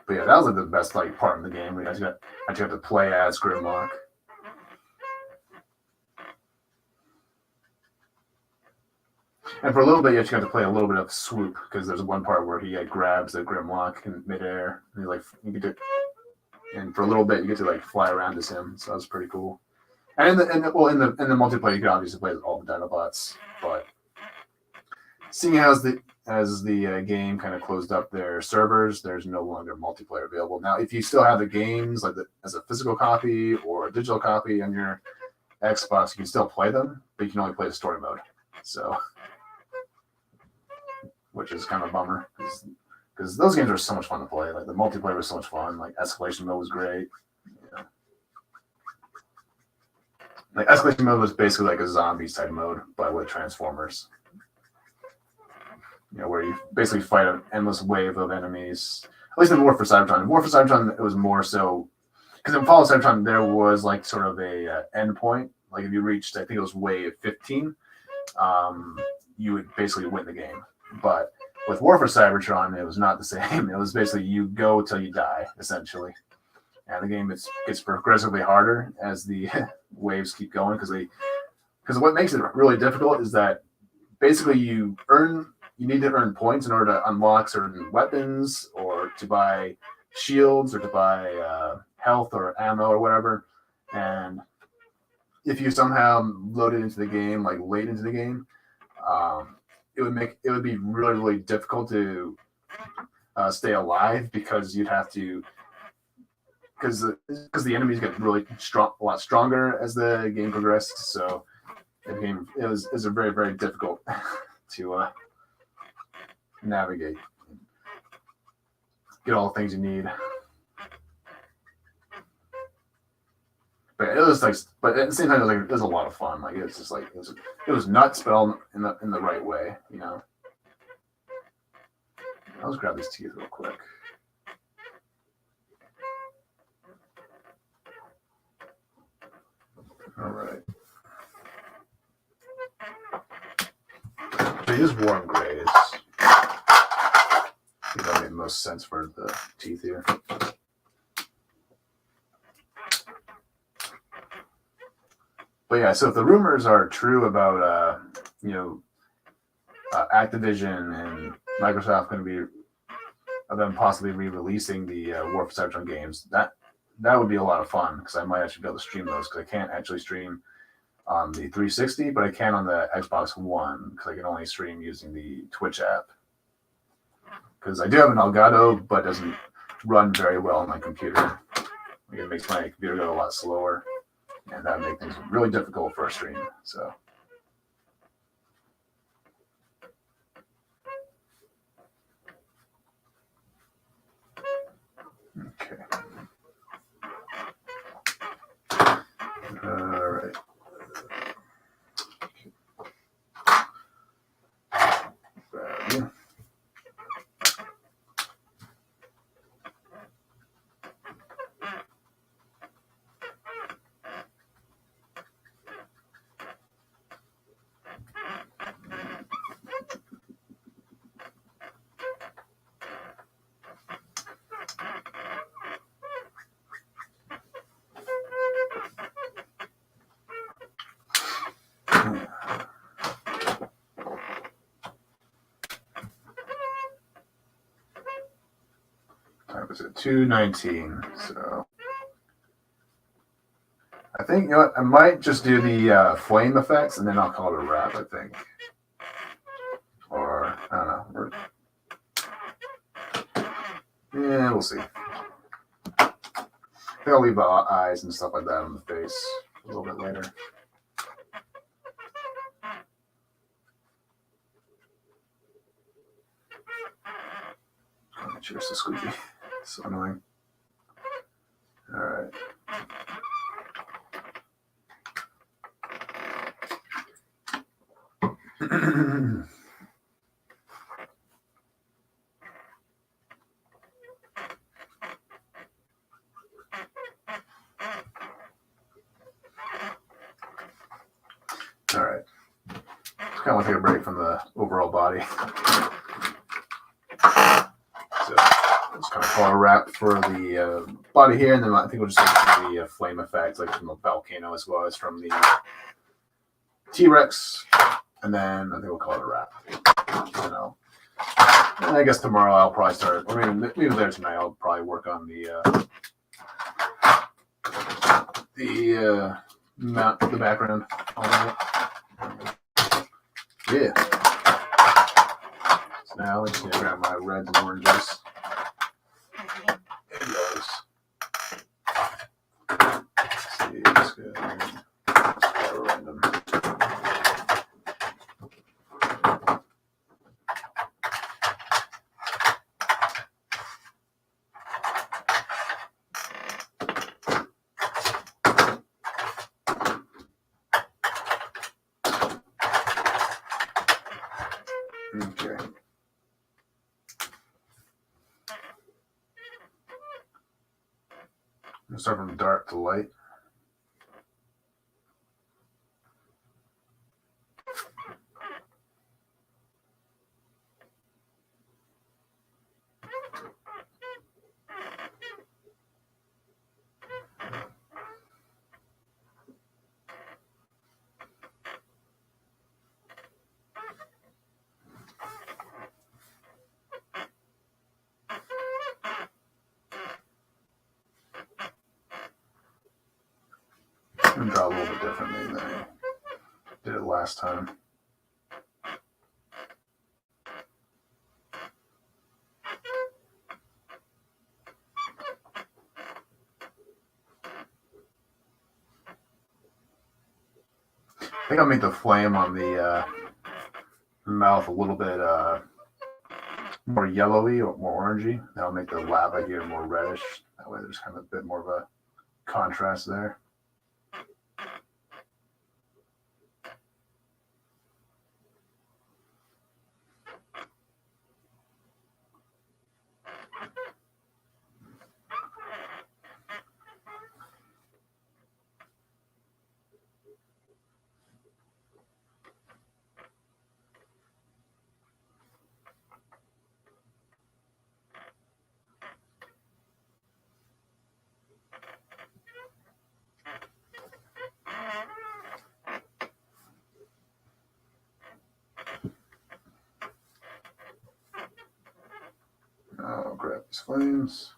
Speaker 1: But yeah, that was like the best like part of the game. We actually have to play as Grimlock. And for a little bit, you actually have to play a little bit of Swoop, because there's one part where he grabs the Grimlock in midair, and and for a little bit you get to like fly around as him. So that was pretty cool. And in the multiplayer, you can obviously play all the Dinobots, but seeing as the game kind of closed up their servers, there's no longer multiplayer available. Now, if you still have the games like as a physical copy or a digital copy on your Xbox, you can still play them, but you can only play the story mode. So, which is kind of a bummer because those games are so much fun to play. Like the multiplayer was so much fun. Like escalation mode was great. Yeah. Like escalation mode was basically like a zombies type mode, but with Transformers. You know, where you basically fight an endless wave of enemies. At least in War for Cybertron. In War for Cybertron, it was more so because in Fall of Cybertron there was like sort of a end point. Like if you reached, I think it was wave 15, you would basically win the game. But with War for Cybertron, it was not the same. It was basically you go till you die, essentially. And the game gets progressively harder as the waves keep going because what makes it really difficult is that basically you need to earn points in order to unlock certain weapons or to buy shields or to buy health or ammo or whatever. And if you somehow load it into the game, like late into the game, it would be really, really difficult to stay alive because you'd have to, because the enemies get really strong, a lot stronger as the game progressed. So the game it was a very, very difficult to navigate, get all the things you need. But it was like, but at the same time, it was a lot of fun. Like it's just like it was nuts, but all in the right way, you know. I'll just grab these teeth real quick. All right. So use warm grays. I think that made the most sense for the teeth here. But yeah, so if the rumors are true about Activision and Microsoft going to be them possibly re-releasing the War for Cybertron games, that would be a lot of fun because I might actually be able to stream those because I can't actually stream on the 360, but I can on the Xbox One because I can only stream using the Twitch app. Because I do have an Elgato, but it doesn't run very well on my computer. It makes my computer go a lot slower. And that would make things really difficult for a stream. So, okay. All right. Was it 219? So I think you know what, I might just do the flame effects and then I'll call it a wrap. I think, or I don't know. Yeah, we'll see. I think I'll leave the eyes and stuff like that on the face a little bit later. Oh, cheers to Squeaky. So annoying. All right. All right. Just kind of want to take a break from the overall body. So just kind of call a wrap for the body here, and then I think we'll just do the flame effect, like from the volcano as well as from the T-Rex, and then I think we'll call it a wrap. You know, and I guess tomorrow I'll probably start, or maybe later tonight I'll probably work on the background. Yeah. palette. Just gonna grab my reds and oranges. And those. Let's see, it's good. Just random. Okay. I'm gonna start from dark to light. I'm gonna draw a little bit differently than I did it last time. I think I'll make the flame on the mouth a little bit more yellowy or more orangey. That'll make the lava here more reddish. That way there's kind of a bit more of a contrast there. I'll grab these flames.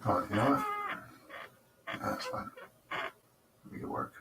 Speaker 1: Oh, you know what? That's fine. Make it work.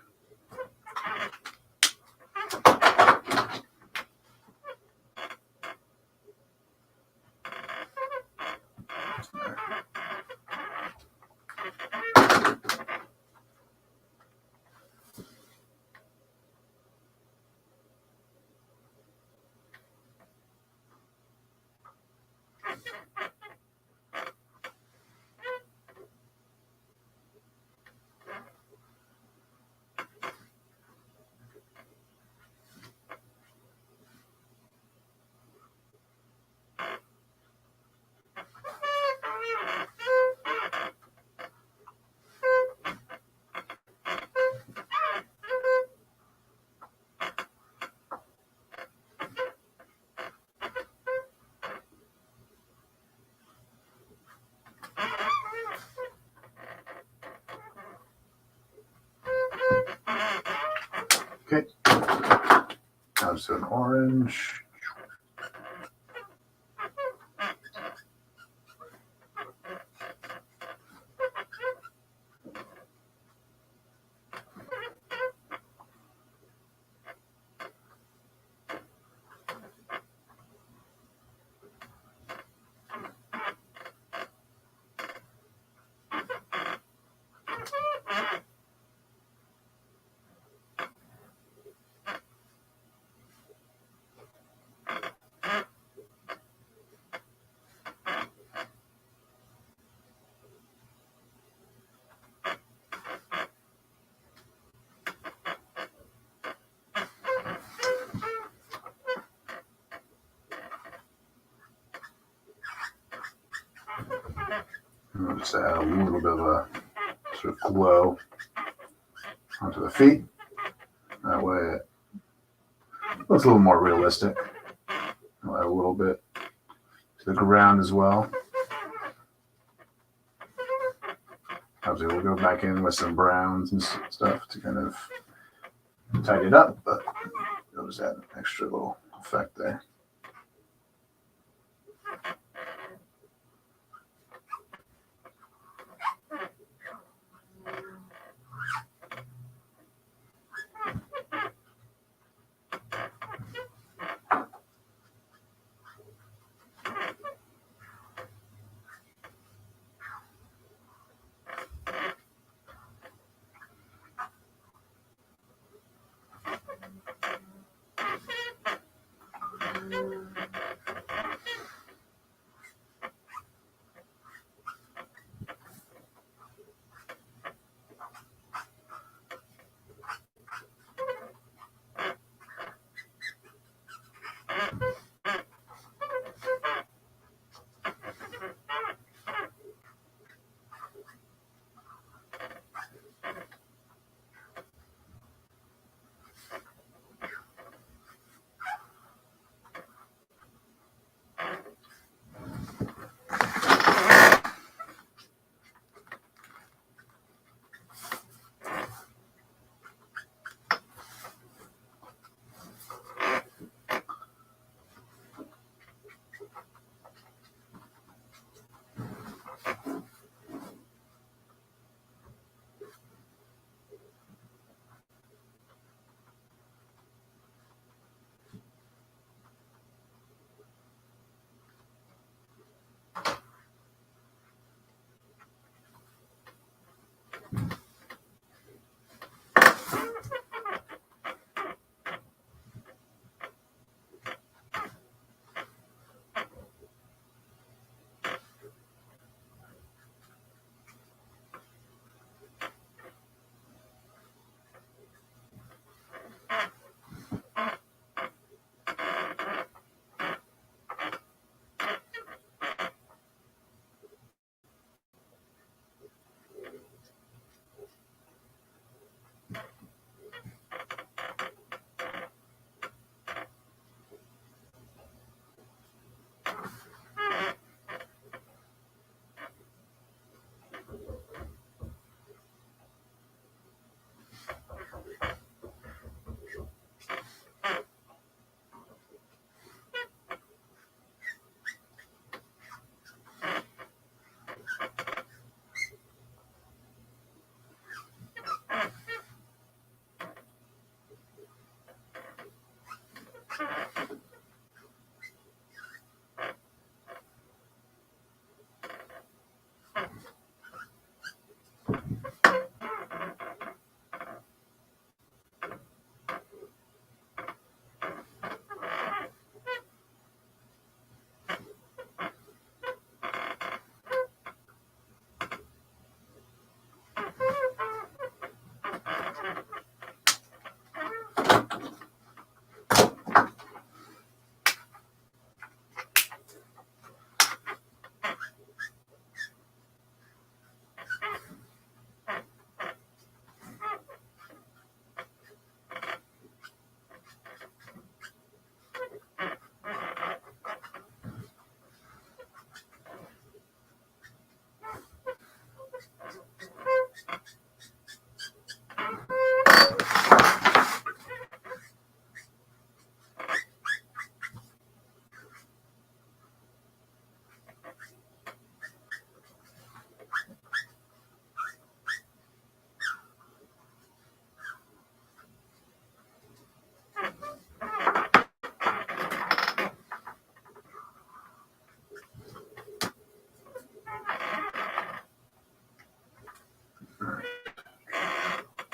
Speaker 1: Okay. Now just do an orange. We'll just add a little bit of a sort of glow onto the feet. That way it looks a little more realistic. I'll add a little bit to the ground as well. Obviously, we'll go back in with some browns and stuff to kind of tidy it up, but we'll just add an extra little effect there.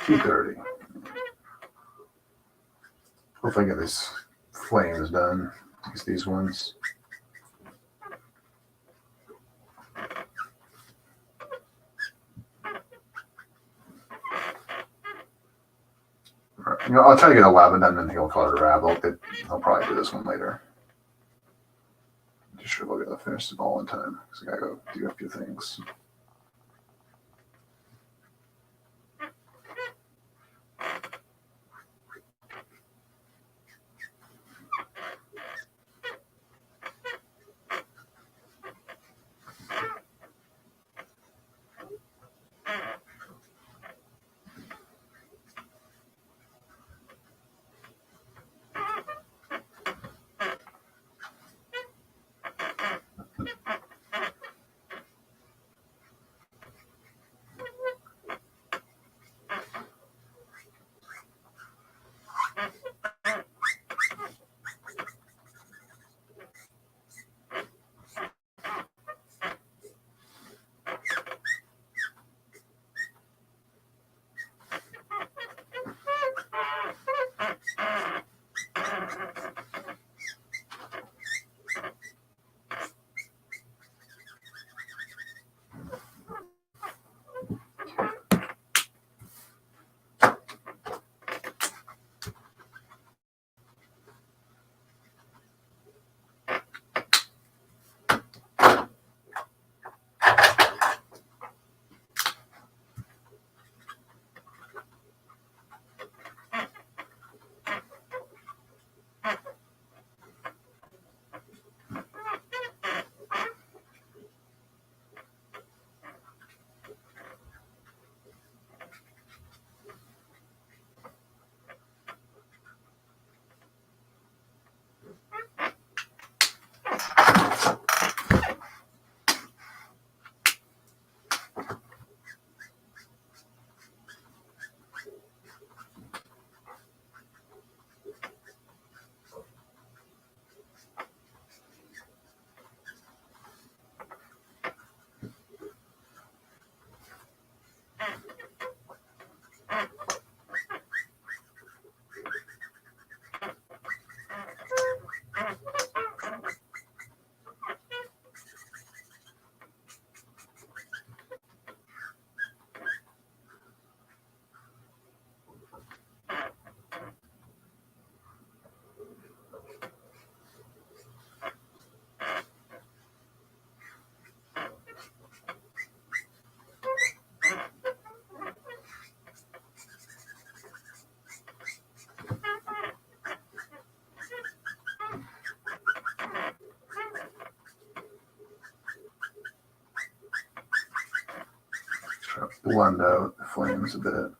Speaker 1: $2.30. Hopefully I get these flames done. At least these ones. You know, I'll try to get 11 done, and then he'll color wrap. I'll probably do this one later. Just sure we'll get to finish it all in time because I gotta go do a few things. blend out the flames a bit.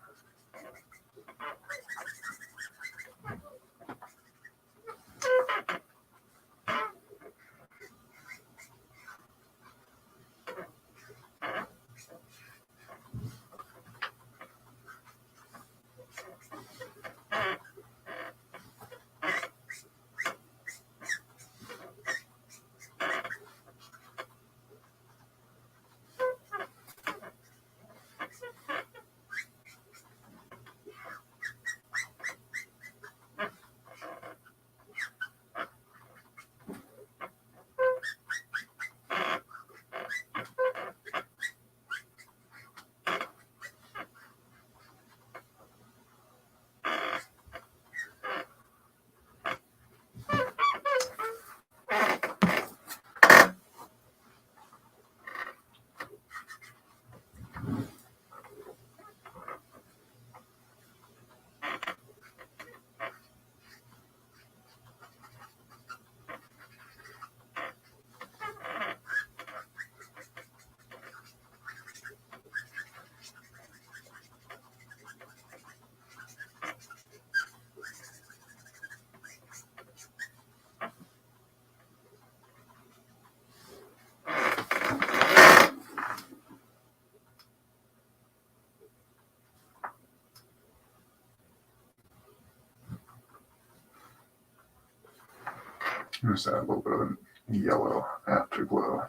Speaker 1: Just add a little bit of a yellow afterglow.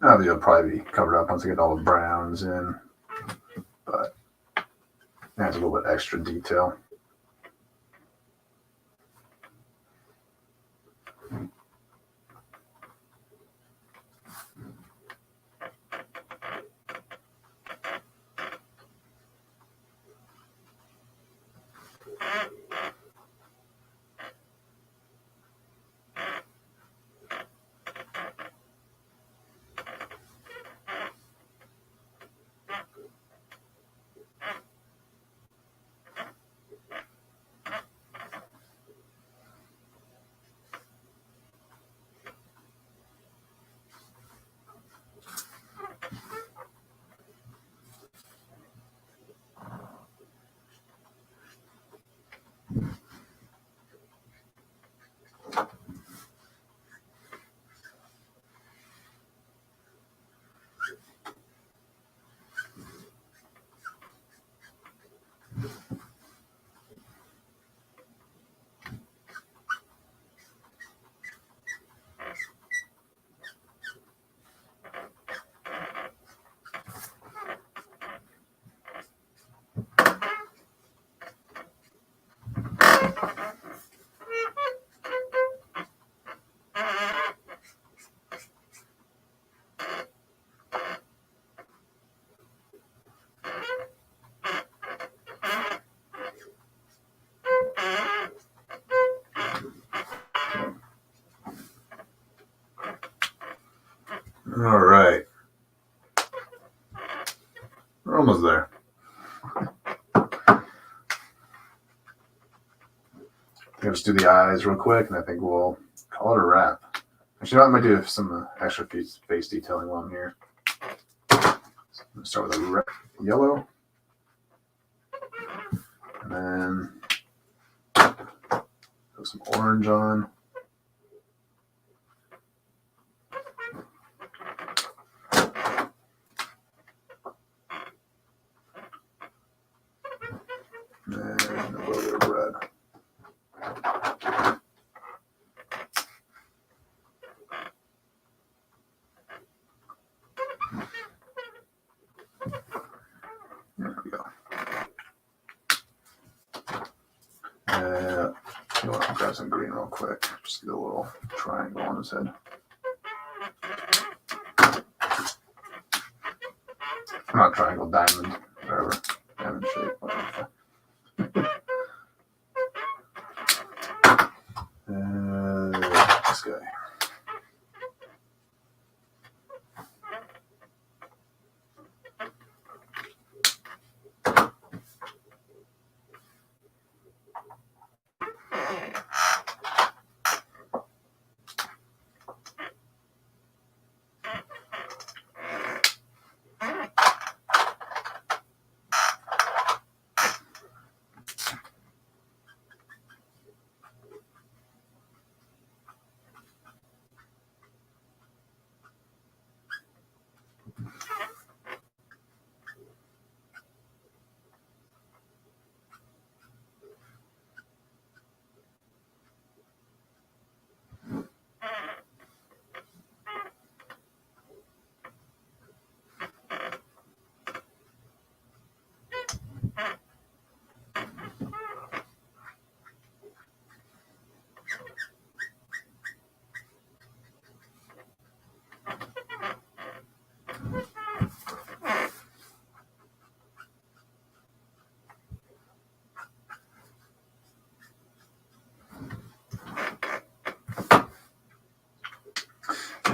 Speaker 1: Now these will probably be covered up once I get all the browns in, but it adds a little bit extra detail. All right, we're almost there. I'll just do the eyes real quick, and I think we'll call it a wrap. Actually, I might do some extra face detailing while I'm here. So I'm going to start with a yellow, and then put some orange on. And a little bit of red. There we go. You want to grab some green real quick. Just get a little triangle on his head. Not triangle, diamond, whatever. Diamond shape, whatever. This guy.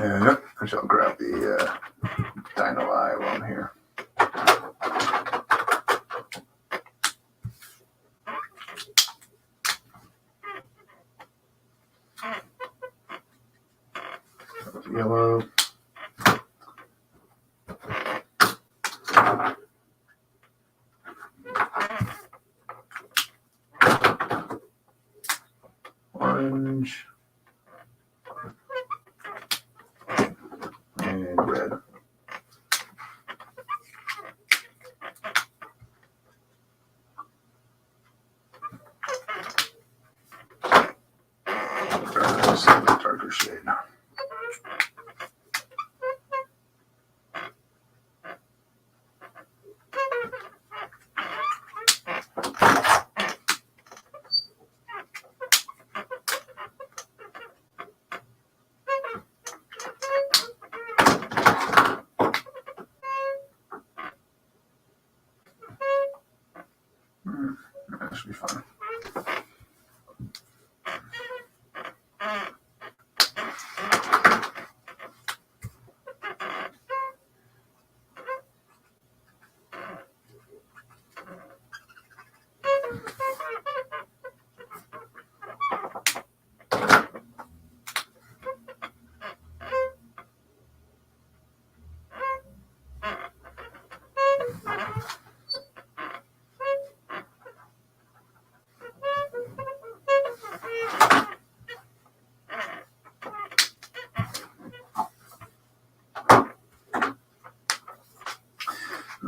Speaker 1: And I shall grab the Dino Eye while I'm here. Yellow. Orange. And red. Darker shade. That should be fun.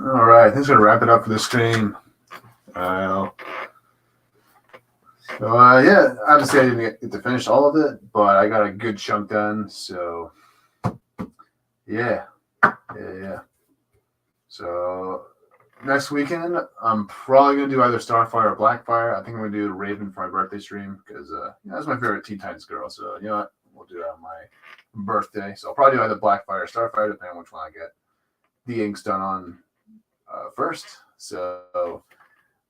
Speaker 1: All right, I think it's going to wrap it up for this stream. Yeah, obviously I didn't get to finish all of it, but I got a good chunk done. So, yeah. So, next weekend, I'm probably going to do either Starfire or Blackfire. I think I'm going to do Raven for my birthday stream because that's my favorite Teen Titans girl. So, you know what? We'll do that on my birthday. So, I'll probably do either Blackfire or Starfire, depending on which one I get the inks done on first. So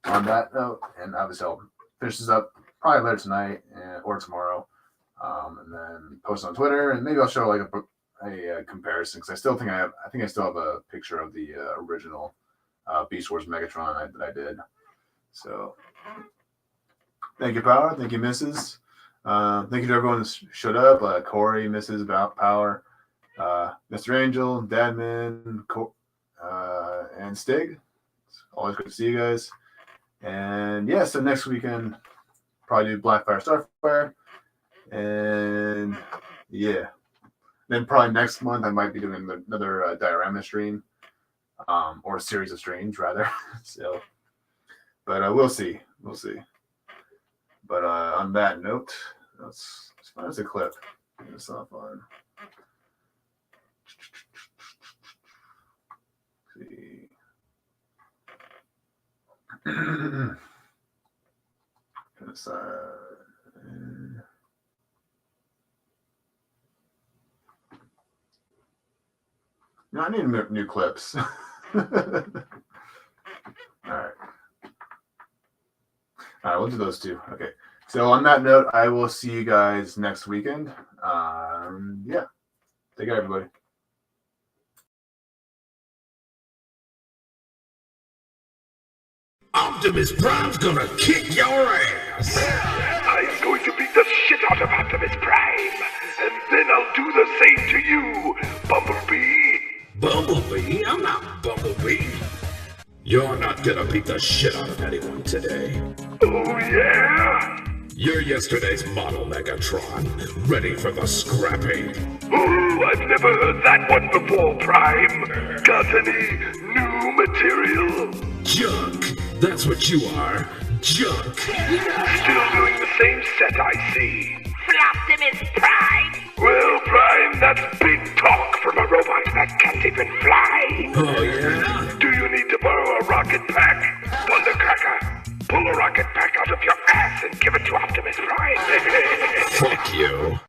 Speaker 1: on that note, and obviously I'll finish this up probably later tonight or tomorrow, and then post on Twitter, and maybe I'll show like a comparison because I still think I still have a picture of the original Beast Wars Megatron that I did. So thank you, Power. Thank you, Mrs. Thank you to everyone that showed up. Corey, Mrs. Power, Mr. Angel, Dadman, and Stig. It's always good to see you guys. And yeah, so next weekend, probably do Blackfire, Starfire. And yeah. Then probably next month, I might be doing another diorama stream. Or a series of streams, rather. So, but we'll see. We'll see. But on that note, let's find us a clip. It's not fun. See. No, I need new clips. All right. All right, we'll do those two. Okay. So on that note, I will see you guys next weekend. Yeah. Take care, everybody.
Speaker 2: Optimus Prime's gonna kick your ass!
Speaker 3: I'm going to beat the shit out of Optimus Prime, and then I'll do the same to you, Bumblebee!
Speaker 2: Bumblebee? I'm not Bumblebee. You're not gonna beat the shit out of anyone today.
Speaker 3: Oh yeah?
Speaker 2: You're yesterday's model Megatron, ready for the scrapping.
Speaker 3: Oh, I've never heard that one before, Prime. Got any new material?
Speaker 2: Junk. That's what you are. Junk.
Speaker 3: Still doing the same set, I see.
Speaker 4: Optimus Prime!
Speaker 3: Well, Prime, that's big talk from a robot that can't even fly.
Speaker 2: Oh, yeah?
Speaker 3: Do you need to borrow a rocket pack? Thundercracker, pull a rocket pack out of your ass and give it to Optimus Prime.
Speaker 2: Fuck you.